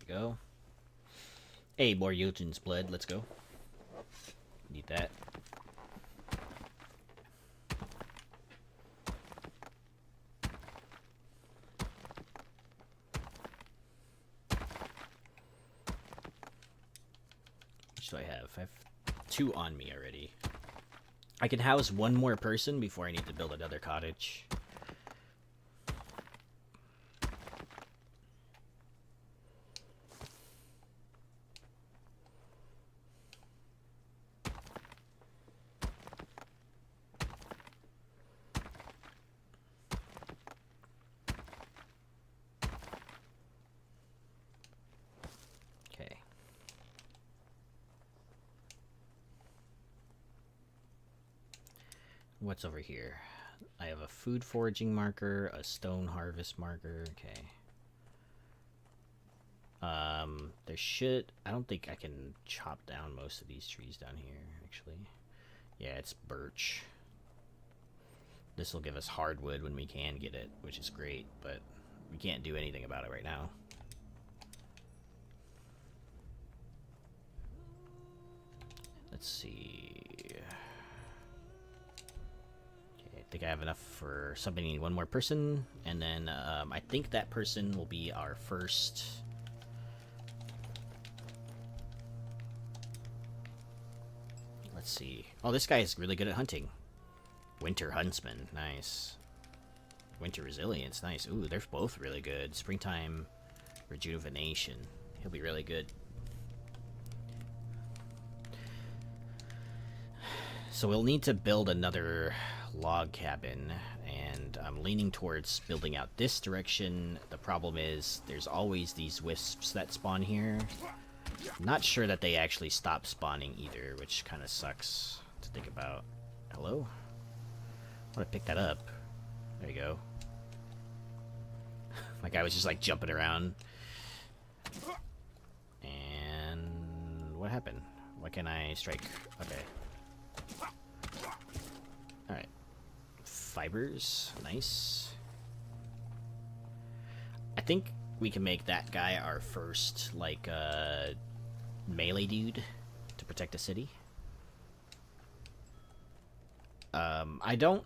Go. Hey, more Yotun's blood. Let's go. Need that. Which do I have? I have 2 on me already. I can house 1 more person before I need to build another cottage. What's over here? I have a food foraging marker, a stone harvest marker. Okay. There should... I don't think I can chop down most of these trees down here, actually. Yeah, it's birch. This will give us hardwood when we can get it, which is great, but we can't do anything about it right now. Let's see... I think I have enough for somebody. 1 more person, and then I think that person will be our first. Let's see. Oh, this guy is really good at hunting. Winter huntsman, nice. Winter resilience, nice. Ooh, they're both really good. Springtime rejuvenation, he'll be really good. So we'll need to build another log cabin, and I'm leaning towards building out this direction. The problem is there's always these wisps that spawn here. I'm not sure that they actually stop spawning either, which kind of sucks to think about. Hello? I want to pick that up. There you go. My guy was just like jumping around. And what happened? Why can't I strike? Okay. Alright. Fibers. Nice. I think we can make that guy our first, like, melee dude to protect the city. I don't...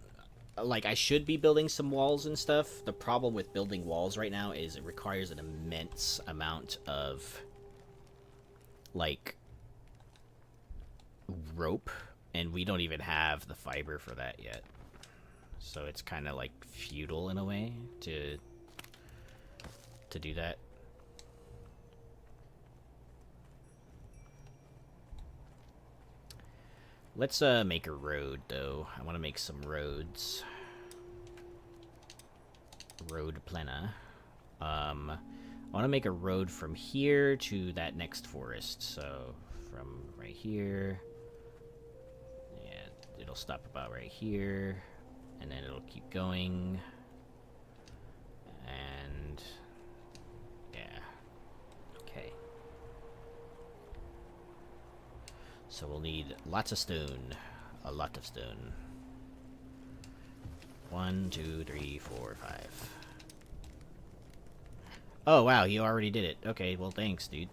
Like, I should be building some walls and stuff. The problem with building walls right now is it requires an immense amount of, like, rope. And we don't even have the fiber for that yet. So it's kind of like futile in a way to do that. Let's make a road though. I want to make some roads. Road plana. I want to make a road from here to that next forest. So from right here. It'll stop about right here, and then it'll keep going, and yeah, okay. So we'll need lots of stone, a lot of stone. 1, 2, 3, 4, 5. Oh wow, you already did it. Okay, well thanks, dude.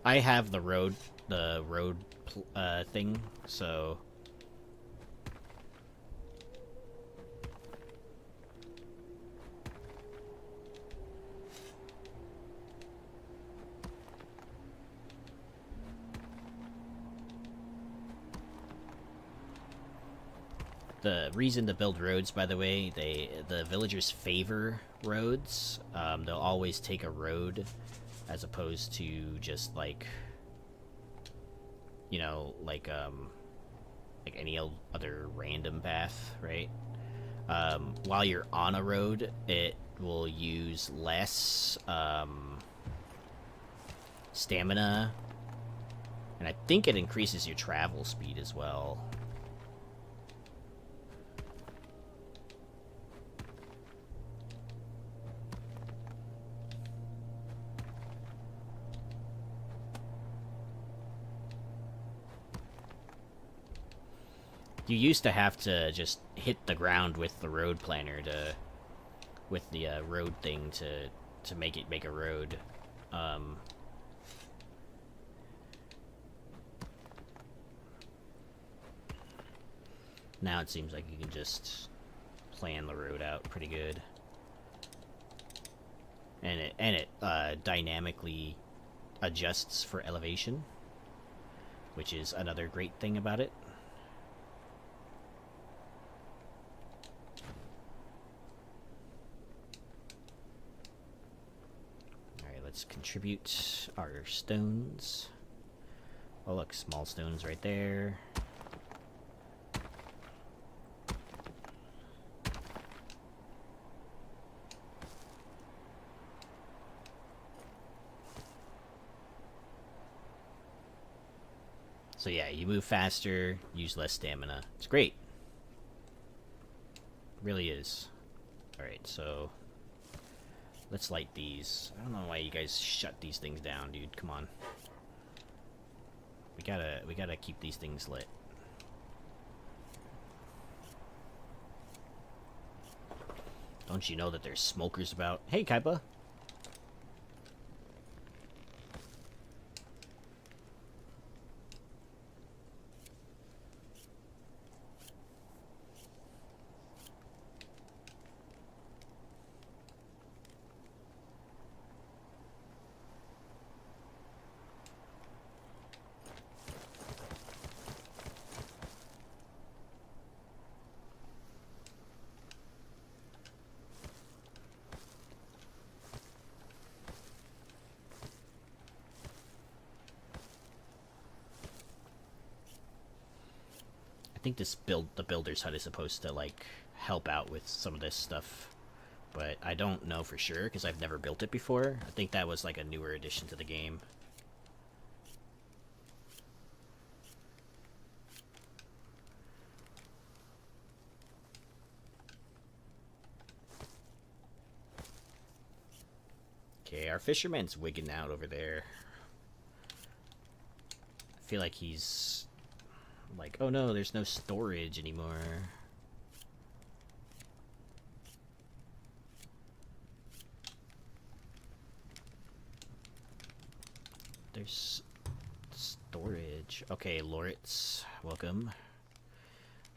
I have the road thing, so the reason to build roads, by the way, the villagers favor roads. They'll always take a road as opposed to just like, you know, like like any other random path, right? While you're on a road, it will use less stamina, and I think it increases your travel speed as well. You used to have to just hit the ground with the road planner with the road thing to make a road. Now it seems like you can just plan the road out pretty good, and it dynamically adjusts for elevation, which is another great thing about it. Let's contribute our stones. Oh look, small stones right there. So yeah, you move faster, use less stamina. It's great. It really is. Alright, so let's light these. I don't know why you guys shut these things down, dude. Come on. We gotta keep these things lit. Don't you know that there's smokers about? Hey, Kaipa. I think the builder's hut is supposed to like help out with some of this stuff, but I don't know for sure because I've never built it before. I think that was like a newer addition to the game. Okay, our fisherman's wigging out over there. I feel like he's like, oh no, there's no storage anymore. There's storage. Okay, Loritz, welcome.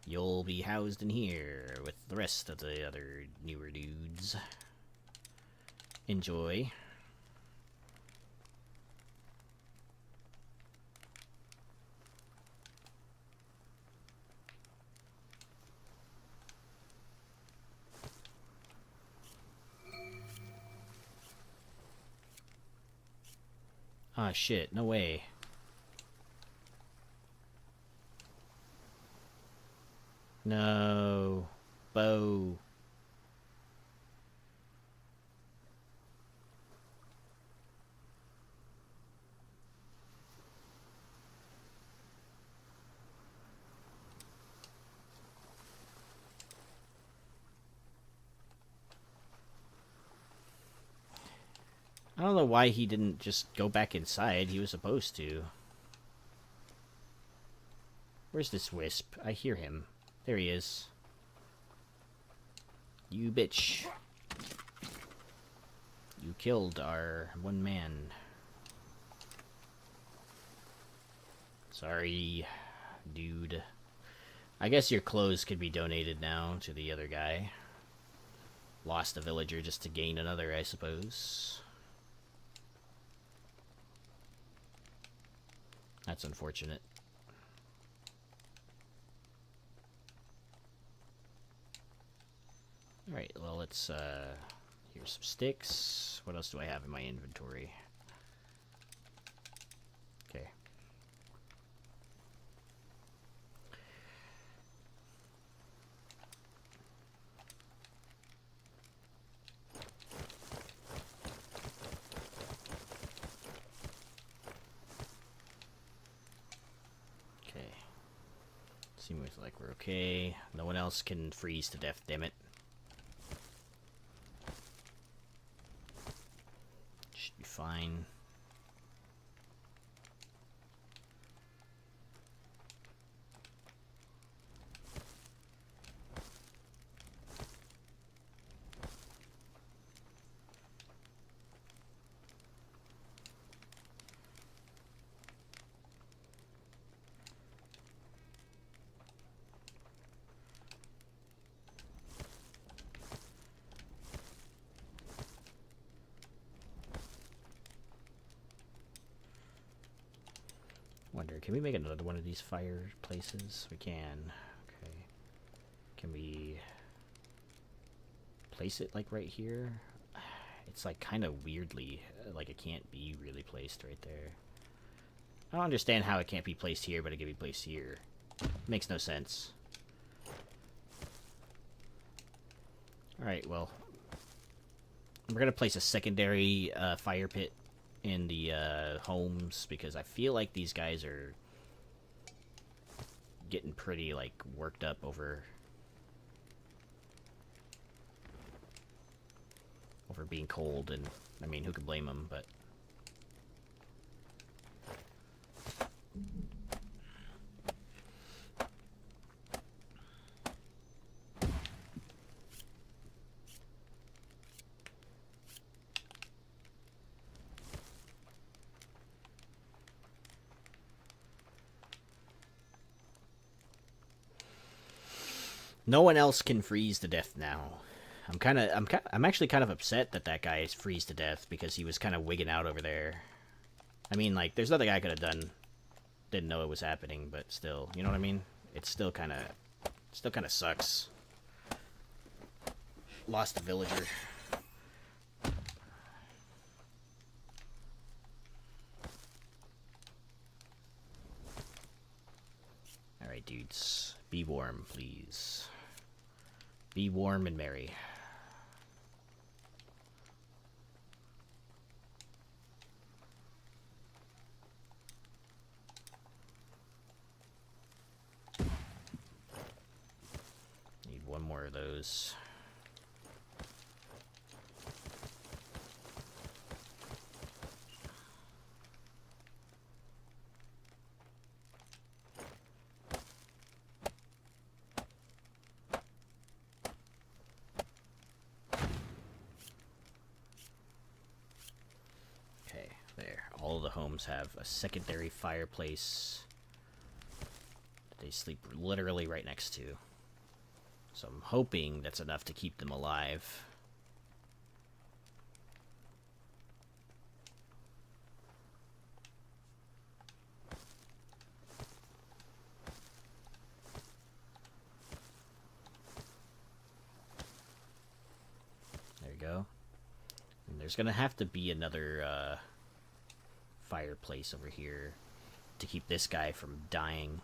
You'll be housed in here with the rest of the other newer dudes. Enjoy. Ah, shit, no way. No. Bo. I don't know why he didn't just go back inside. He was supposed to. Where's this wisp? I hear him. There he is. You bitch. You killed our one man. Sorry, dude. I guess your clothes could be donated now to the other guy. Lost a villager just to gain another, I suppose. That's unfortunate. Alright, well, let's, here's some sticks. What else do I have in my inventory? Okay. Seems like we're okay. No one else can freeze to death, damn it. Should be fine. Wonder, can we make another one of these fireplaces? We can. Okay. Can we place it like right here? It's like kind of weirdly, like it can't be really placed right there. I don't understand how it can't be placed here, but it can be placed here. Makes no sense. Alright, well. We're gonna place a secondary fire pit in the homes, because I feel like these guys are getting pretty, like, worked up over being cold, and, I mean, who could blame them, but... No one else can freeze to death now. I'm actually kind of upset that that guy is freeze to death, because he was kind of wigging out over there. I mean, like, there's nothing I could have done. Didn't know it was happening, but still, you know what I mean? It still kind of sucks. Lost a villager. Alright, dudes. Be warm, please. Be warm and merry. Need one more of those. All of the homes have a secondary fireplace that they sleep literally right next to. So I'm hoping that's enough to keep them alive. There you go. And there's gonna have to be another fireplace over here to keep this guy from dying.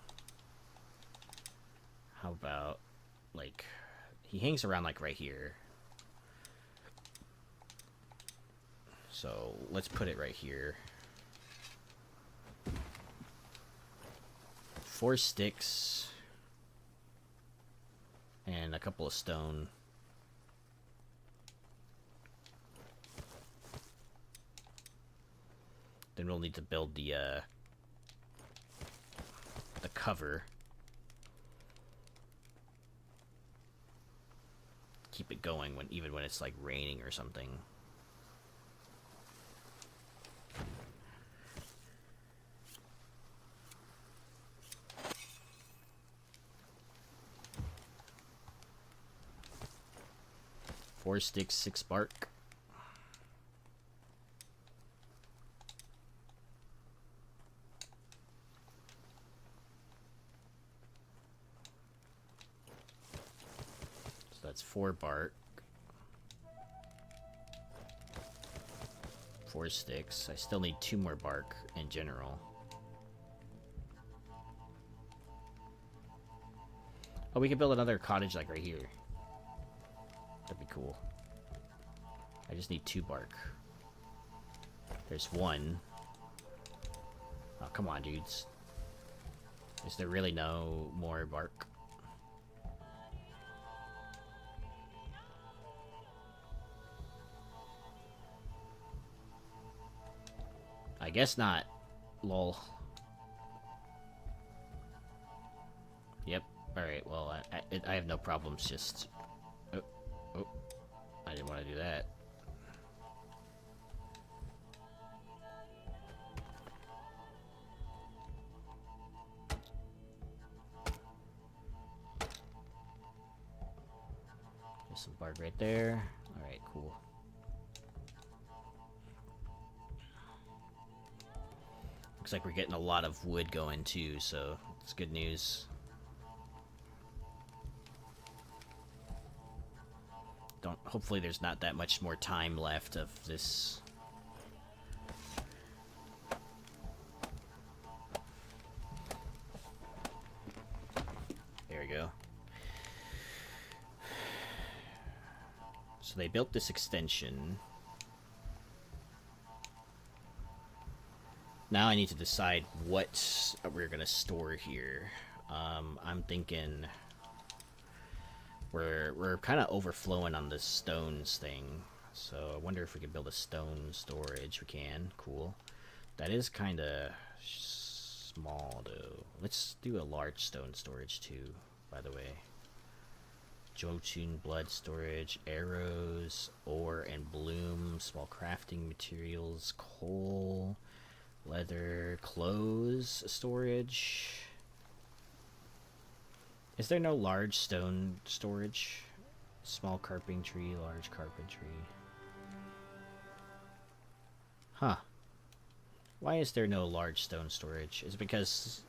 How about, like, he hangs around like right here. So let's put it right here. 4 sticks and a couple of stone. Then we'll need to build the cover. Keep it going even when it's like raining or something. Four sticks, 6 bark. That's 4 bark, 4 sticks. I still need 2 more bark in general. Oh, we can build another cottage like right here. That'd be cool. I just need 2 bark. There's 1. Oh, come on, dudes. Is there really no more bark? I guess not. Lol. Yep. Alright, well, I have no problems just... Oh, oh. I didn't want to do that. There's some bark right there. Alright, cool. Looks like we're getting a lot of wood going too, so it's good news. Hopefully there's not that much more time left of this. There we go. So they built this extension. Now I need to decide what we're gonna store here. I'm thinking we're kind of overflowing on the stones thing, so I wonder if we can build a stone storage. We can. Cool. That is kind of small though. Let's do a large stone storage too, by the way. Jotun blood storage, arrows, ore and bloom, small crafting materials, coal, leather, clothes storage. Is there no large stone storage? Small carpentry, large carpentry. Huh. Why is there no large stone storage? Is it because...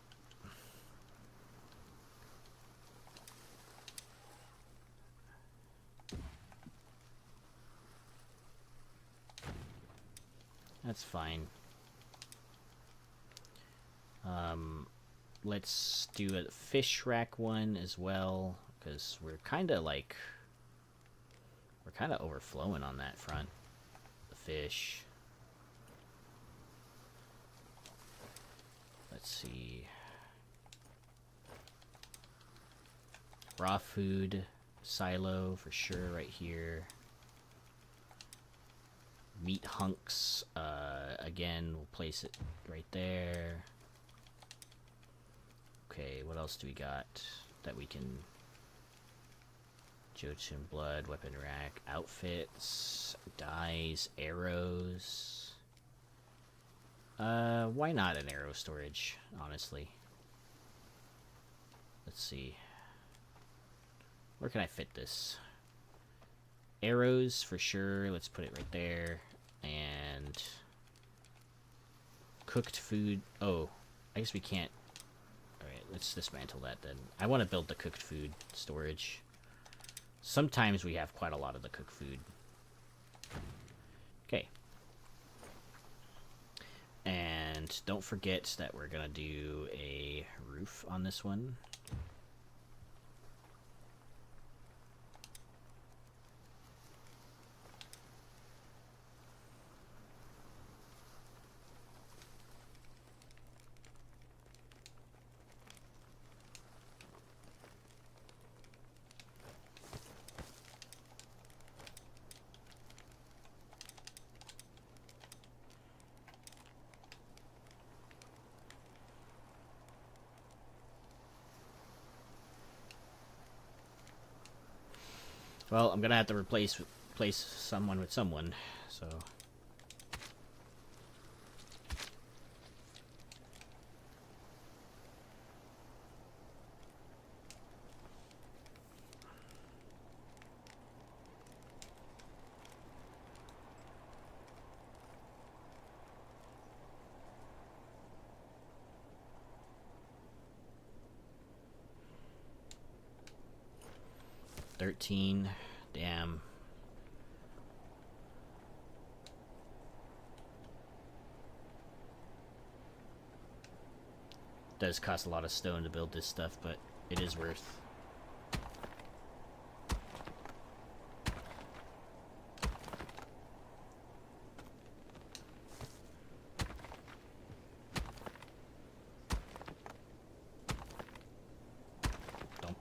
That's fine. Let's do a fish rack one as well, because we're kind of overflowing on that front. The fish. Let's see. Raw food silo for sure right here. Meat hunks, again, we'll place it right there. Okay, what else do we got that we can... Jotun blood, weapon rack, outfits, dyes, arrows. Why not an arrow storage, honestly? Let's see. Where can I fit this? Arrows, for sure. Let's put it right there. And... cooked food. Oh, I guess we can't... Alright, let's dismantle that then. I want to build the cooked food storage. Sometimes we have quite a lot of the cooked food. Okay. And don't forget that we're going to do a roof on this one. Well, I'm gonna have to replace someone with someone, so... $13. Damn. Does cost a lot of stone to build this stuff, but it is worth.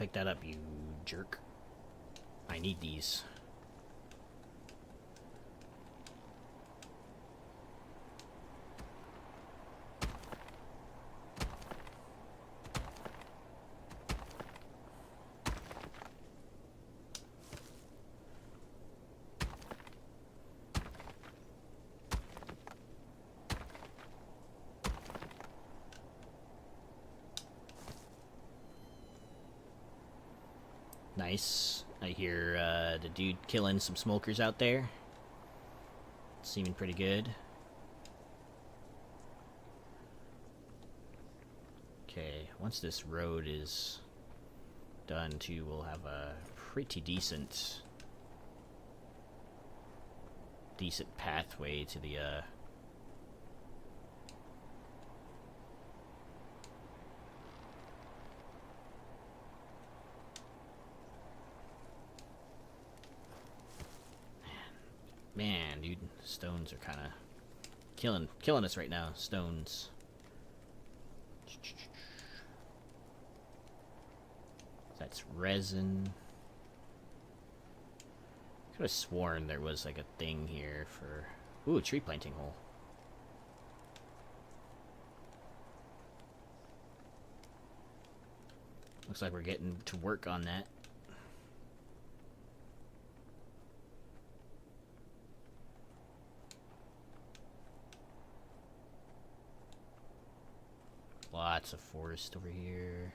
pick that up, you jerk. I need these. Nice. I hear the dude killing some smokers out there. Seeming pretty good. Okay, once this road is done too, we'll have a pretty decent pathway to the Man, dude, stones are kind of killing us right now. Stones. That's resin. Could have sworn there was like a thing here for... Ooh, a tree planting hole. Looks like we're getting to work on that. Lots of forest over here.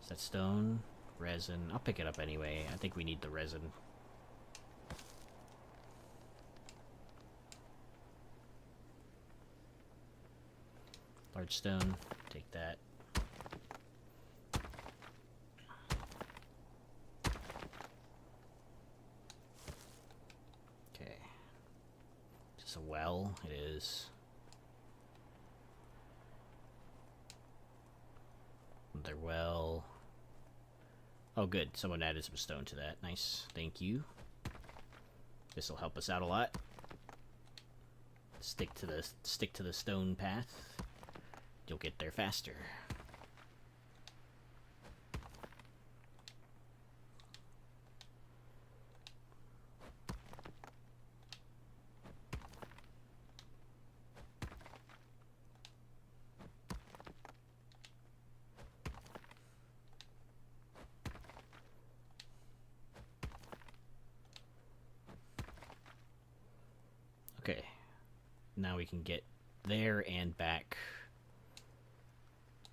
Is that stone? Resin. I'll pick it up anyway. I think we need the resin. Large stone. Take that. Okay. Just a well. It is. Another well. Oh, good. Someone added some stone to that. Nice. Thank you. This will help us out a lot. Stick to the stone path. You'll get there faster. Okay, now we can get there and back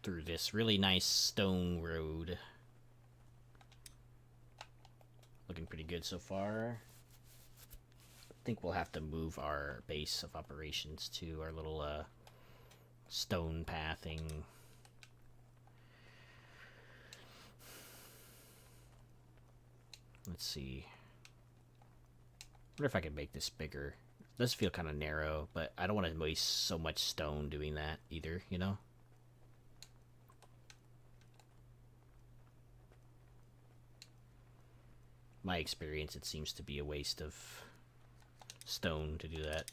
through this really nice stone road. Looking pretty good so far. I think we'll have to move our base of operations to our little stone pathing. Let's see. I wonder if I can make this bigger. It does feel kind of narrow, but I don't want to waste so much stone doing that either, you know? My experience, it seems to be a waste of stone to do that.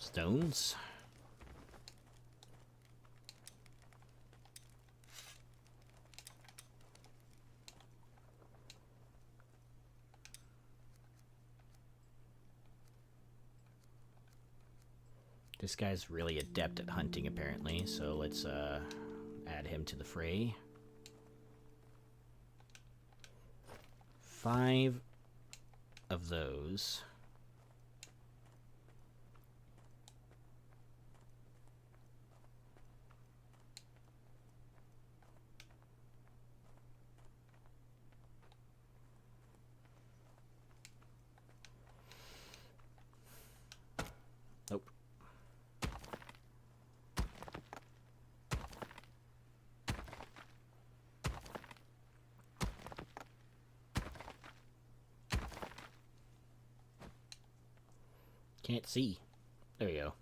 Stones. This guy's really adept at hunting, apparently, so let's add him to the fray. 5 of those. Nope. Can't see. There we go.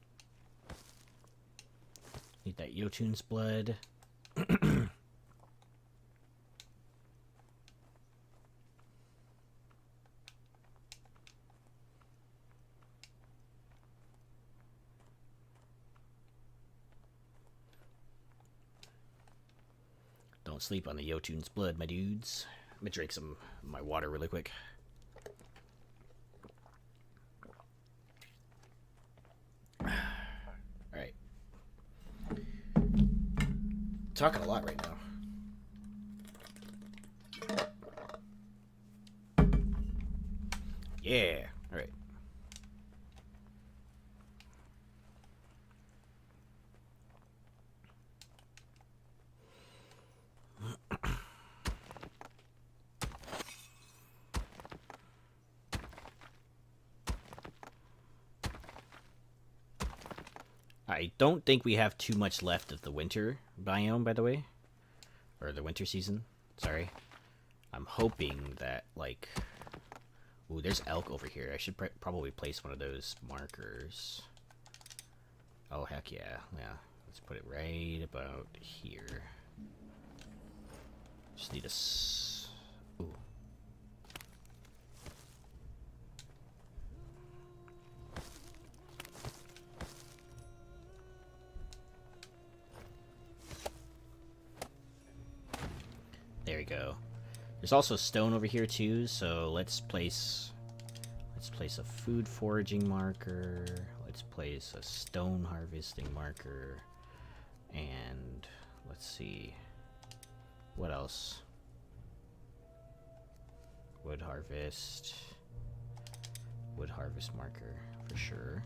Need that Yotun's blood. Don't sleep on the Yotun's blood, my dudes. I'm gonna drink some of my water really quick. Alright. Talking a lot right now. Yeah. Alright. I don't think we have too much left of the winter biome, by the way. Or the winter season. Sorry. I'm hoping that, like... Ooh, there's elk over here. I should probably place one of those markers. Oh, heck yeah. Yeah. Let's put it right about here. Just need a... Ooh. There we go. There's also stone over here too, so let's place a food foraging marker. Let's place a stone harvesting marker. And let's see. What else? Wood harvest marker for sure.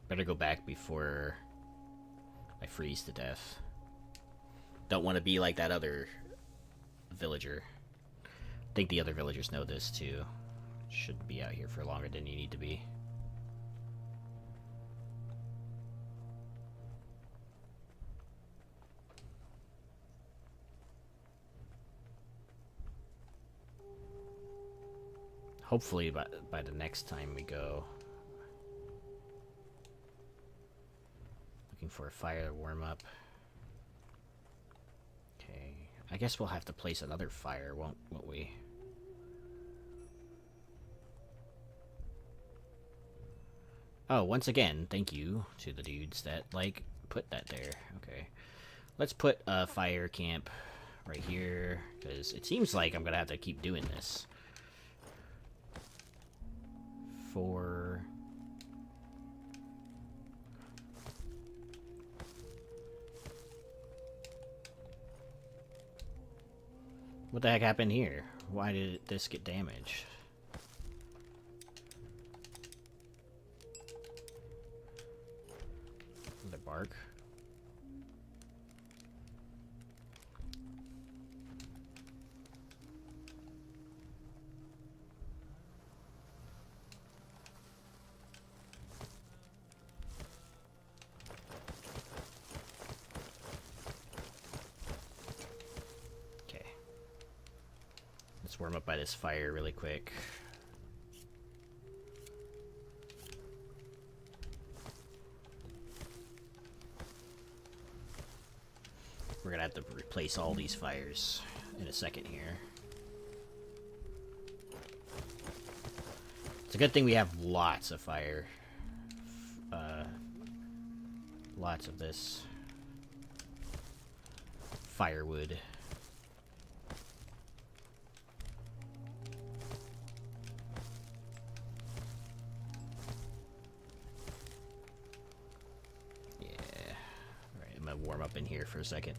Better go back before I freeze to death. Don't want to be like that other villager. I think the other villagers know this too. Shouldn't be out here for longer than you need to be. Hopefully by the next time we go. Looking for a fire warm up. Okay, I guess we'll have to place another fire, won't we? Oh, once again, thank you to the dudes that, like, put that there. Okay. Let's put a fire camp right here, because it seems like I'm going to have to keep doing this. For... What the heck happened here? Why did this get damaged? The bark. Okay. Let's warm up by this fire really quick. We're gonna have to replace all these fires in a second here. It's a good thing we have lots of fire. Lots of this firewood. Yeah. Alright, I'm gonna warm up in here for a second.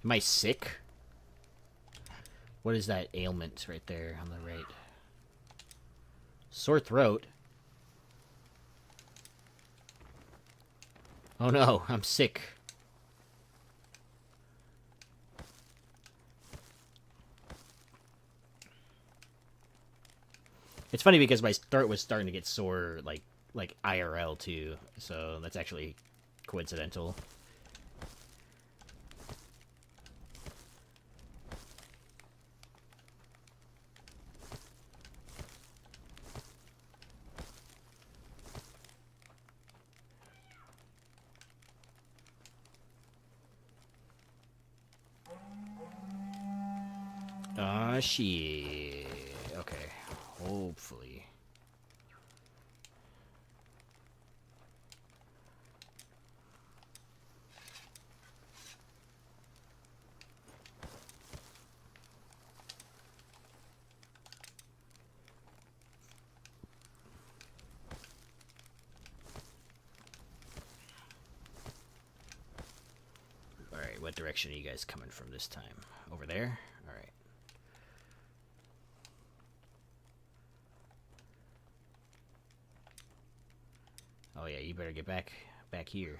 Am I sick? What is that ailment right there on the right? Sore throat. Oh no, I'm sick. It's funny because my throat was starting to get sore, like IRL too. So that's actually coincidental. Ah, shit. Okay. Hopefully. Alright, what direction are you guys coming from this time? Over there? Alright. Oh yeah, you better get back here.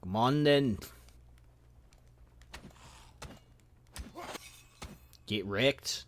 Come on then. Get wrecked.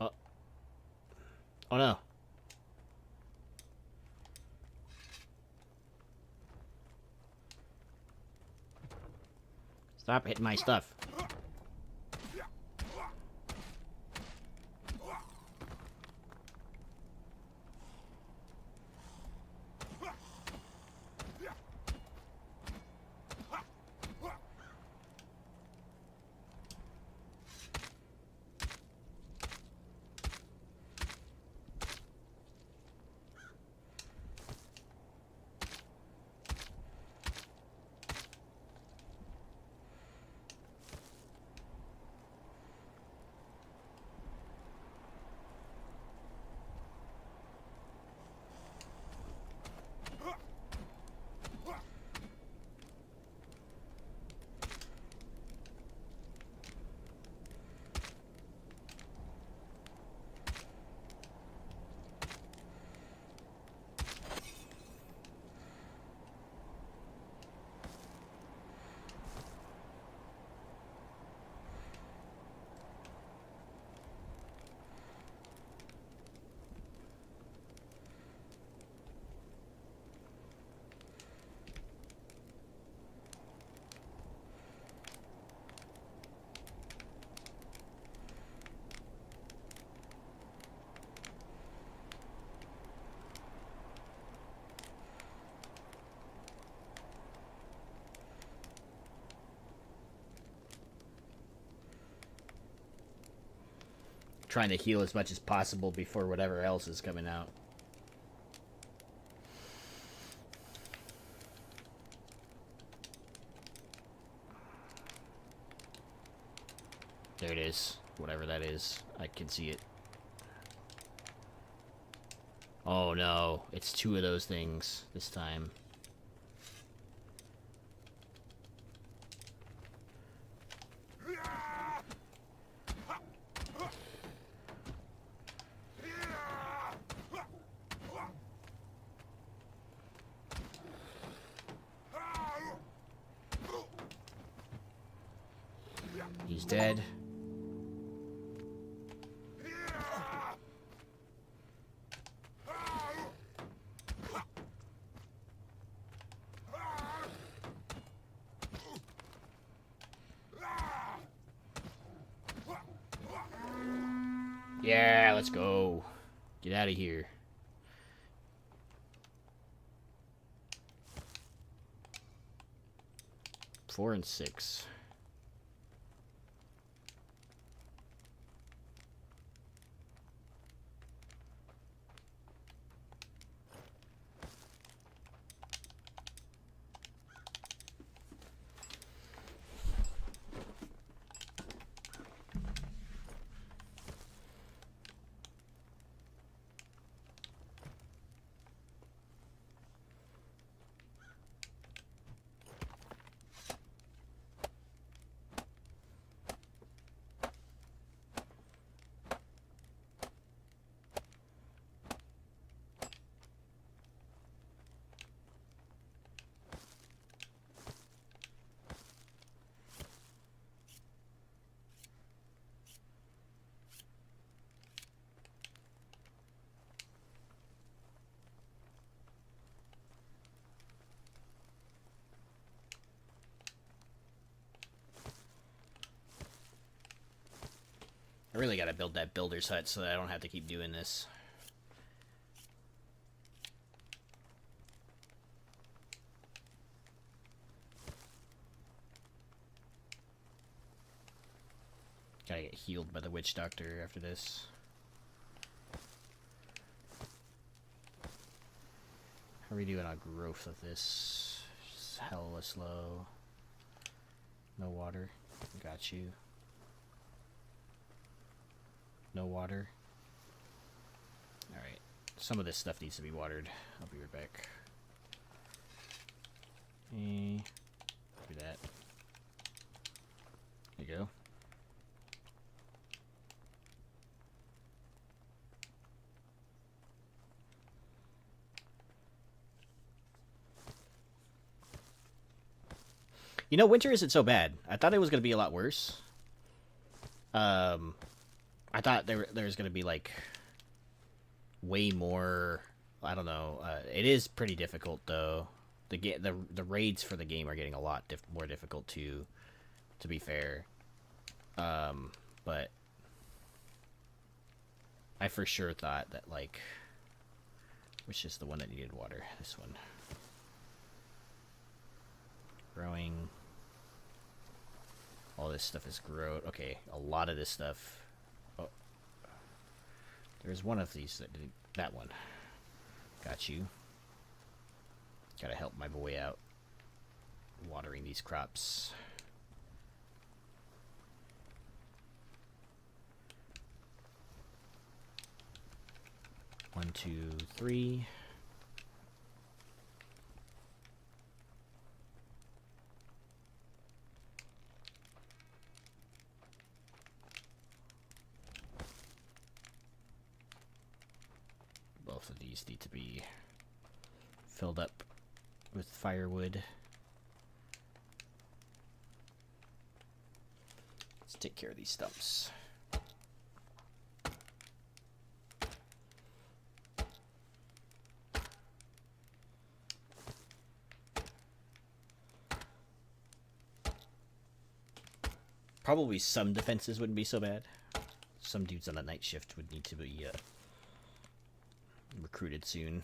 Oh. Oh no. Stop hitting my stuff. Trying to heal as much as possible before whatever else is coming out. there it is. Whatever that is. I can see it. Oh no, it's two of those things this time. He's dead. Yeah, let's go. Get out of here. Four and 6. I really gotta build that builder's hut so that I don't have to keep doing this. Gotta get healed by the witch doctor after this. How are we doing on growth of this? Just hella slow. No water. Got you. No water. Alright. Some of this stuff needs to be watered. I'll be right back. Do that. There you go. You know, winter isn't so bad. I thought it was going to be a lot worse. I thought there was going to be, like, way more... I don't know. It is pretty difficult, though. The raids for the game are getting a lot more difficult, too, to be fair. But I for sure thought that, like... Which is the one that needed water? This one. Growing... All this stuff is growth. Okay, a lot of this stuff. Oh, there's one of these that did that one. Got you. Gotta help my boy out. Watering these crops. One, two, three. Both of these need to be filled up with firewood. Let's take care of these stumps. Probably some defenses wouldn't be so bad. Some dudes on the night shift would need to be recruited soon.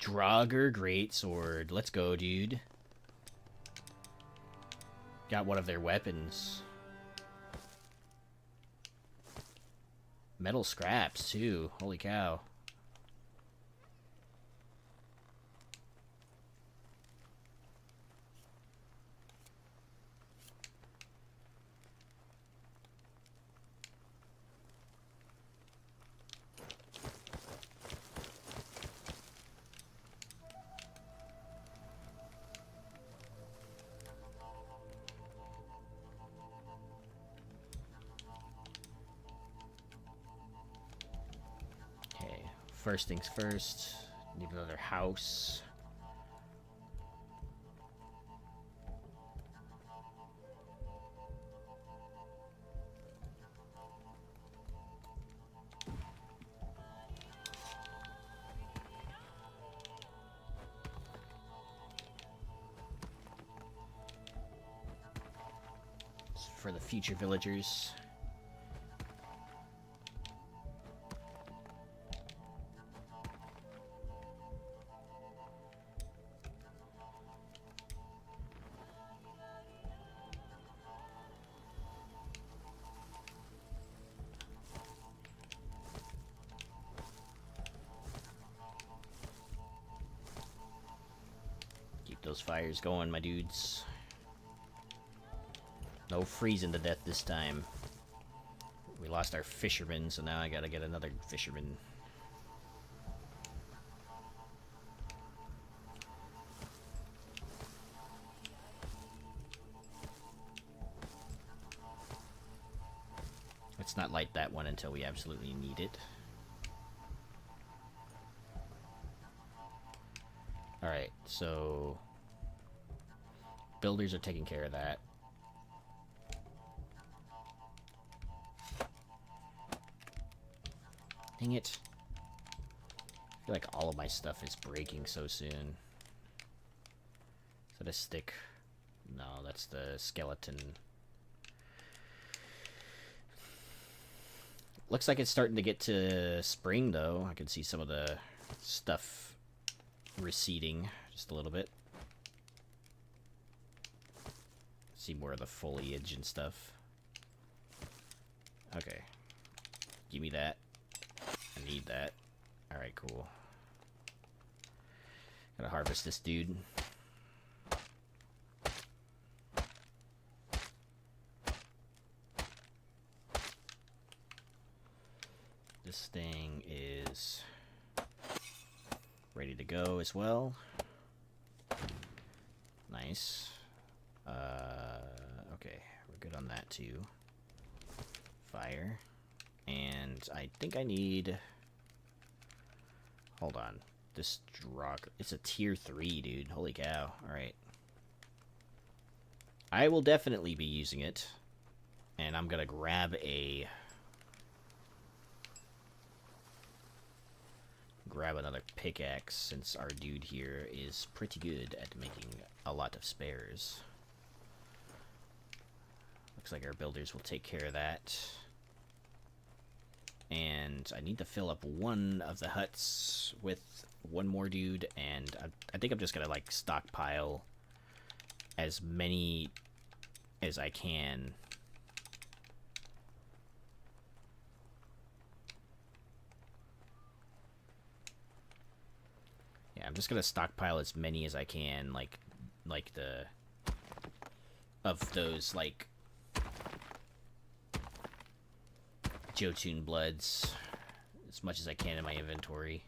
Draugr Greatsword. Let's go, dude. Got one of their weapons. Metal scraps, too. Holy cow. First things first, need another house. For the future villagers. Those fires going, my dudes. No freezing to death this time. We lost our fisherman, so now I gotta get another fisherman. Let's not light that one until we absolutely need it. Alright, so builders are taking care of that. Dang it. I feel like all of my stuff is breaking so soon. Is that a stick? No, that's the skeleton. Looks like it's starting to get to spring, though. I can see some of the stuff receding just a little bit. See more of the foliage and stuff. Okay. Give me that. I need that. Alright, cool. Gotta harvest this dude. This thing is ready to go as well. Nice. Okay, we're good on that too. Fire. And I think I need... Hold on. This drug... It's a tier 3, dude. Holy cow. Alright. I will definitely be using it. And I'm gonna grab a... Grab another pickaxe, since our dude here is pretty good at making a lot of spares. Looks like our builders will take care of that. And I need to fill up one of the huts with one more dude, and I think I'm just gonna like stockpile as many as I can. Yeah, I'm just gonna stockpile as many as I can, like the of those like Jotun bloods, as much as I can in my inventory.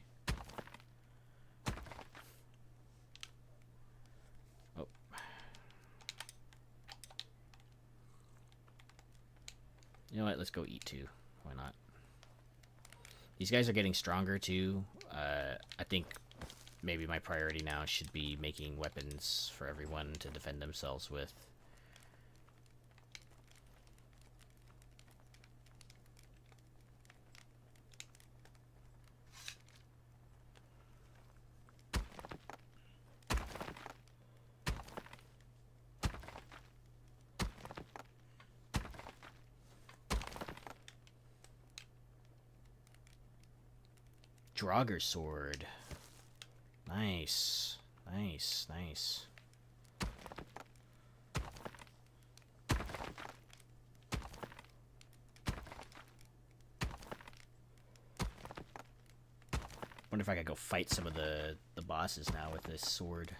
Oh. You know what? Let's go eat too. Why not? These guys are getting stronger too. I think maybe my priority now should be making weapons for everyone to defend themselves with. Draugr sword. Nice. Nice. Nice, nice. Wonder if I could go fight some of the bosses now with this sword.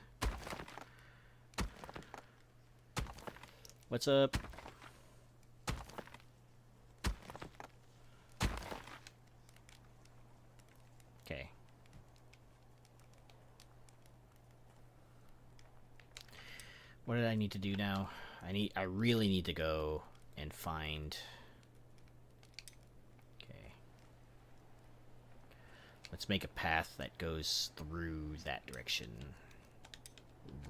What's up? Okay. What did I need to do now? I really need to go and find. Okay. Let's make a path that goes through that direction.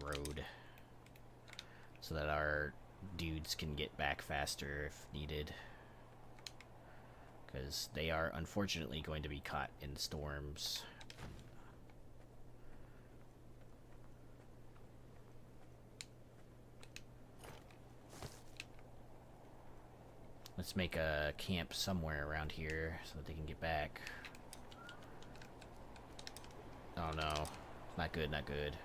Road. So that our dudes can get back faster if needed. Because they are unfortunately going to be caught in storms. Let's make a camp somewhere around here so that they can get back. Oh no. Not good, not good.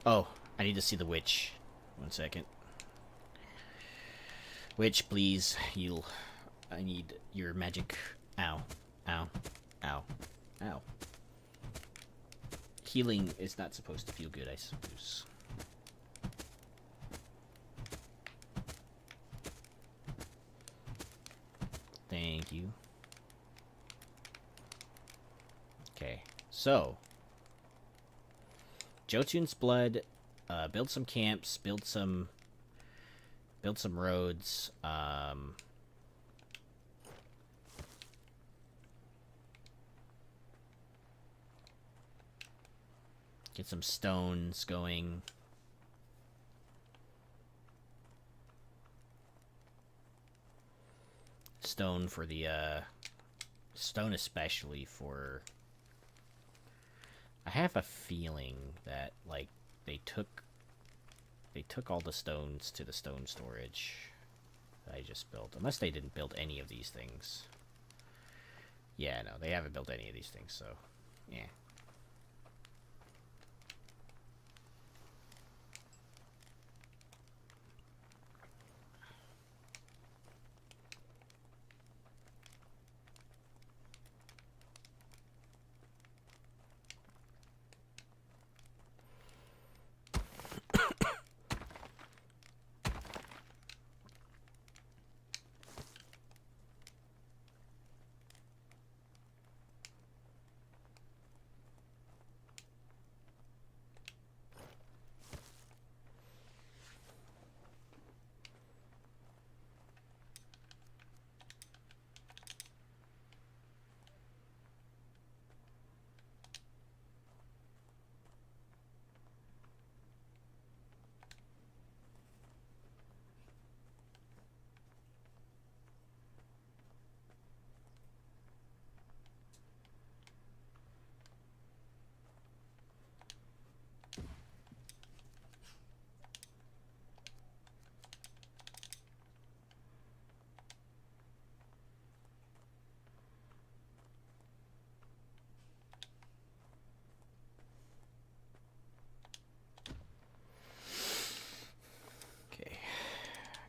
Oh, I need to see the witch. 1 second. Witch, please. I need your magic. Ow. Ow. Ow. Ow. Healing is not supposed to feel good, I suppose. Thank you. Okay, so Jotun's blood. Build some camps. Build some roads. Get some stones going. Stone for the stone especially for. I have a feeling that like they took all the stones to the stone storage that I just built. Unless they didn't build any of these things. Yeah, no, they haven't built any of these things, so yeah.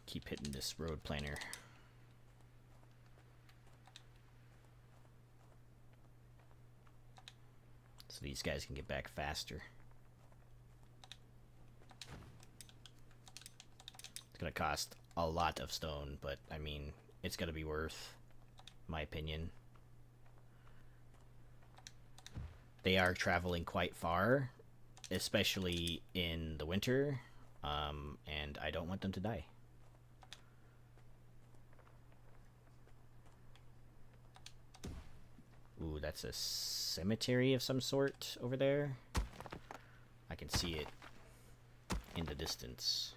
Keep hitting this road planner. So these guys can get back faster. It's gonna cost a lot of stone, but I mean, it's gonna be worth, in my opinion. They are traveling quite far, especially in the winter, and I don't want them to die. Ooh, that's a cemetery of some sort over there. I can see it in the distance.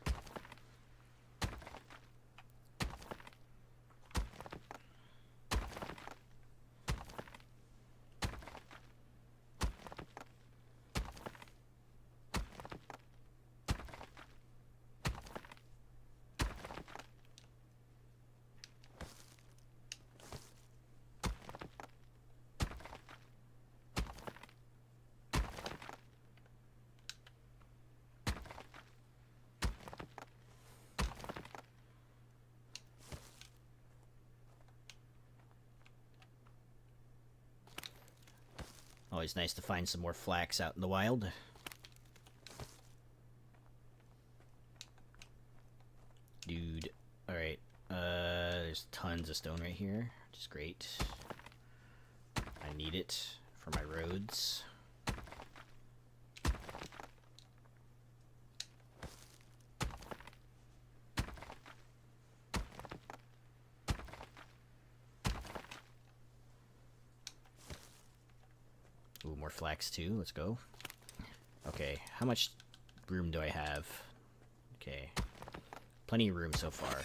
Always nice to find some more flax out in the wild. Dude. Alright. There's tons of stone right here, which is great. I need it for my roads. Ooh, more flax too. Let's go. Okay, how much room do I have? Okay. Plenty of room so far.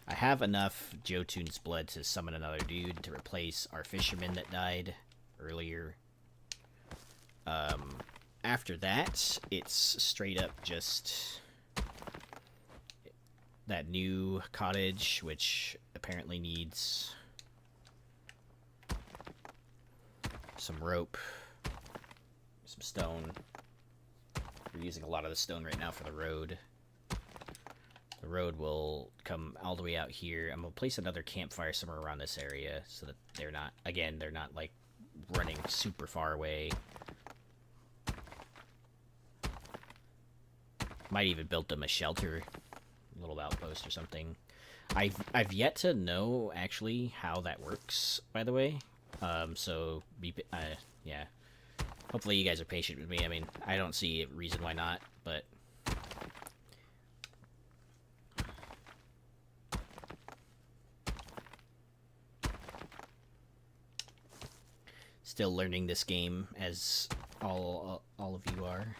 I have enough Jotun's blood to summon another dude to replace our fisherman that died earlier. After that, it's straight up just that new cottage, which apparently needs some rope, some stone. We're using a lot of the stone right now for the road. The road will come all the way out here. I'm gonna place another campfire somewhere around this area so that they're not, again, they're not like running super far away. Might even build them a shelter, a little outpost or something. I've yet to know actually how that works, by the way. So yeah. Hopefully you guys are patient with me. I mean, I don't see a reason why not, but still learning this game, as all of you are.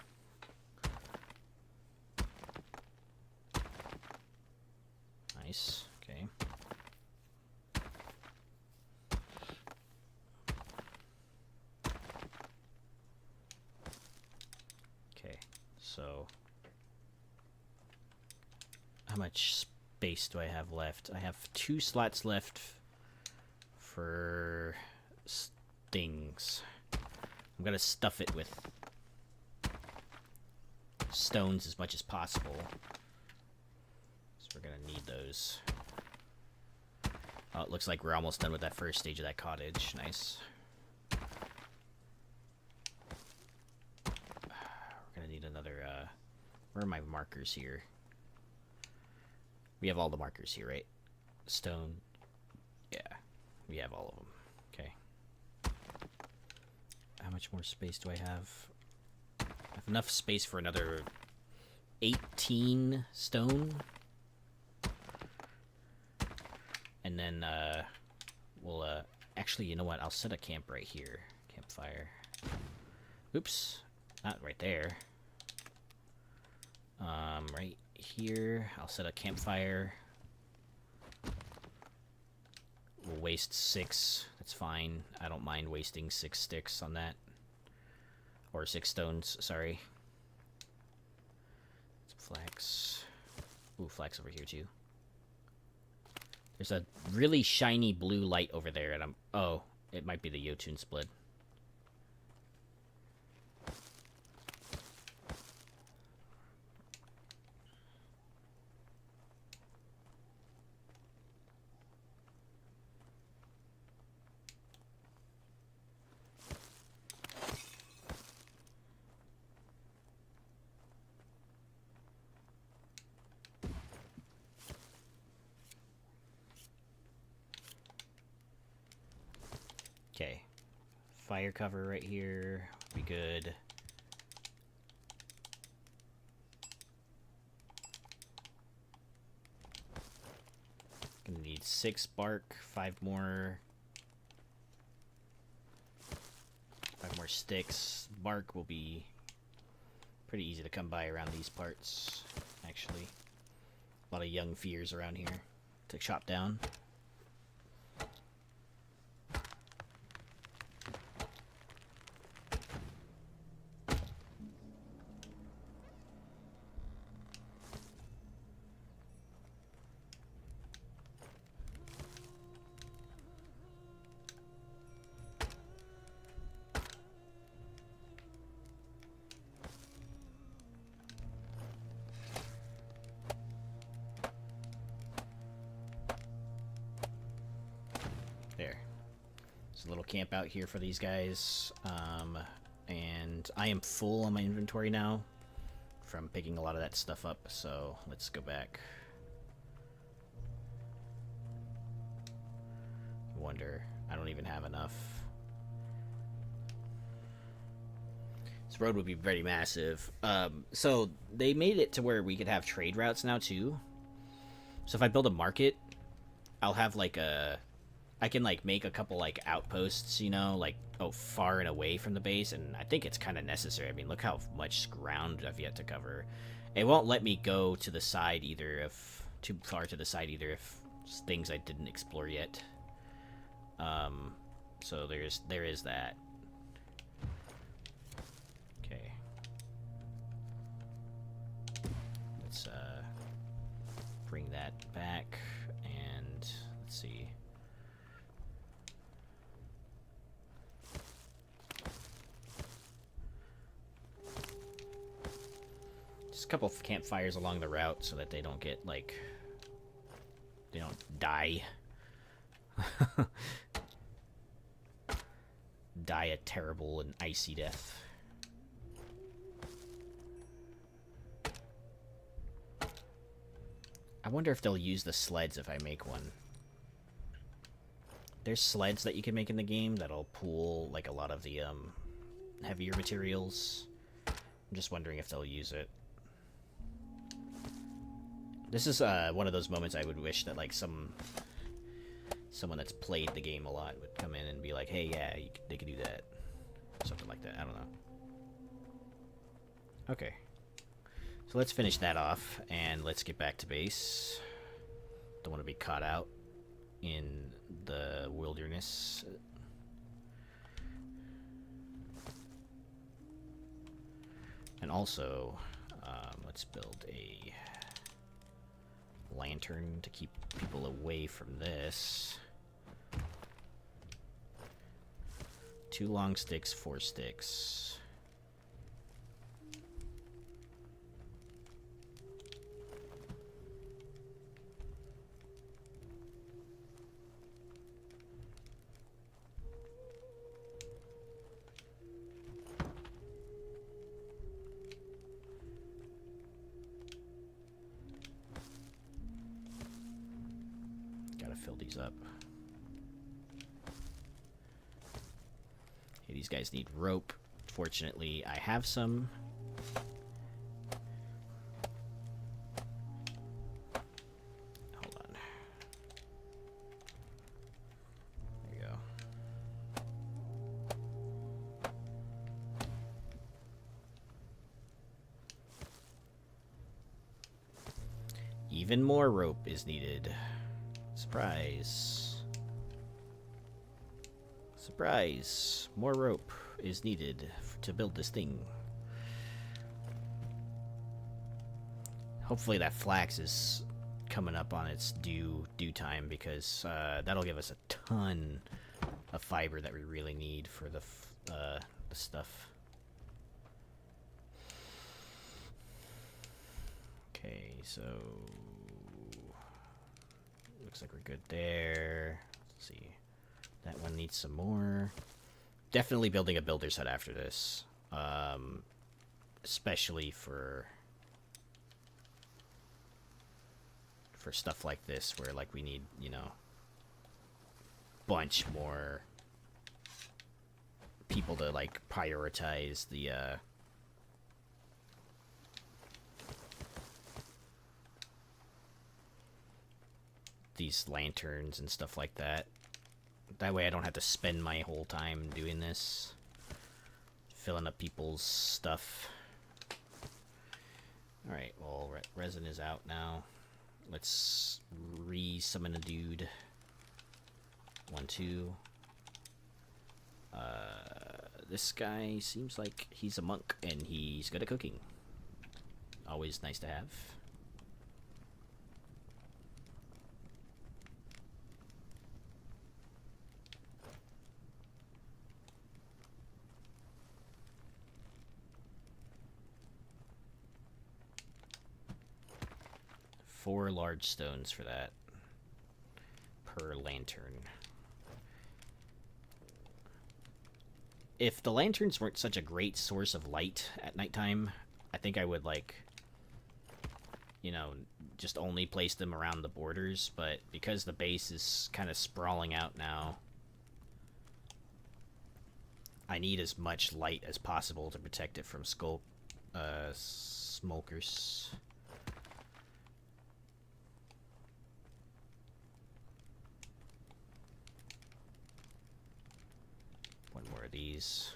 Nice. Okay. Okay. So, how much space do I have left? I have 2 slots left for things. I'm gonna stuff it with stones as much as possible. So we're gonna need those. Oh, it looks like we're almost done with that first stage of that cottage. Nice. We're gonna need another, where are my markers here? We have all the markers here, right? Stone. Yeah, we have all of them. Okay. How much more space do I have? I have enough space for another 18 stone. And then, we'll, actually, you know what? I'll set a camp right here. Campfire. Oops. Not right there. Right here. I'll set a campfire. We'll waste 6. That's fine. I don't mind wasting 6 sticks on that. Or 6 stones, sorry. Some flax. Ooh, flax over here too. There's a really shiny blue light over there, and oh, it might be the Jotun split. Okay, fire cover right here, be good. Gonna need 6 bark, 5 more sticks. Bark will be pretty easy to come by around these parts, actually. A lot of young fears around here to chop down. There's a little camp out here for these guys. And I am full on my inventory now from picking a lot of that stuff up, so let's go back. Wonder, I don't even have enough. This road would be very massive. So they made it to where we could have trade routes now too. So if I build a market, I'll have like I can like make a couple like outposts, you know, like far and away from the base, and I think it's kind of necessary. I mean, look how much ground I've yet to cover. It won't let me go to the side either, if too far to the side either, if things I didn't explore yet. So there is that. Okay. Let's bring that back, and let's see. Just a couple of campfires along the route so that they don't get like they don't die. Die a terrible and icy death. I wonder if they'll use the sleds if I make one. There's sleds that you can make in the game that'll pull like a lot of the heavier materials. I'm just wondering if they'll use it. This is one of those moments I would wish that like someone that's played the game a lot would come in and be like, hey, yeah, they could do that. Something like that. I don't know. Okay. So let's finish that off, and let's get back to base. Don't want to be caught out in the wilderness. And also, let's build a lantern to keep people away from this. 2 long sticks, 4 sticks. Gotta fill these up. Okay, these guys need rope. Fortunately, I have some. Hold on. There you go. Even more rope is needed. Surprise. Surprise! More rope is needed to build this thing. Hopefully that flax is coming up on its due time, because that'll give us a ton of fiber that we really need for the stuff. Okay, so looks like we're good there. Let's see. That one needs some more. Definitely building a builder's hut after this. Especially for stuff like this, where like we need, you know, bunch more people to like prioritize the these lanterns and stuff like that. That way I don't have to spend my whole time doing this, filling up people's stuff. Alright, well, resin is out now. Let's re-summon a dude. 1, 2. This guy seems like he's a monk, and he's good at cooking. Always nice to have. Four large stones for that per lantern. if the lanterns weren't such a great source of light at nighttime, I think I would, like, you know, just only place them around the borders, but because the base is kind of sprawling out now, I need as much light as possible to protect it from smokers. One more of these.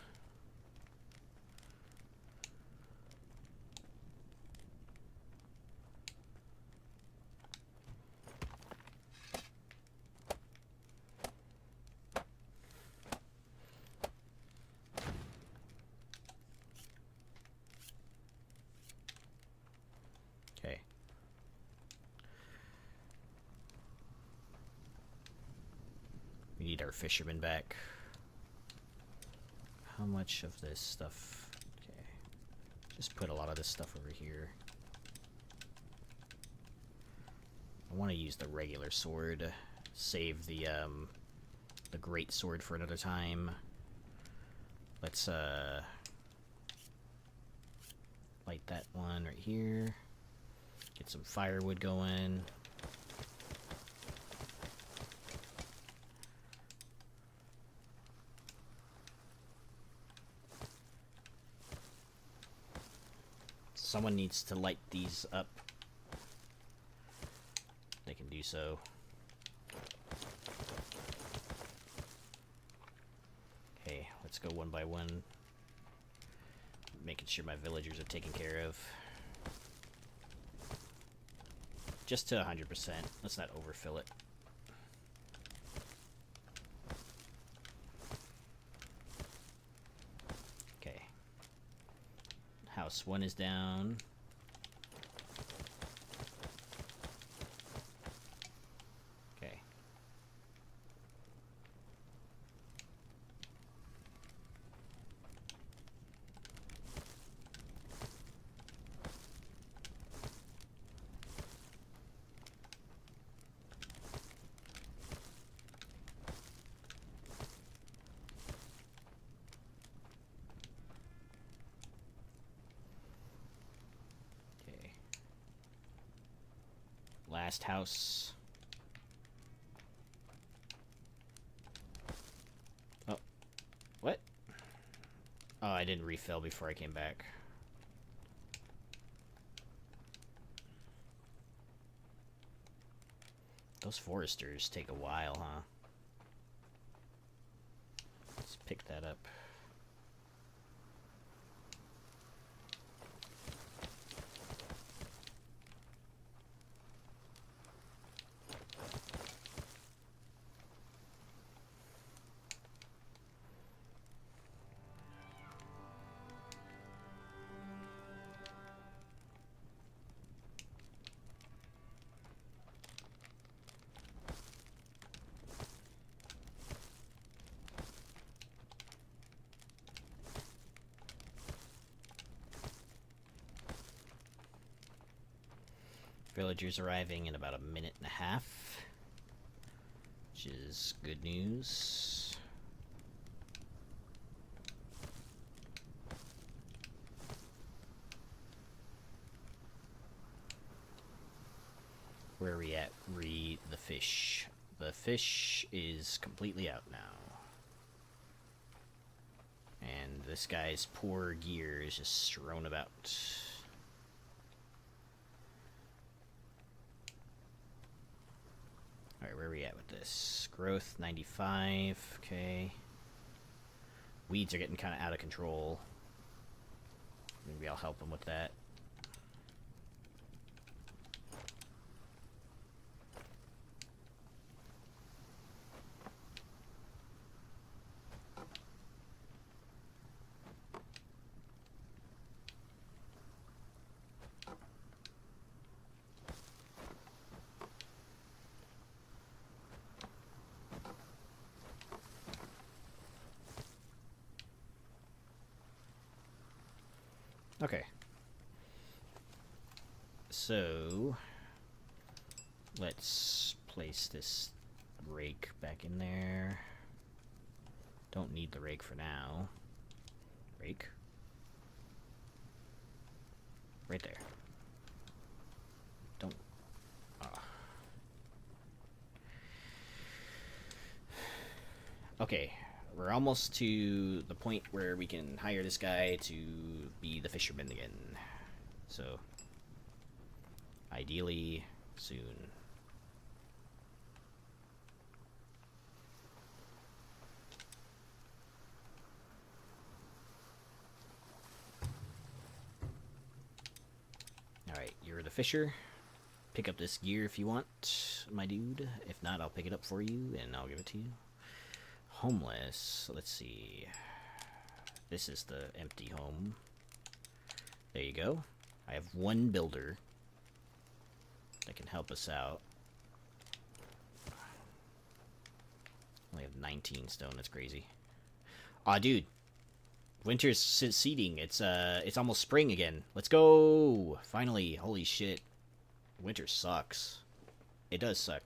Okay. We need our fishermen back. How much of this stuff? Okay. Just put a lot of this stuff over here. I want to use the regular sword. Save the great sword for another time. Let's light that one right here. Get some firewood going. Someone needs to light these up. They can do so. Okay, let's go one by one. Making sure my villagers are taken care of. Just to 100%. Let's not overfill it. Okay. House 1 is down. Okay. Last house. Oh. What? Oh, I didn't refill before I came back. Those foresters take a while, huh? Let's pick that up. Villagers arriving in about 1.5 minutes, which is good news. Where are we at? The fish. The fish is completely out now. And this guy's poor gear is just strewn about. Alright, where are we at with this? Growth 95, okay. Weeds are getting kind of out of control. Maybe I'll help them with that. Okay. So, let's place this rake back in there. Don't need the rake for now. Break. Right there. Don't. Okay, we're almost to the point where we can hire this guy to be the fisherman again. So, ideally, soon. Alright, you're the fisher. Pick up this gear if you want, my dude. If not, I'll pick it up for you and I'll give it to you. Homeless. Let's see. This is the empty home. There you go. I have one builder that can help us out. Only have 19 stone. That's crazy. Aw, dude. Winter's seeding. It's almost spring again. Let's go. Finally. Holy shit. Winter sucks. It does suck.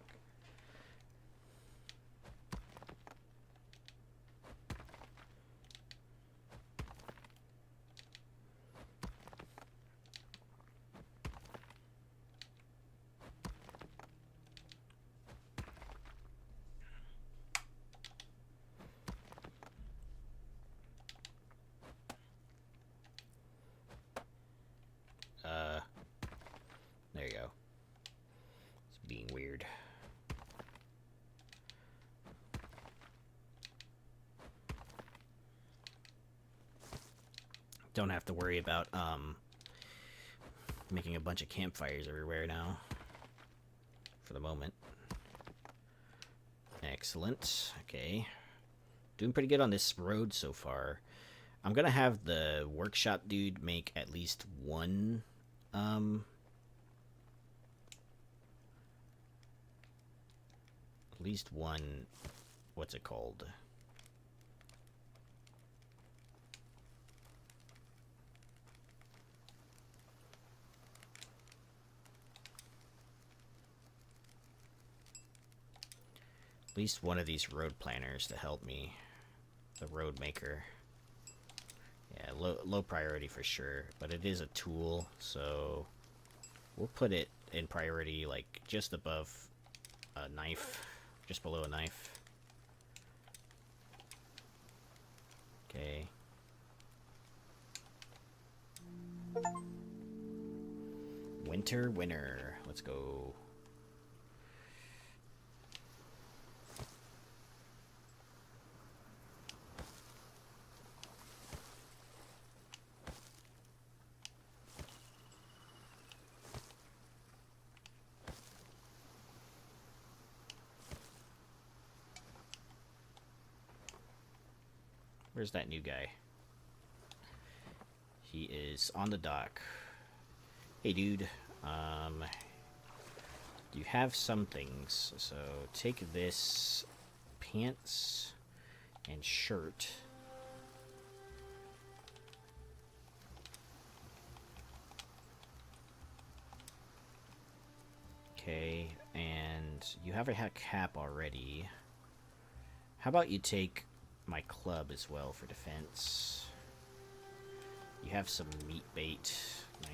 There you go. It's being weird. Don't have to worry about making a bunch of campfires everywhere now. For the moment. Excellent. Okay. Doing pretty good on this road so far. I'm gonna have the workshop dude make at least one what's it called? At least one of these road planners to help me. The road maker. Yeah, low priority for sure, but it is a tool, so we'll put it in priority like just above a knife, just below a knife. Okay. Winter. Let's go. Where's that new guy? He is on the dock. Hey, dude. You have some things. So take this pants and shirt. Okay, and you have a cap already. How about you take my club as well for defense? You have some meat bait.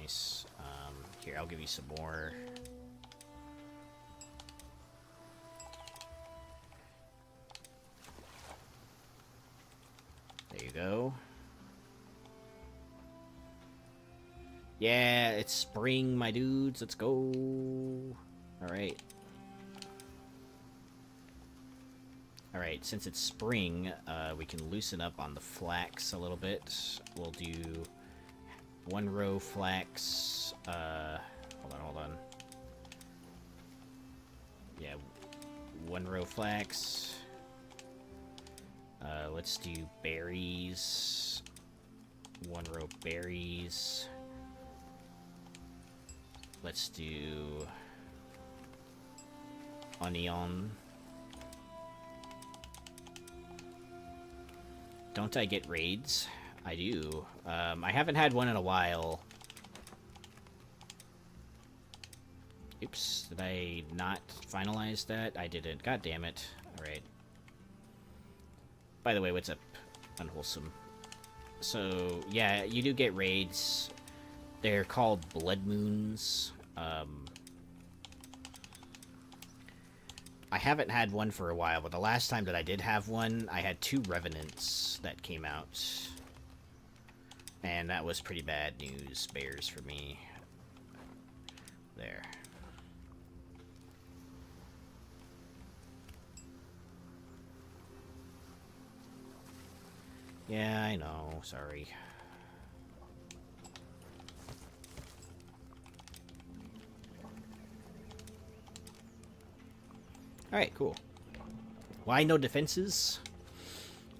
Nice. Here, I'll give you some more. There you go. Yeah, it's spring, my dudes. Let's go. Alright. Alright, since it's spring, we can loosen up on the flax a little bit. We'll do 1 row flax. Hold on. Yeah, 1 row flax. Let's do berries. 1 row berries. Let's do onion. Don't I get raids? I do. I haven't had one in a while. Oops, did I not finalize that? I didn't. God damn it. Alright. By the way, what's up, Unwholesome? So, yeah, you do get raids. They're called Blood Moons. I haven't had one for a while, but the last time that I did have one, I had 2 Revenants that came out. And that was pretty bad news bears for me. There. Yeah, I know. Sorry. Alright, cool. Why no defenses?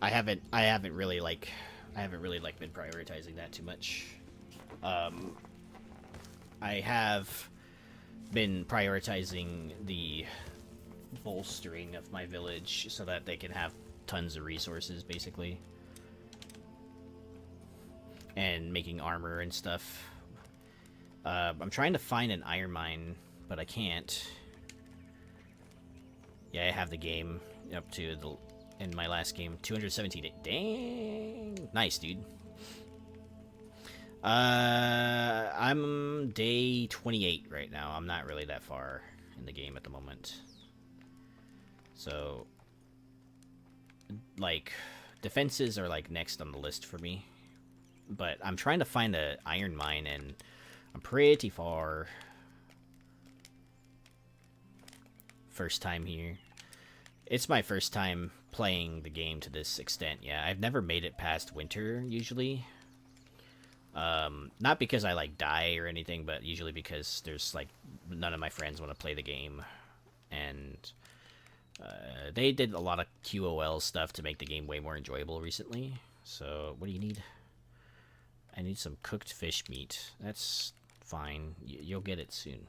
I haven't really been prioritizing that too much. I have been prioritizing the bolstering of my village so that they can have tons of resources, basically. And making armor and stuff. I'm trying to find an iron mine, but I can't. Yeah, I have the game up to in my last game, 217. Dang, nice, dude. I'm day 28 right now. I'm not really that far in the game at the moment. So, like, defenses are like next on the list for me. But I'm trying to find an iron mine, and I'm pretty far. First time here. It's my first time playing the game to this extent, yeah. I've never made it past winter, usually. Not because I, like, die or anything, but usually because there's, like, none of my friends want to play the game. And they did a lot of QOL stuff to make the game way more enjoyable recently. So, what do you need? I need some cooked fish meat. That's fine. You'll get it soon.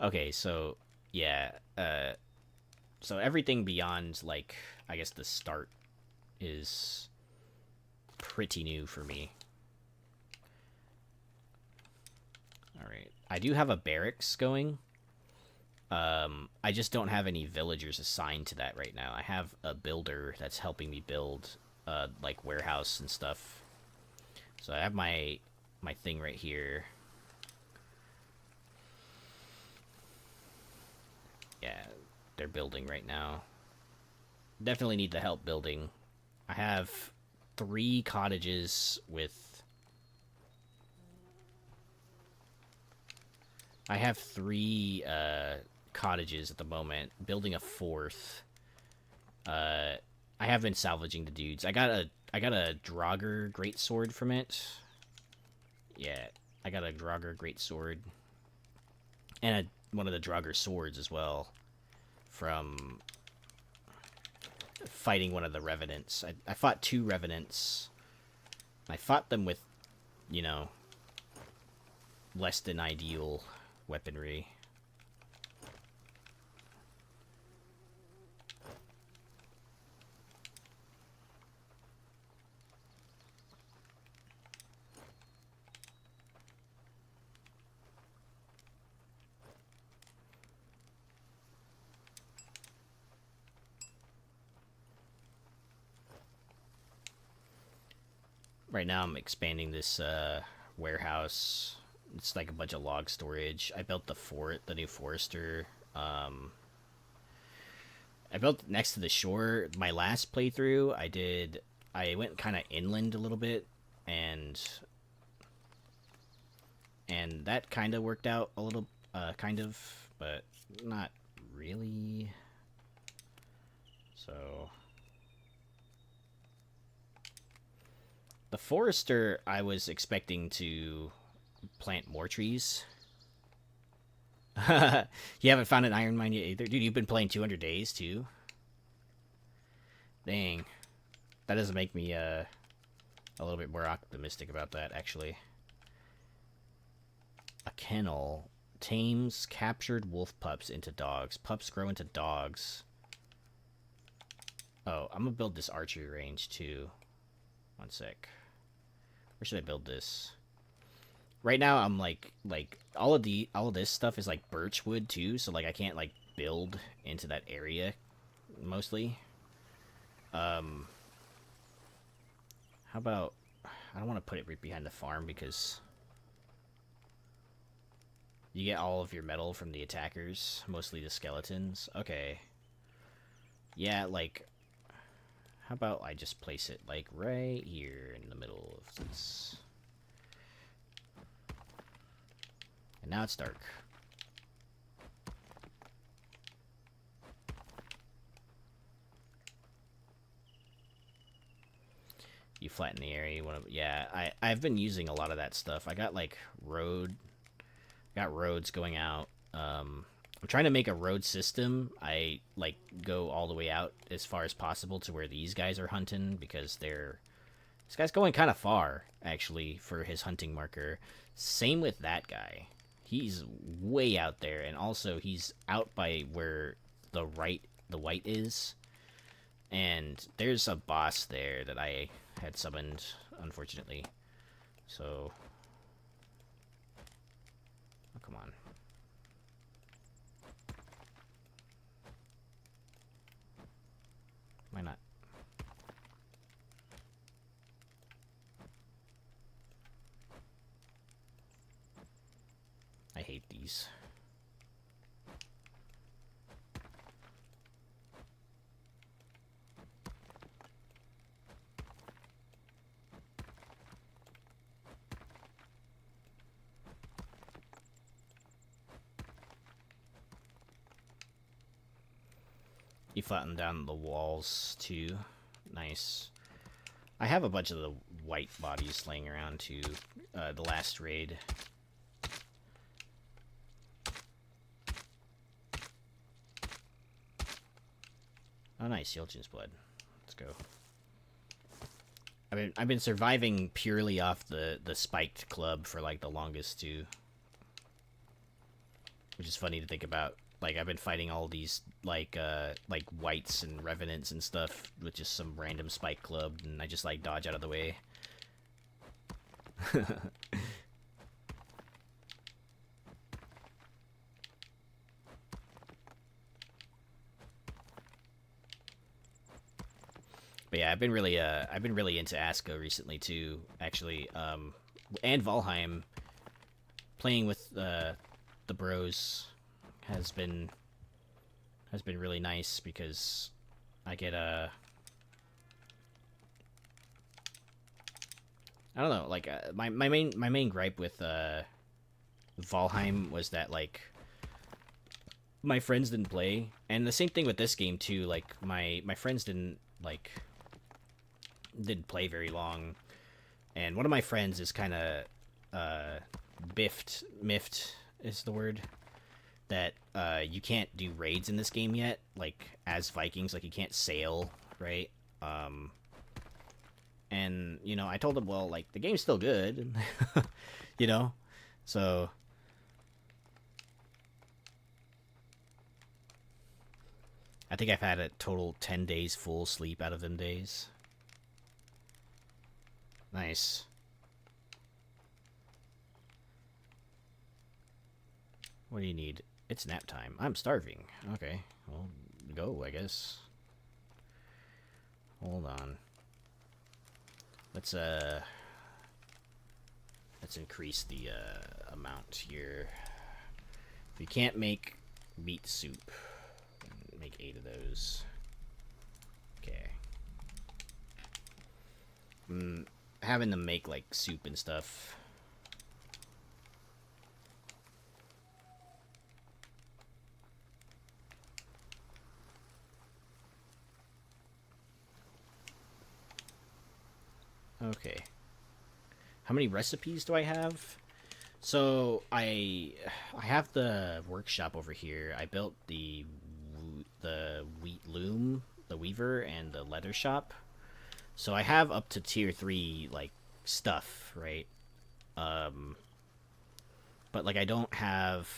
Okay, so, yeah. So everything beyond, like, I guess the start is pretty new for me. Alright. I do have a barracks going. I just don't have any villagers assigned to that right now. I have a builder that's helping me build, like, warehouse and stuff. So I have my thing right here. Yeah, they're building right now. Definitely need the help building. I have 3 cottages with... I have 3 cottages at the moment. Building a 4th. I have been salvaging the dudes. I got a Draugr greatsword from it. Yeah, I got a Draugr greatsword. And one of the Draugr swords as well. From fighting one of the Revenants. I fought 2 Revenants. I fought them with, you know, less than ideal weaponry. Right now I'm expanding this warehouse. It's like a bunch of log storage. I built the new forester. I built next to the shore. My last playthrough, I went kind of inland a little bit, and that kind of worked out a little, kind of, but not really. So... The forester, I was expecting to plant more trees. You haven't found an iron mine yet either? Dude, you've been playing 200 days, too? Dang. That doesn't make me, a little bit more optimistic about that, actually. A kennel tames captured wolf pups into dogs. Pups grow into dogs. Oh, I'm gonna build this archery range, too. One sec. Where should I build this? Right now, I'm like all of this stuff is like birchwood too, so like I can't like build into that area mostly. How about... I don't want to put it right behind the farm because... You get all of your metal from the attackers, mostly the skeletons. Okay. Yeah, like... How about I just place it, like, right here in the middle of this... And now it's dark. You flatten the area. Yeah, I've been using a lot of that stuff. I got, like, roads going out. I'm trying to make a road system. I like go all the way out as far as possible to where these guys are hunting because this guy's going kind of far actually for his hunting marker. Same with that guy. He's way out there, and also he's out by where the white is. And there's a boss there that I had summoned, unfortunately. So, oh, come on. Why not? I hate these. You flatten down the walls too. Nice. I have a bunch of the white bodies laying around too. The last raid. Oh, nice, Yelchin's blood. Let's go. I've been surviving purely off the spiked club for like the longest too, which is funny to think about. Like I've been fighting all these like whites and revenants and stuff with just some random spike club, and I just like dodge out of the way. But yeah, I've been really into ASKA recently too, actually, and Valheim. Playing with the bros has been really nice because I get I don't know, like my main gripe with Valheim was that like my friends didn't play, and the same thing with this game too. Like my friends didn't play very long, and one of my friends is kind of miffed is the word, that you can't do raids in this game yet, like as Vikings, like you can't sail, right? And you know, I told him, well, like the game's still good, you know, so I think I've had a total 10 days full sleep out of them days. Nice. What do you need? It's nap time. I'm starving. Okay, well, go, I guess. Hold on. Let's increase the amount here. If you can't make meat soup, make 8 of those. Okay. Having them make like soup and stuff. Okay. How many recipes do I have? So I have the workshop over here. I built the wheat loom, the weaver, and the leather shop. So I have up to tier 3 like stuff, right? But like I don't have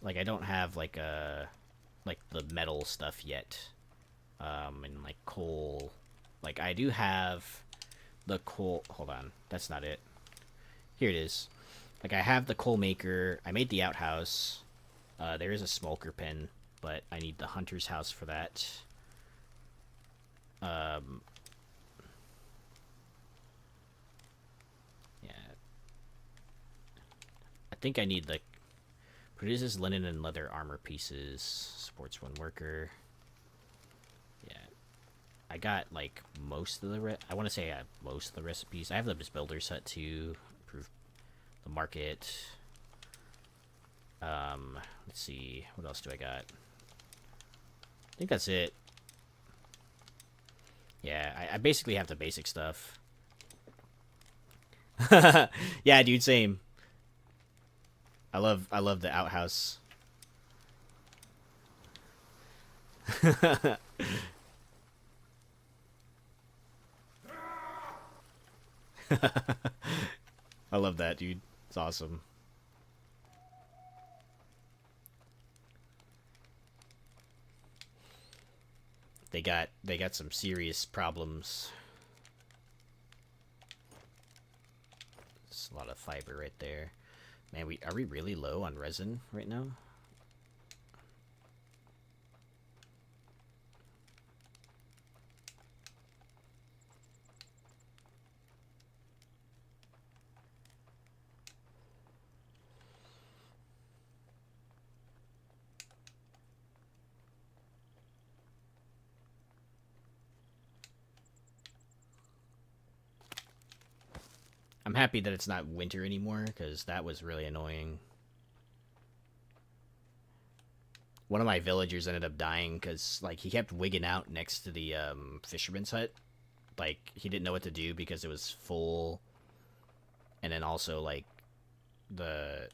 like the metal stuff yet. And like coal. Like I do have the coal. Hold on, that's not it. Here it is. Like I have the coal maker. I made the outhouse. There is a smoker pen, but I need the hunter's house for that. Um, yeah. I think I need, like, produces linen and leather armor pieces. Supports one worker. Yeah. I got, like, most of the... I want to say I have most of the recipes. I have the builder's hut, too. Improve the market. Let's see. What else do I got? I think that's it. Yeah, I basically have the basic stuff. Yeah, dude, same. I love the outhouse. I love that, dude. It's awesome. They got some serious problems. There's a lot of fiber right there. Man, are we really low on resin right now? I'm happy that it's not winter anymore, because that was really annoying. One of my villagers ended up dying because, like, he kept wigging out next to the fisherman's hut. Like, he didn't know what to do because it was full. And then also, like, the...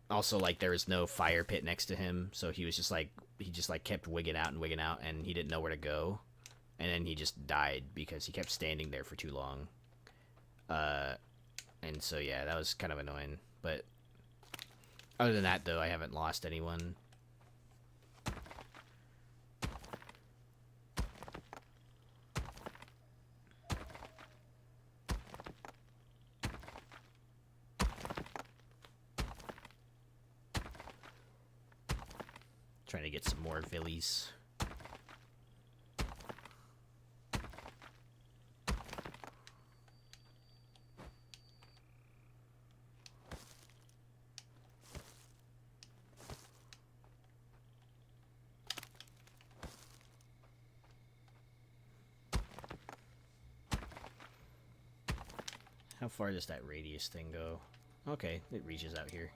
Also, like, there was no fire pit next to him, so he was just, like... He just, like, kept wigging out, and he didn't know where to go. And then he just died because he kept standing there for too long. And so, yeah, that was kind of annoying. But other than that, though, I haven't lost anyone. Trying to get some more villies. How far does that radius thing go? Okay, it reaches out here.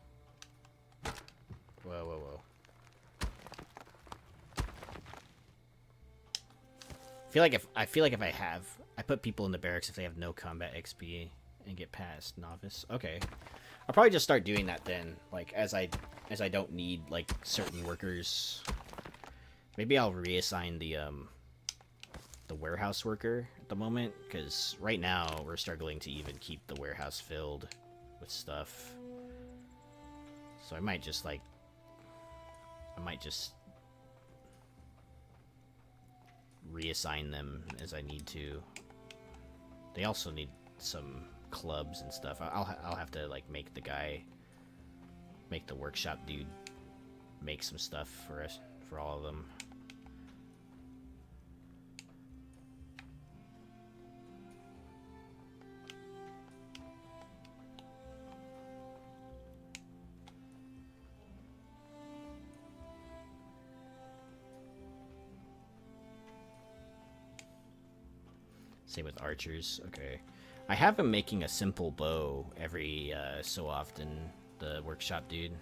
Whoa, whoa, whoa. I feel like if I put people in the barracks if they have no combat XP and get past novice. Okay. I'll probably just start doing that then, like as I don't need like certain workers. Maybe I'll reassign the warehouse worker at the moment, because right now we're struggling to even keep the warehouse filled with stuff. So I might just reassign them as I need to. They also need some clubs and stuff. I'll have to like make the workshop dude make some stuff for us, for all of them. Same with archers. Okay. I have him making a simple bow every so often, the workshop dude.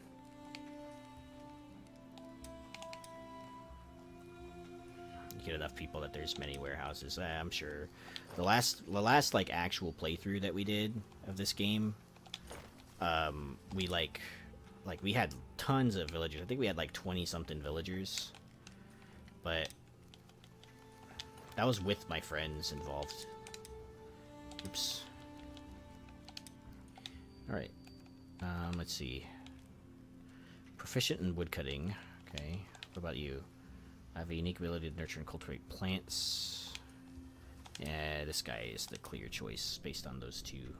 You get enough people that there's many warehouses. I'm sure. The last like actual playthrough that we did of this game, we we had tons of villagers. I think we had like 20 something villagers. But that was with my friends involved. Oops. Alright. Let's see. Proficient in woodcutting. Okay. What about you? I have a unique ability to nurture and cultivate plants. Yeah, this guy is the clear choice based on those two.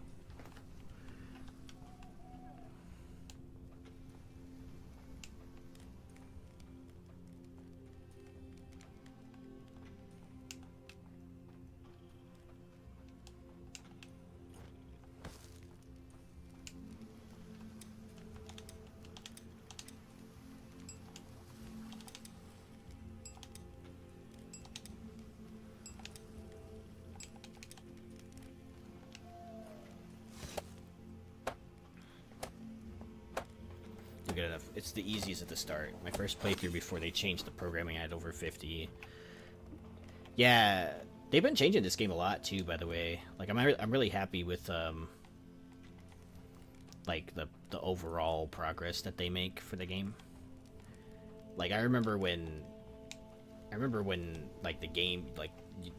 good enough. It's the easiest at the start. My first playthrough before they changed the programming, I had over 50. Yeah, they've been changing this game a lot too, by the way. Like, I'm really happy with like the overall progress that they make for the game. Like, I remember when like the game, like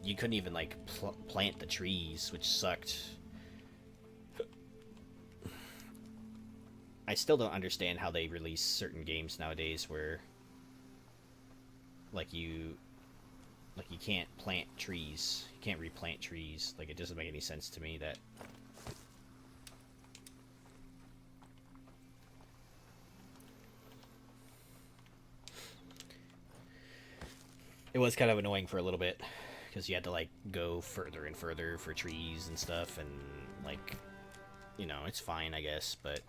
you couldn't even like plant the trees, which sucked. I still don't understand how they release certain games nowadays where like you can't plant trees. You can't replant trees. Like, it doesn't make any sense to me that it was kind of annoying for a little bit because you had to like go further and further for trees and stuff, and like, you know, it's fine, I guess, but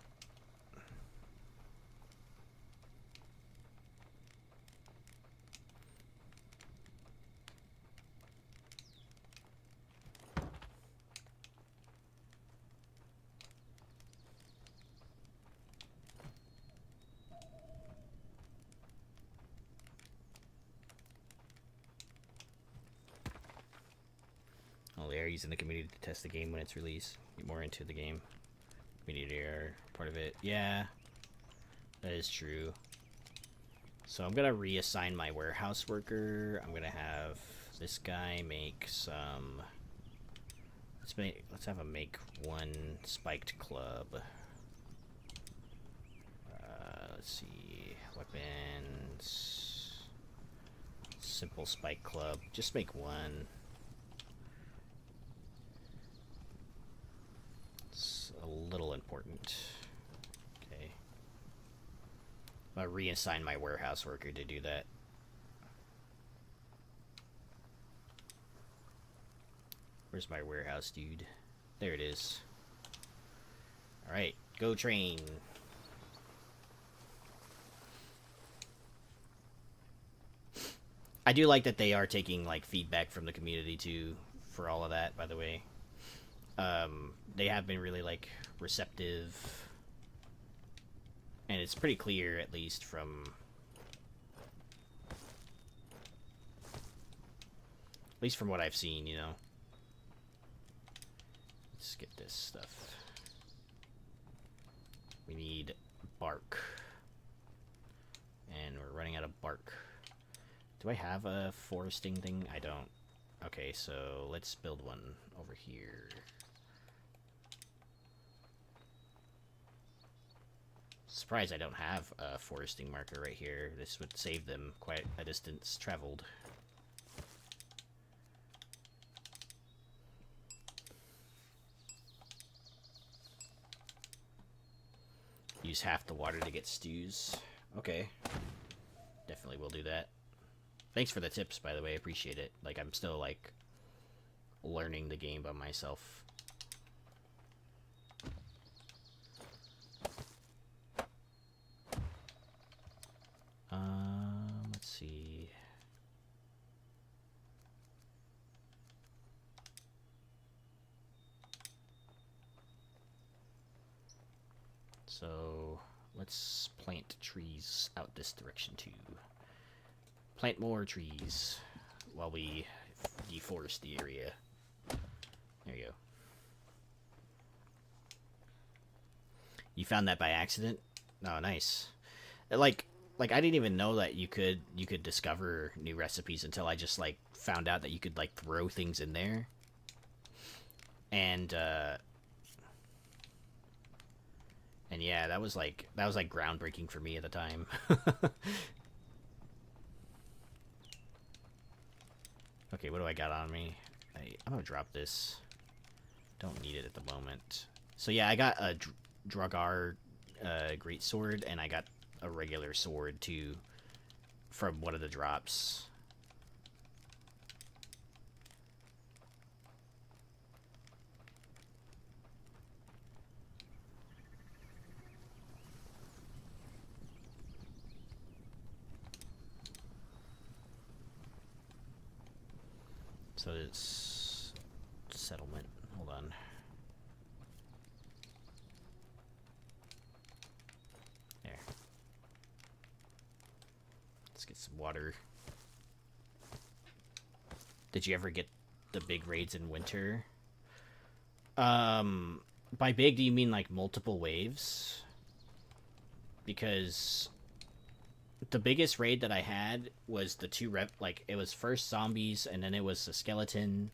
they are using the community to test the game when it's released. Get more into the game. Community are part of it. Yeah, that is true. So I'm gonna reassign my warehouse worker. I'm gonna have this guy make some. Let's have him make one spiked club. Let's see, weapons. Simple spike club. Just make one. A little important. Okay. I'll reassign my warehouse worker to do that. Where's my warehouse dude? There it is. Alright, go train. I do like that they are taking like feedback from the community too for all of that, by the way. They have been really like receptive, and it's pretty clear, at least from what I've seen, you know. Let's get this stuff. We need bark, and we're running out of bark. Do I have a foresting thing? I don't. Okay, so let's build one over here. Surprised I don't have a foresting marker right here. This would save them quite a distance traveled. Use half the water to get stews. Okay. Definitely will do that. Thanks for the tips, by the way. I appreciate it. Like, I'm still, like, learning the game by myself. Let's see. So, let's plant trees out this direction too. Plant more trees while we deforest the area. There you go. You found that by accident? Oh, nice. Like I didn't even know that you could discover new recipes until I just like found out that you could like throw things in there. And yeah, that was like groundbreaking for me at the time. Okay, what do I got on me? I'm gonna drop this. Don't need it at the moment. So yeah, I got a Dragar great sword, and I got a regular sword too from one of the drops. So it's settlement. Hold on. There. Let's get some water. Did you ever get the big raids in winter? By big, do you mean like multiple waves? Because the biggest raid that I had was the two like it was first zombies and then it was a skeleton,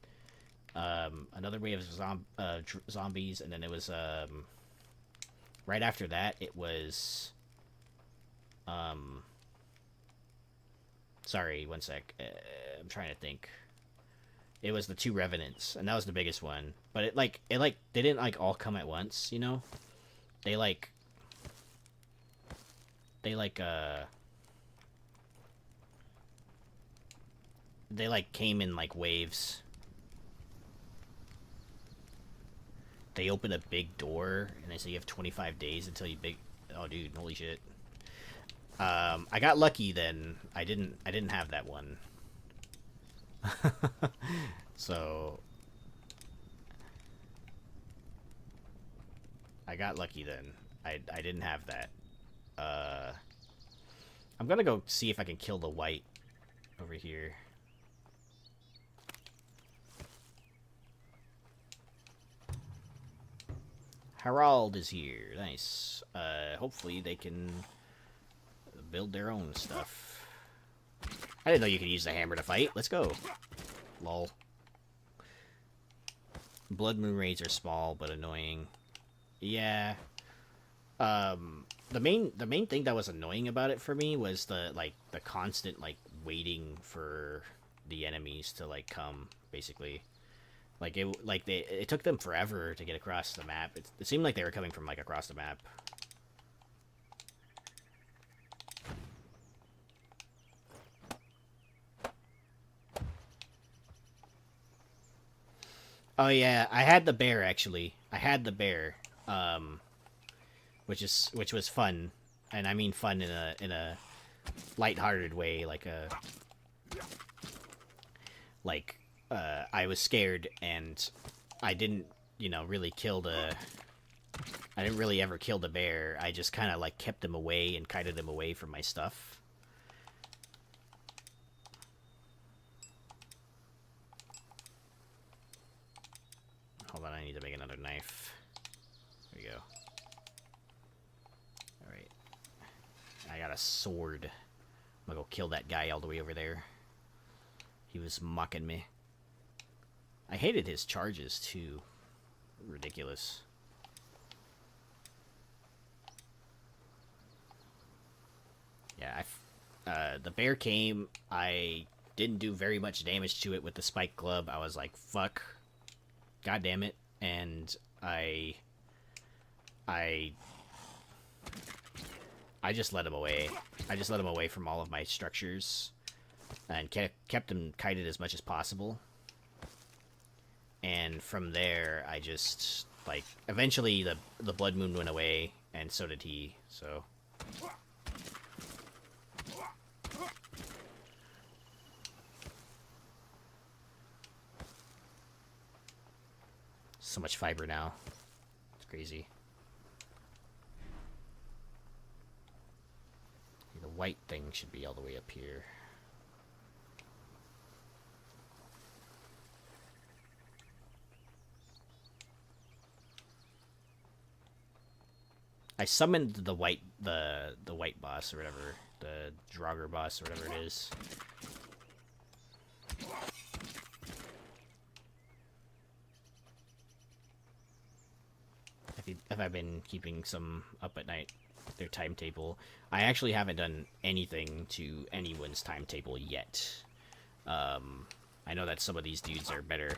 another wave of zombies, and then it was right after that it was sorry, one sec. I'm trying to think. It was the two revenants, and that was the biggest one. But it they didn't like all come at once, you know? They like came in like waves. They open a big door and they say you have 25 days until you big. Oh, dude, holy shit. I got lucky then. I didn't have that one. So I got lucky then. I didn't have that. I'm gonna go see if I can kill the white over here. Harald is here. Nice. Hopefully they can build their own stuff. I didn't know you could use the hammer to fight. Let's go. Lol. Blood moon raids are small but annoying. Yeah. The main thing that was annoying about it for me was the constant waiting for the enemies to come, basically. It took them forever to get across the map. It seemed like they were coming from across the map. Oh yeah, I had the bear actually. I had the bear, which was fun, and I mean fun in a lighthearted way, I was scared and I didn't really I didn't really ever kill the bear. I just kind of kept him away and kited him away from my stuff. Hold on, I need to make another knife. There we go. Alright. I got a sword. I'm gonna go kill that guy all the way over there. He was mocking me. I hated his charges, too. Ridiculous. Yeah, the bear came. I didn't do very much damage to it with the spike club. I was like, fuck. God damn it. And I just let him away. I just let him away from all of my structures and kept him kited as much as possible. And from there, I just eventually the blood moon went away, and so did he. So so much fiber now. It's crazy. The white thing should be all the way up here. I summoned the white boss or whatever, the Draugr boss or whatever it is. If I've been keeping some up at night, their timetable. I actually haven't done anything to anyone's timetable yet. I know that some of these dudes are better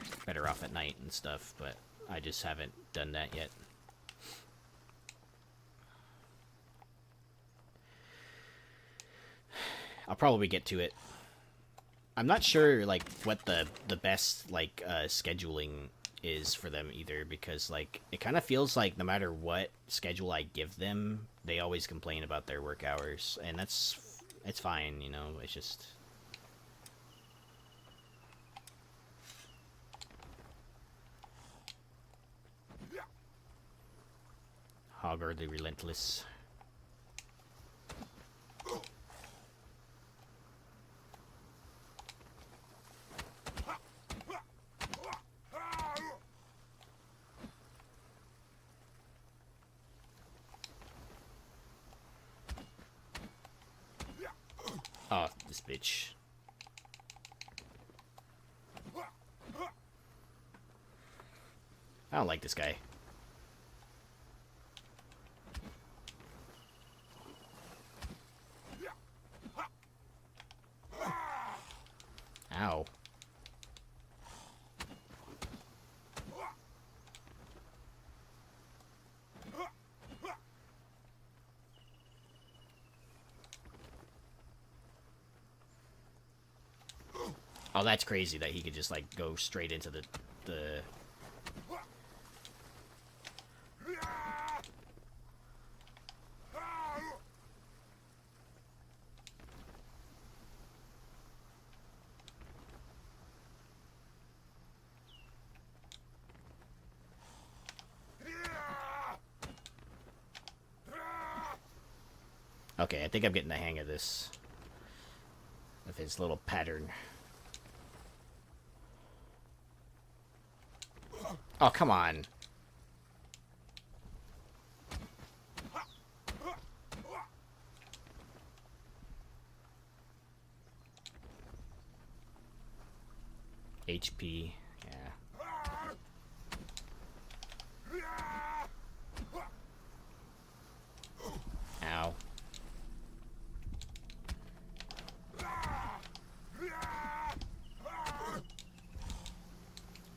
off at night and stuff, but I just haven't done that yet. I'll probably get to it. I'm not sure what the best scheduling is for them either, because it kind of feels like no matter what schedule I give them, they always complain about their work hours, and it's fine, it's just Hogger the Relentless. bitch. I don't like this guy. Ow. Oh, that's crazy that he could just, like, go straight into the... Okay, I think I'm getting the hang of this. Of his little pattern. Oh, come on. HP, yeah. Ow.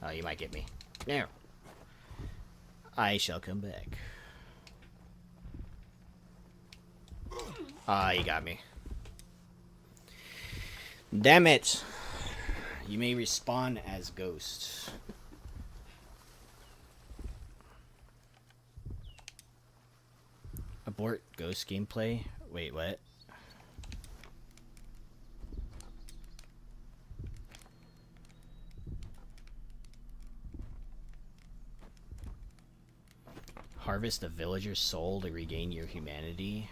Oh, you might get me. No. I shall come back. Ah, you got me. Damn it. You may respawn as Ghost. Abort Ghost gameplay? Wait, what? Harvest a villager's soul to regain your humanity.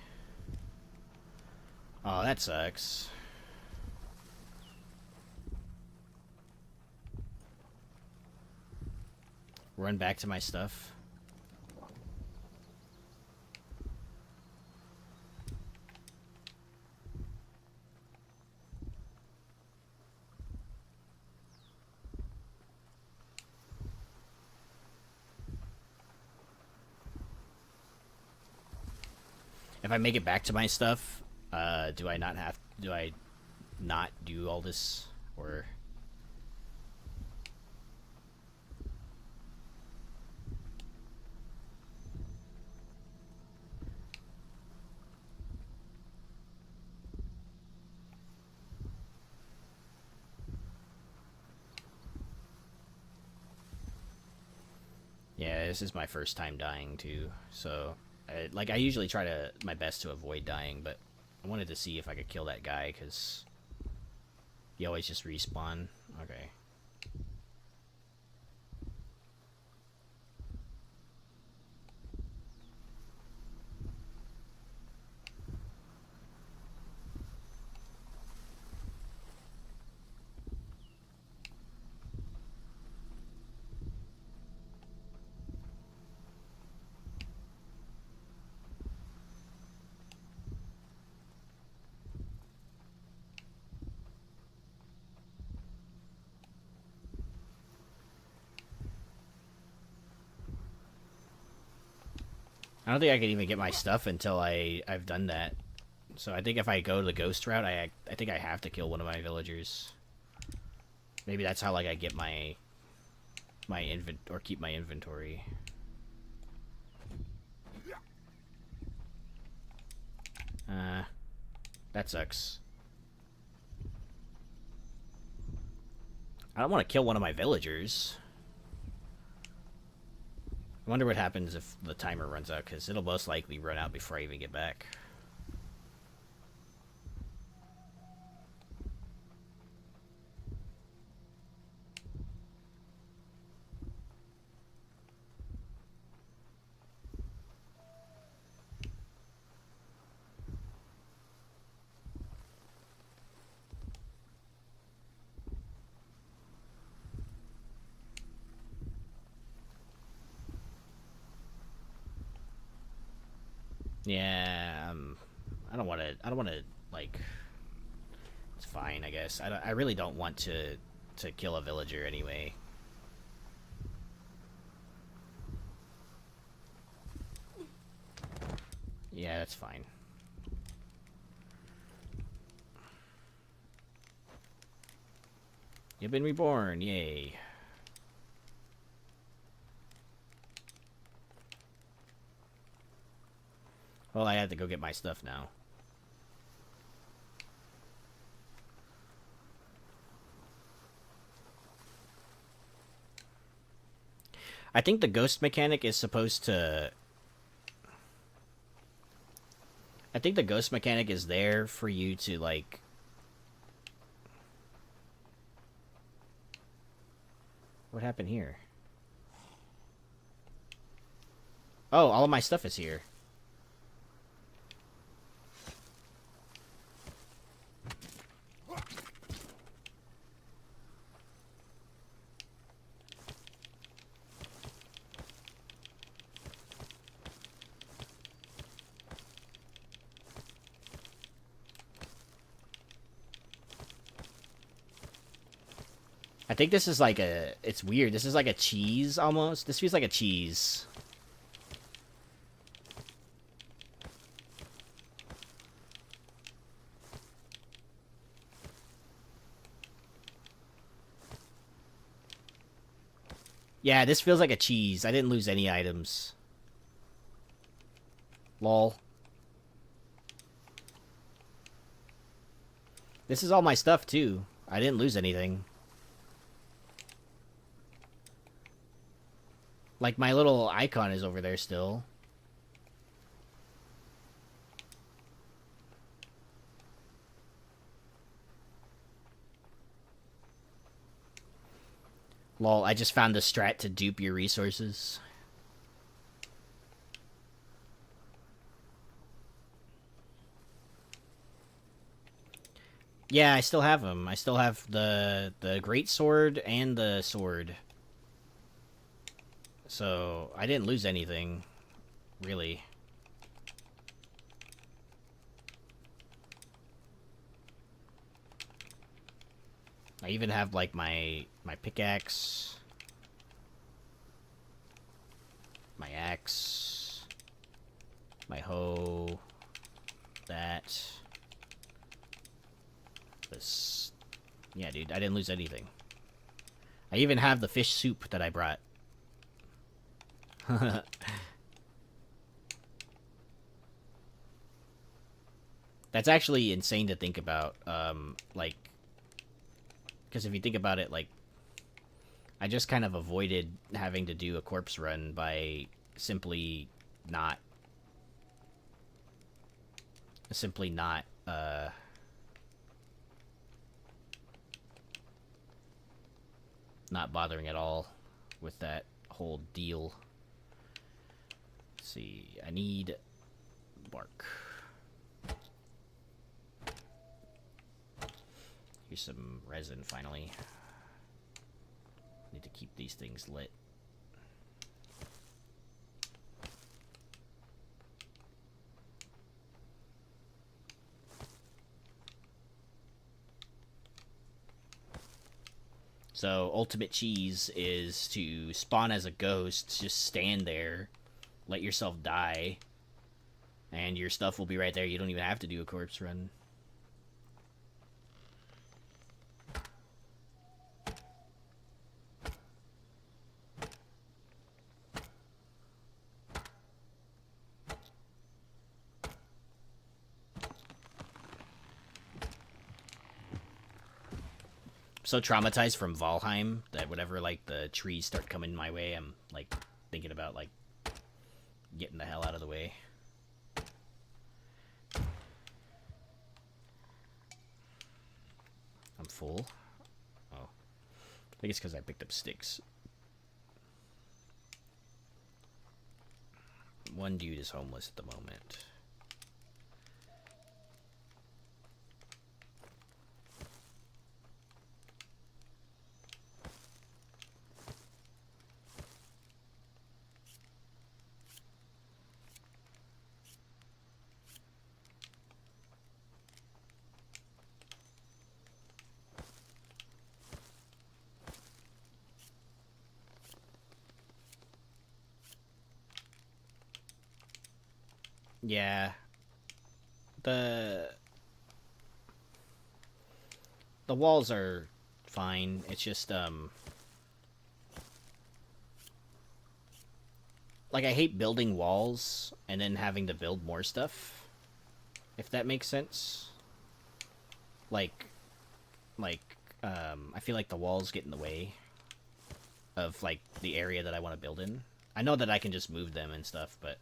Oh, that sucks. Run back to my stuff. If I make it back to my stuff, do I not do all this, or? Yeah, this is my first time dying too, so I usually try my best to avoid dying, but I wanted to see if I could kill that guy because you always just respawn. Okay. I don't think I can even get my stuff until I've done that. So I think if I go the ghost route, I think I have to kill one of my villagers. Maybe that's how, like, I get my or keep my inventory. That sucks. I don't want to kill one of my villagers. I wonder what happens if the timer runs out, because it'll most likely run out before I even get back. Yeah, I don't want to, like, it's fine, I guess. I really don't want to kill a villager anyway. Yeah, that's fine. You've been reborn, yay. Well, I had to go get my stuff now. I think the ghost mechanic is supposed to... I think the ghost mechanic is there for you to, like... What happened here? Oh, all of my stuff is here. I think this is like a... It's weird. This is like a cheese, almost. This feels like a cheese. Yeah, this feels like a cheese. I didn't lose any items. Lol. This is all my stuff, too. I didn't lose anything. Like, my little icon is over there still. Lol, I just found the strat to dupe your resources. Yeah, I still have them. I still have the great sword and the sword. So, I didn't lose anything, really. I even have, like, my pickaxe, my axe, my hoe, that, this. Yeah, dude, I didn't lose anything. I even have the fish soup that I brought. That's actually insane to think about, like, because if you think about it, like, I just kind of avoided having to do a corpse run by simply not, not bothering at all with that whole deal. Let's see, I need bark. Here's some resin, finally. Need to keep these things lit. So, ultimate cheese is to spawn as a ghost, just stand there, let yourself die, and your stuff will be right there. You don't even have to do a corpse run. So traumatized from Valheim that whenever, like, the trees start coming my way, I'm, like, thinking about, like, getting the hell out of the way. I'm full. Oh. I think it's because I picked up sticks. One dude is homeless at the moment. Yeah. The the walls are fine. It's just like I hate building walls and then having to build more stuff. If that makes sense. Like I feel like the walls get in the way of like the area that I want to build in. I know that I can just move them and stuff, but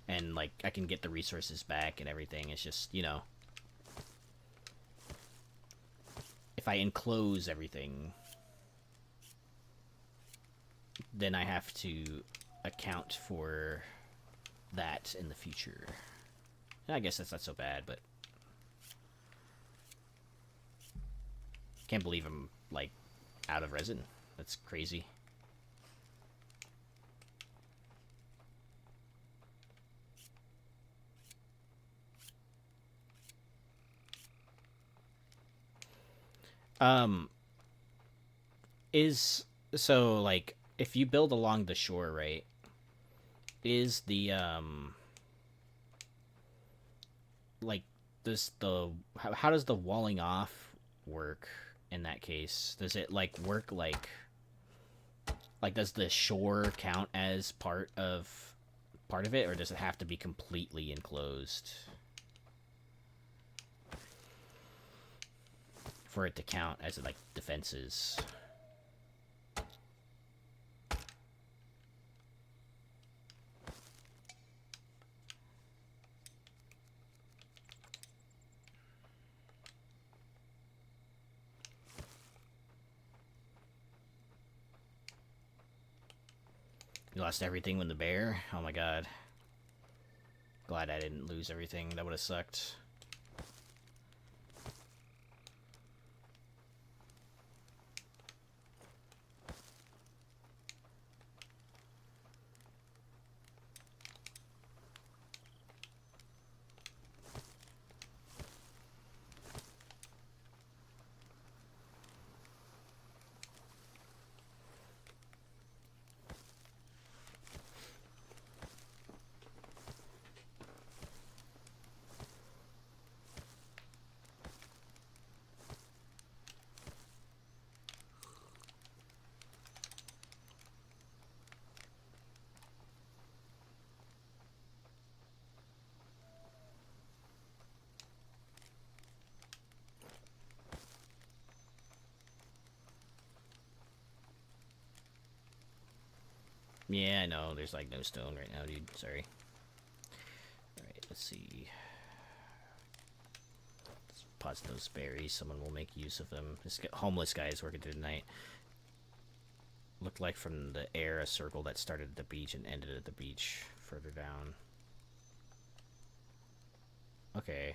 and like I can get the resources back and everything. It's just, you know, if I enclose everything, then I have to account for that in the future. I guess that's not so bad, but can't believe I'm like out of resin. That's crazy. Um is so like if you build along the shore, right? Is the like does the how does the walling off work in that case? Does it like work like does the shore count as part of it, or does it have to be completely enclosed for it to count as like defenses? You lost everything with the bear? Oh my god. Glad I didn't lose everything. That would have sucked. Yeah, I know. There's like no stone right now, dude. Sorry. Alright, let's see. Let's pause those berries. Someone will make use of them. This homeless guy is working through the night. Looked like from the air a circle that started at the beach and ended at the beach further down. Okay.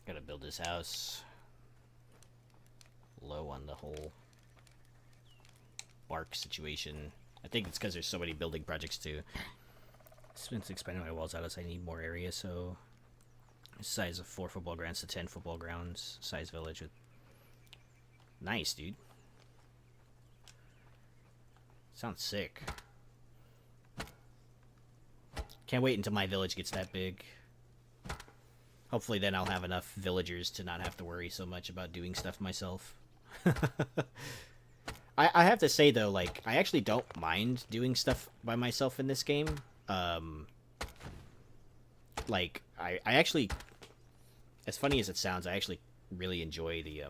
Gotta build this house. Low on the whole bark situation. I think it's because there's so many building projects too. Since expanding my walls out as I need more area, so size of 4 football grounds to 10 football grounds. Size village with nice, dude. Sounds sick. Can't wait until my village gets that big. Hopefully then I'll have enough villagers to not have to worry so much about doing stuff myself. I have to say, though, like, I actually don't mind doing stuff by myself in this game. Like, I actually, as funny as it sounds, I actually really enjoy the,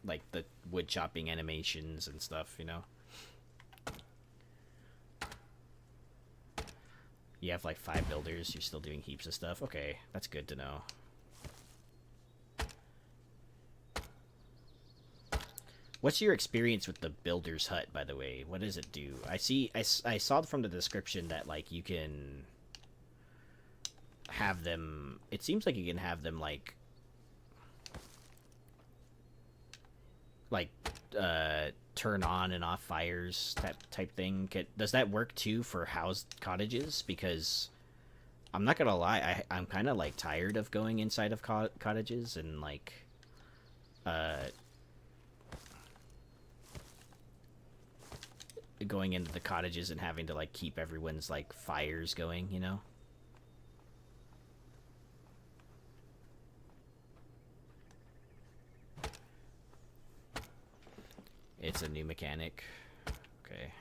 like, the wood chopping animations and stuff, you know? You have, like, 5 builders, you're still doing heaps of stuff. Okay, that's good to know. What's your experience with the builder's hut, by the way? What does it do? I saw from the description that, like, you can have them... It seems like you can have them, like, turn on and off fires, that type thing. Does that work, too, for housed cottages? Because I'm not gonna lie, I'm kind of, like, tired of going inside of cottages and, like, going into the cottages and having to, like, keep everyone's, like, fires going, you know? It's a new mechanic. Okay.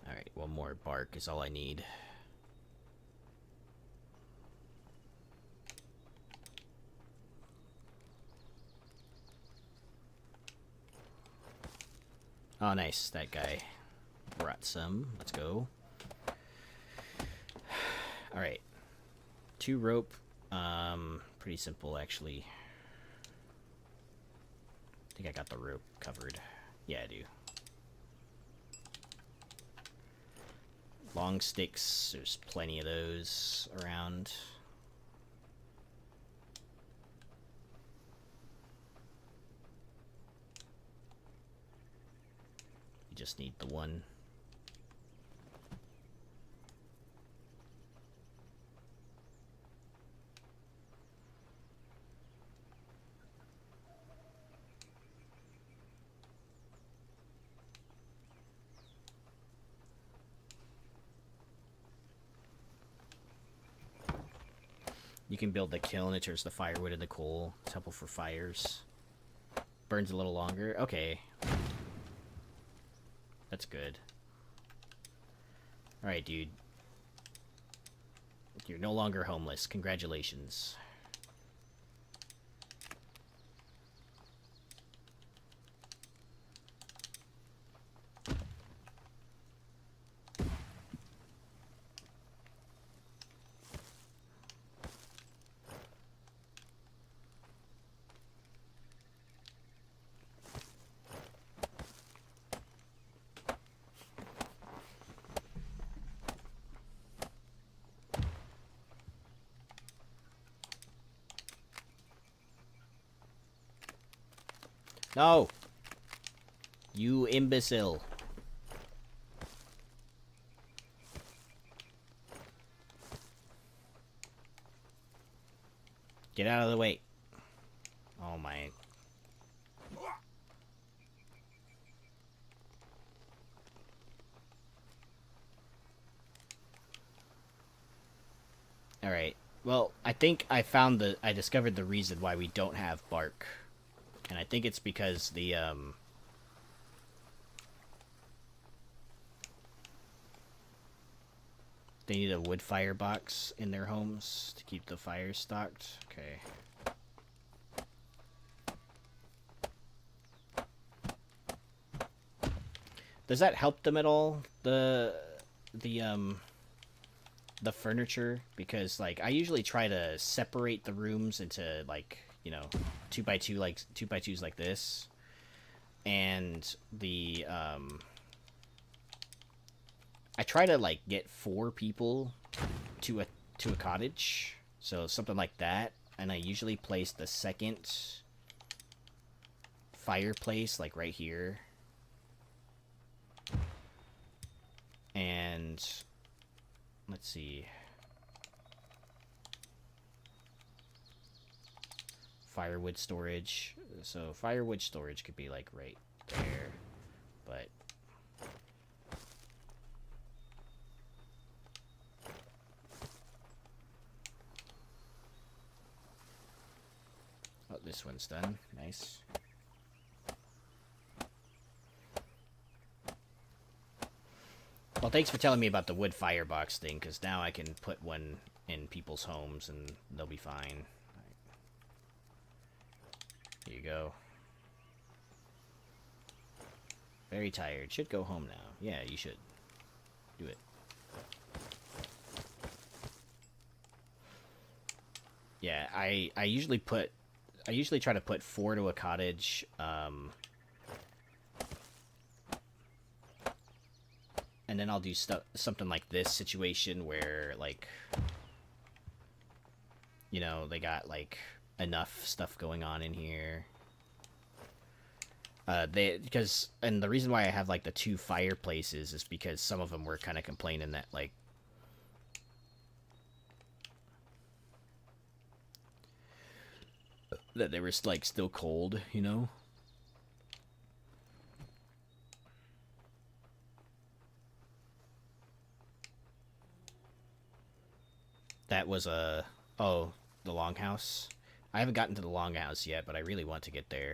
Alright, one more bark is all I need. Oh, nice. That guy brought some. Let's go. Alright. 2 rope. Pretty simple, actually. I think I got the rope covered. Yeah, I do. Long sticks. There's plenty of those around. You just need the one. You can build the kiln. It turns the firewood into coal. It's helpful for fires. Burns a little longer. Okay. That's good. Alright, dude. You're no longer homeless. Congratulations. No! You imbecile. Get out of the way. Oh my. Alright. Well, I think I discovered the reason why we don't have bark. And I think it's because the, they need a wood fire box in their homes to keep the fires stocked. Okay. Does that help them at all? The furniture? Because, like, I usually try to separate the rooms into, like, you know, 2x2, like 2x2s like this, and the I try to like get 4 people to a cottage, so something like that, and I usually place the second fireplace like right here. And let's see. Firewood storage. So firewood storage could be like right there, but oh, this one's done. Nice. Well, thanks for telling me about the wood firebox thing, because now I can put one in people's homes and they'll be fine. Here you go. Very tired. Should go home now. Yeah, you should. Do it. Yeah, I usually try to put 4 to a cottage. And then I'll do something like this situation where, like, you know, they got like enough stuff going on in here. And the reason why I have like the 2 fireplaces is because some of them were kind of complaining that like they were like still cold, you know. That was the longhouse. I haven't gotten to the longhouse yet, but I really want to get there.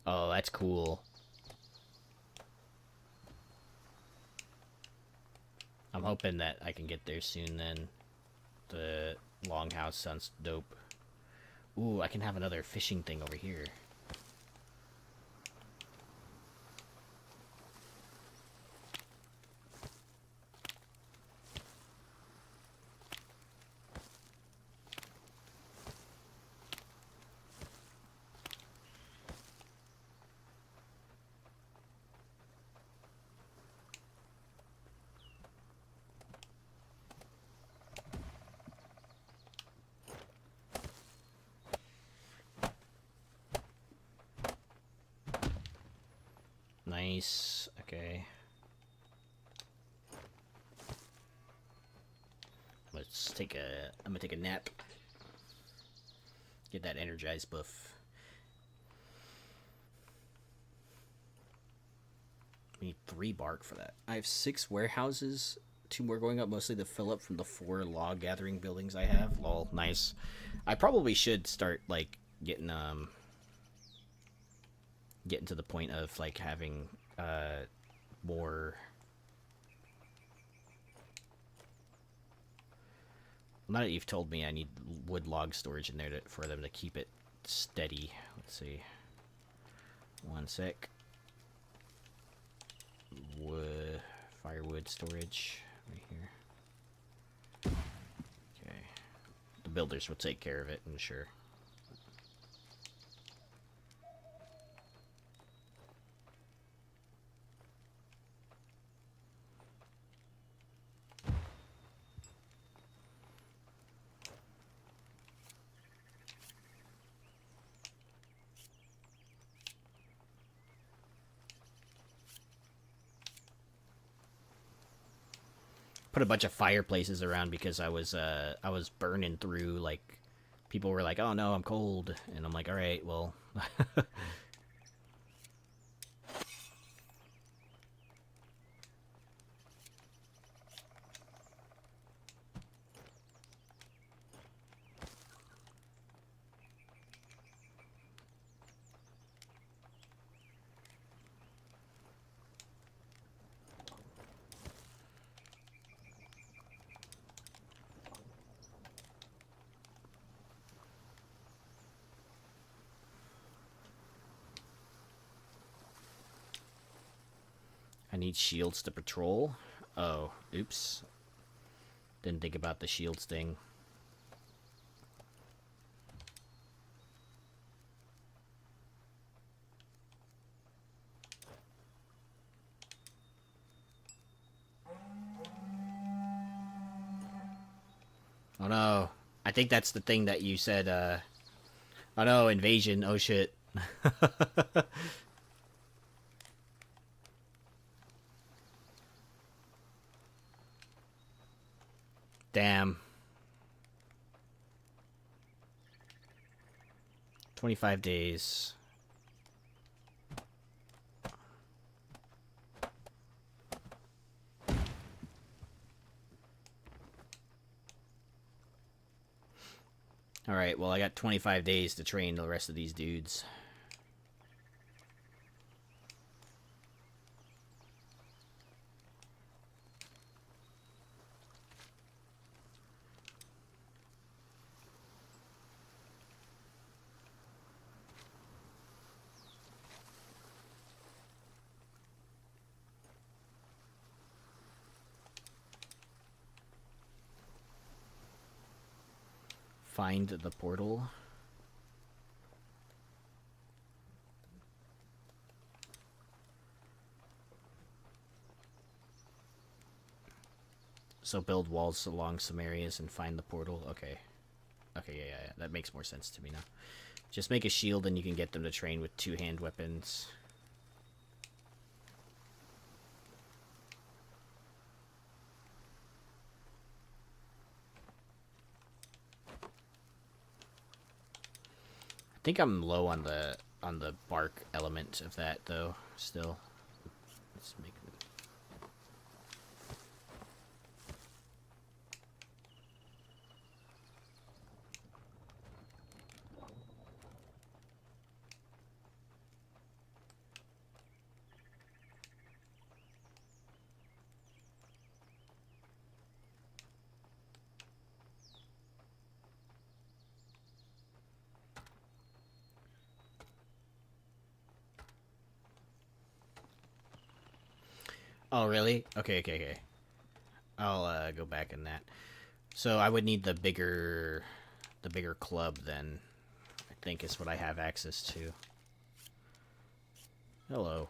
Oh, that's cool. I'm hoping that I can get there soon then. The longhouse sounds dope. Ooh, I can have another fishing thing over here. Nice. Okay. I'm gonna take a nap. Get that energized buff. We need 3 bark for that. I have 6 warehouses. 2 more going up, mostly to fill up from the 4 log gathering buildings I have. Lol, nice. I probably should start like getting to the point of like having more. Now that you've told me, I need wood log storage in there for them to keep it steady. Let's see. One sec. Wood, firewood storage right here. Okay. The builders will take care of it, I'm sure. Put a bunch of fireplaces around because I was burning through like people were like, "Oh no, I'm cold," and I'm like, "All right, well." I need shields to patrol. Oh, oops. Didn't think about the shields thing. Oh no. I think that's the thing that you said, oh no, invasion. Oh shit. Damn. 25 days. Alright, well, I got 25 days to train the rest of these dudes. Find the portal. So build walls along some areas and find the portal. Okay. Okay, yeah. That makes more sense to me now. Just make a shield and you can get them to train with two-hand weapons. I think I'm low on the bark element of that though. Still, let's make. Oh really? Okay. I'll go back in that. So I would need the bigger club then. I think is what I have access to. Hello.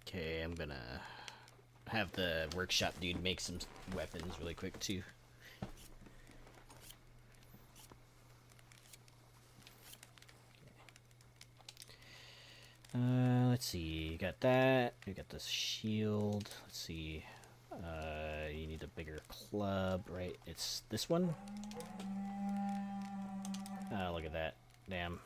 Okay, I'm gonna have the workshop dude make some weapons really quick too. Let's see. You got that. You got this shield. Let's see. You need a bigger club, right? It's this one. Oh, look at that. Damn.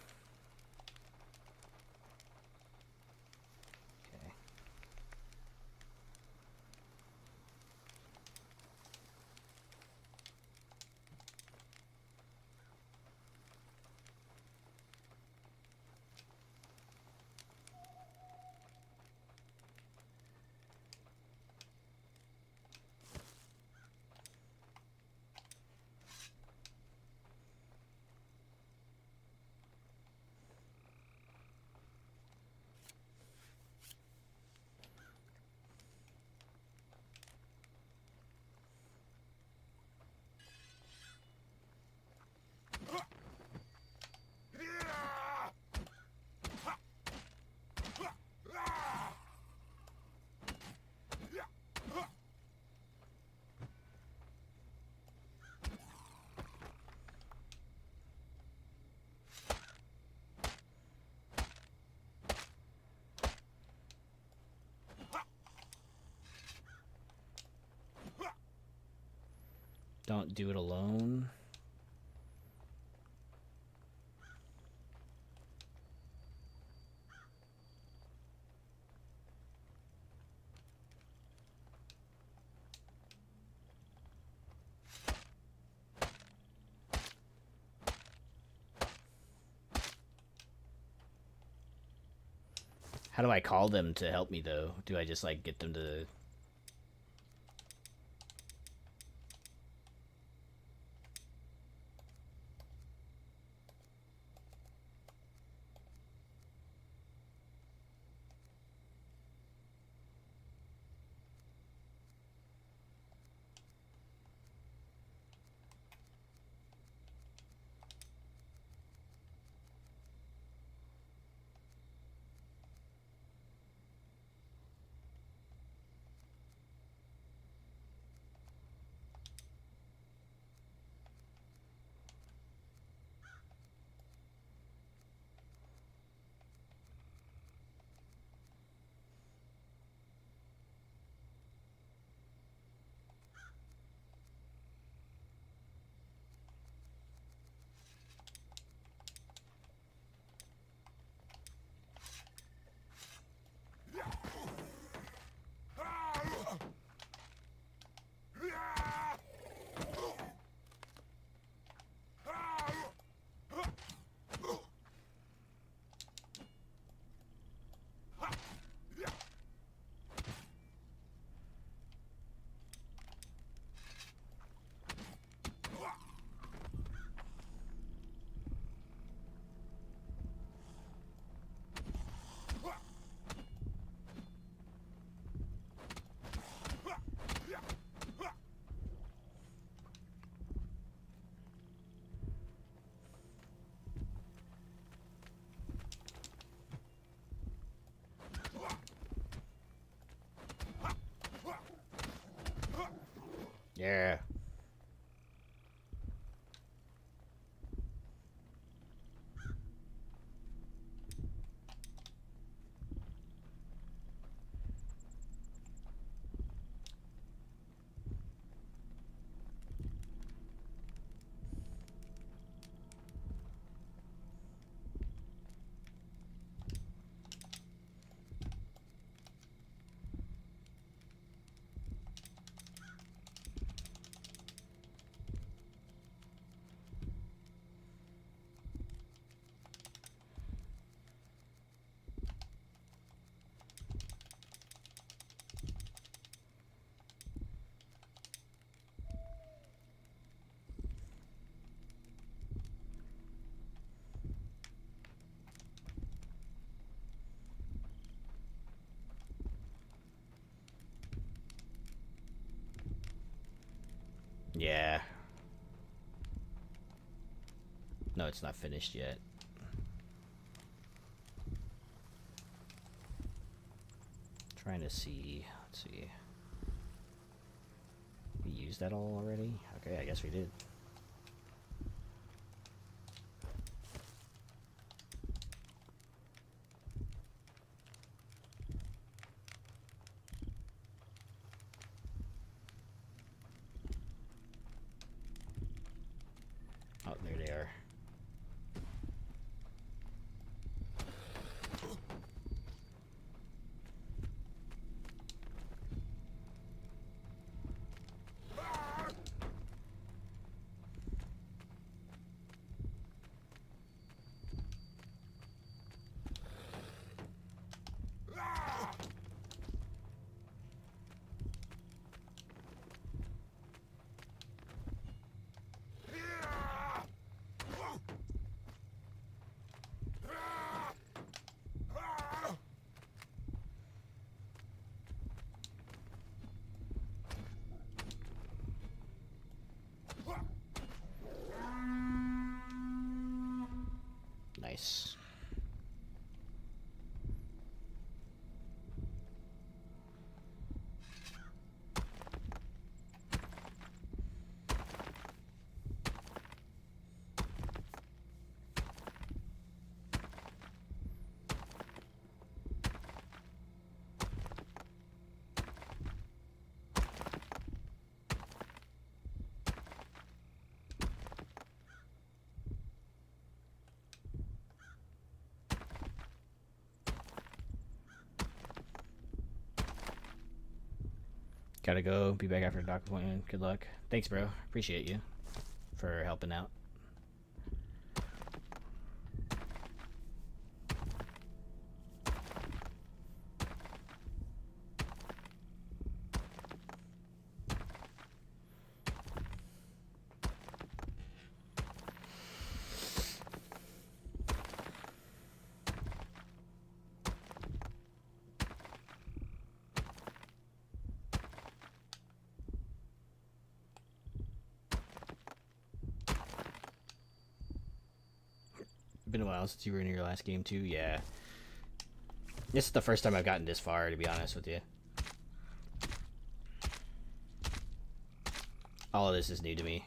don't do it alone. How do I call them to help me, though? Do I just, like, get them to... Yeah. Yeah. No, it's not finished yet. Trying to see. Let's see. We used that all already? Okay, I guess we did. Oh, there they are. Gotta go. Be back after the doctor appointment. Good luck. Thanks, bro. Appreciate you for helping out. Been a while since you were in your last game too. Yeah, this is the first time I've gotten this far, to be honest with you. All of this is new to me.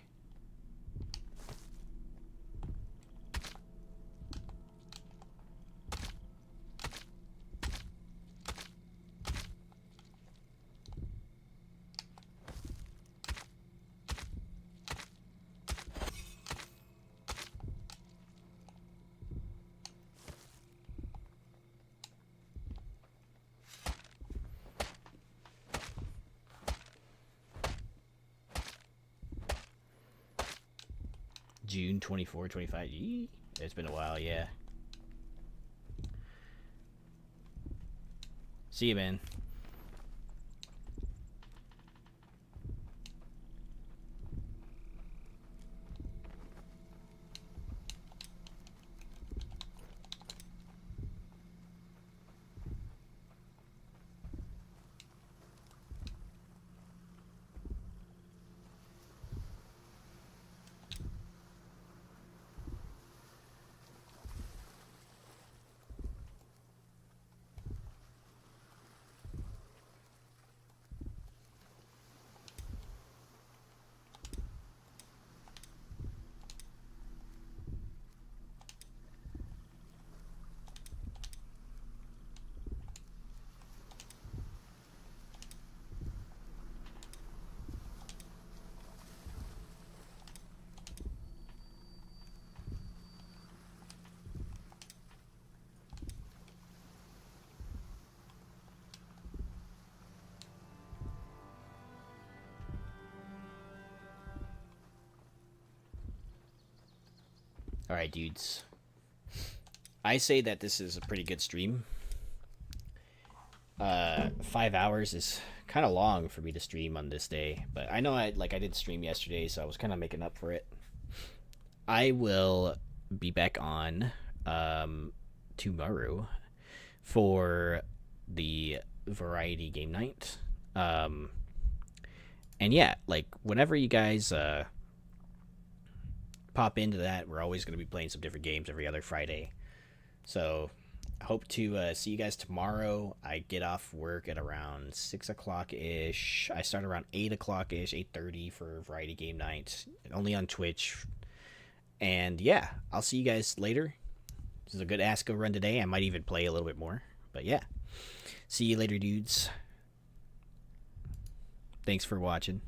June 24, 25. Yee. It's been a while, yeah. See you, man. Alright, dudes. I say that this is a pretty good stream. 5 hours is kind of long for me to stream on this day, but I know I didn't stream yesterday, so I was kind of making up for it. I will be back on tomorrow for the variety game night. And yeah, like whenever you guys pop into that, we're always going to be playing some different games every other Friday. So I hope to see you guys tomorrow. I get off work at around 6 o'clock ish. I start around 8 o'clock ish, 8:30 for variety game night, only on Twitch. And yeah, I'll see you guys later. This is a good ASKA run today. I might even play a little bit more, but yeah, see you later, dudes. Thanks for watching.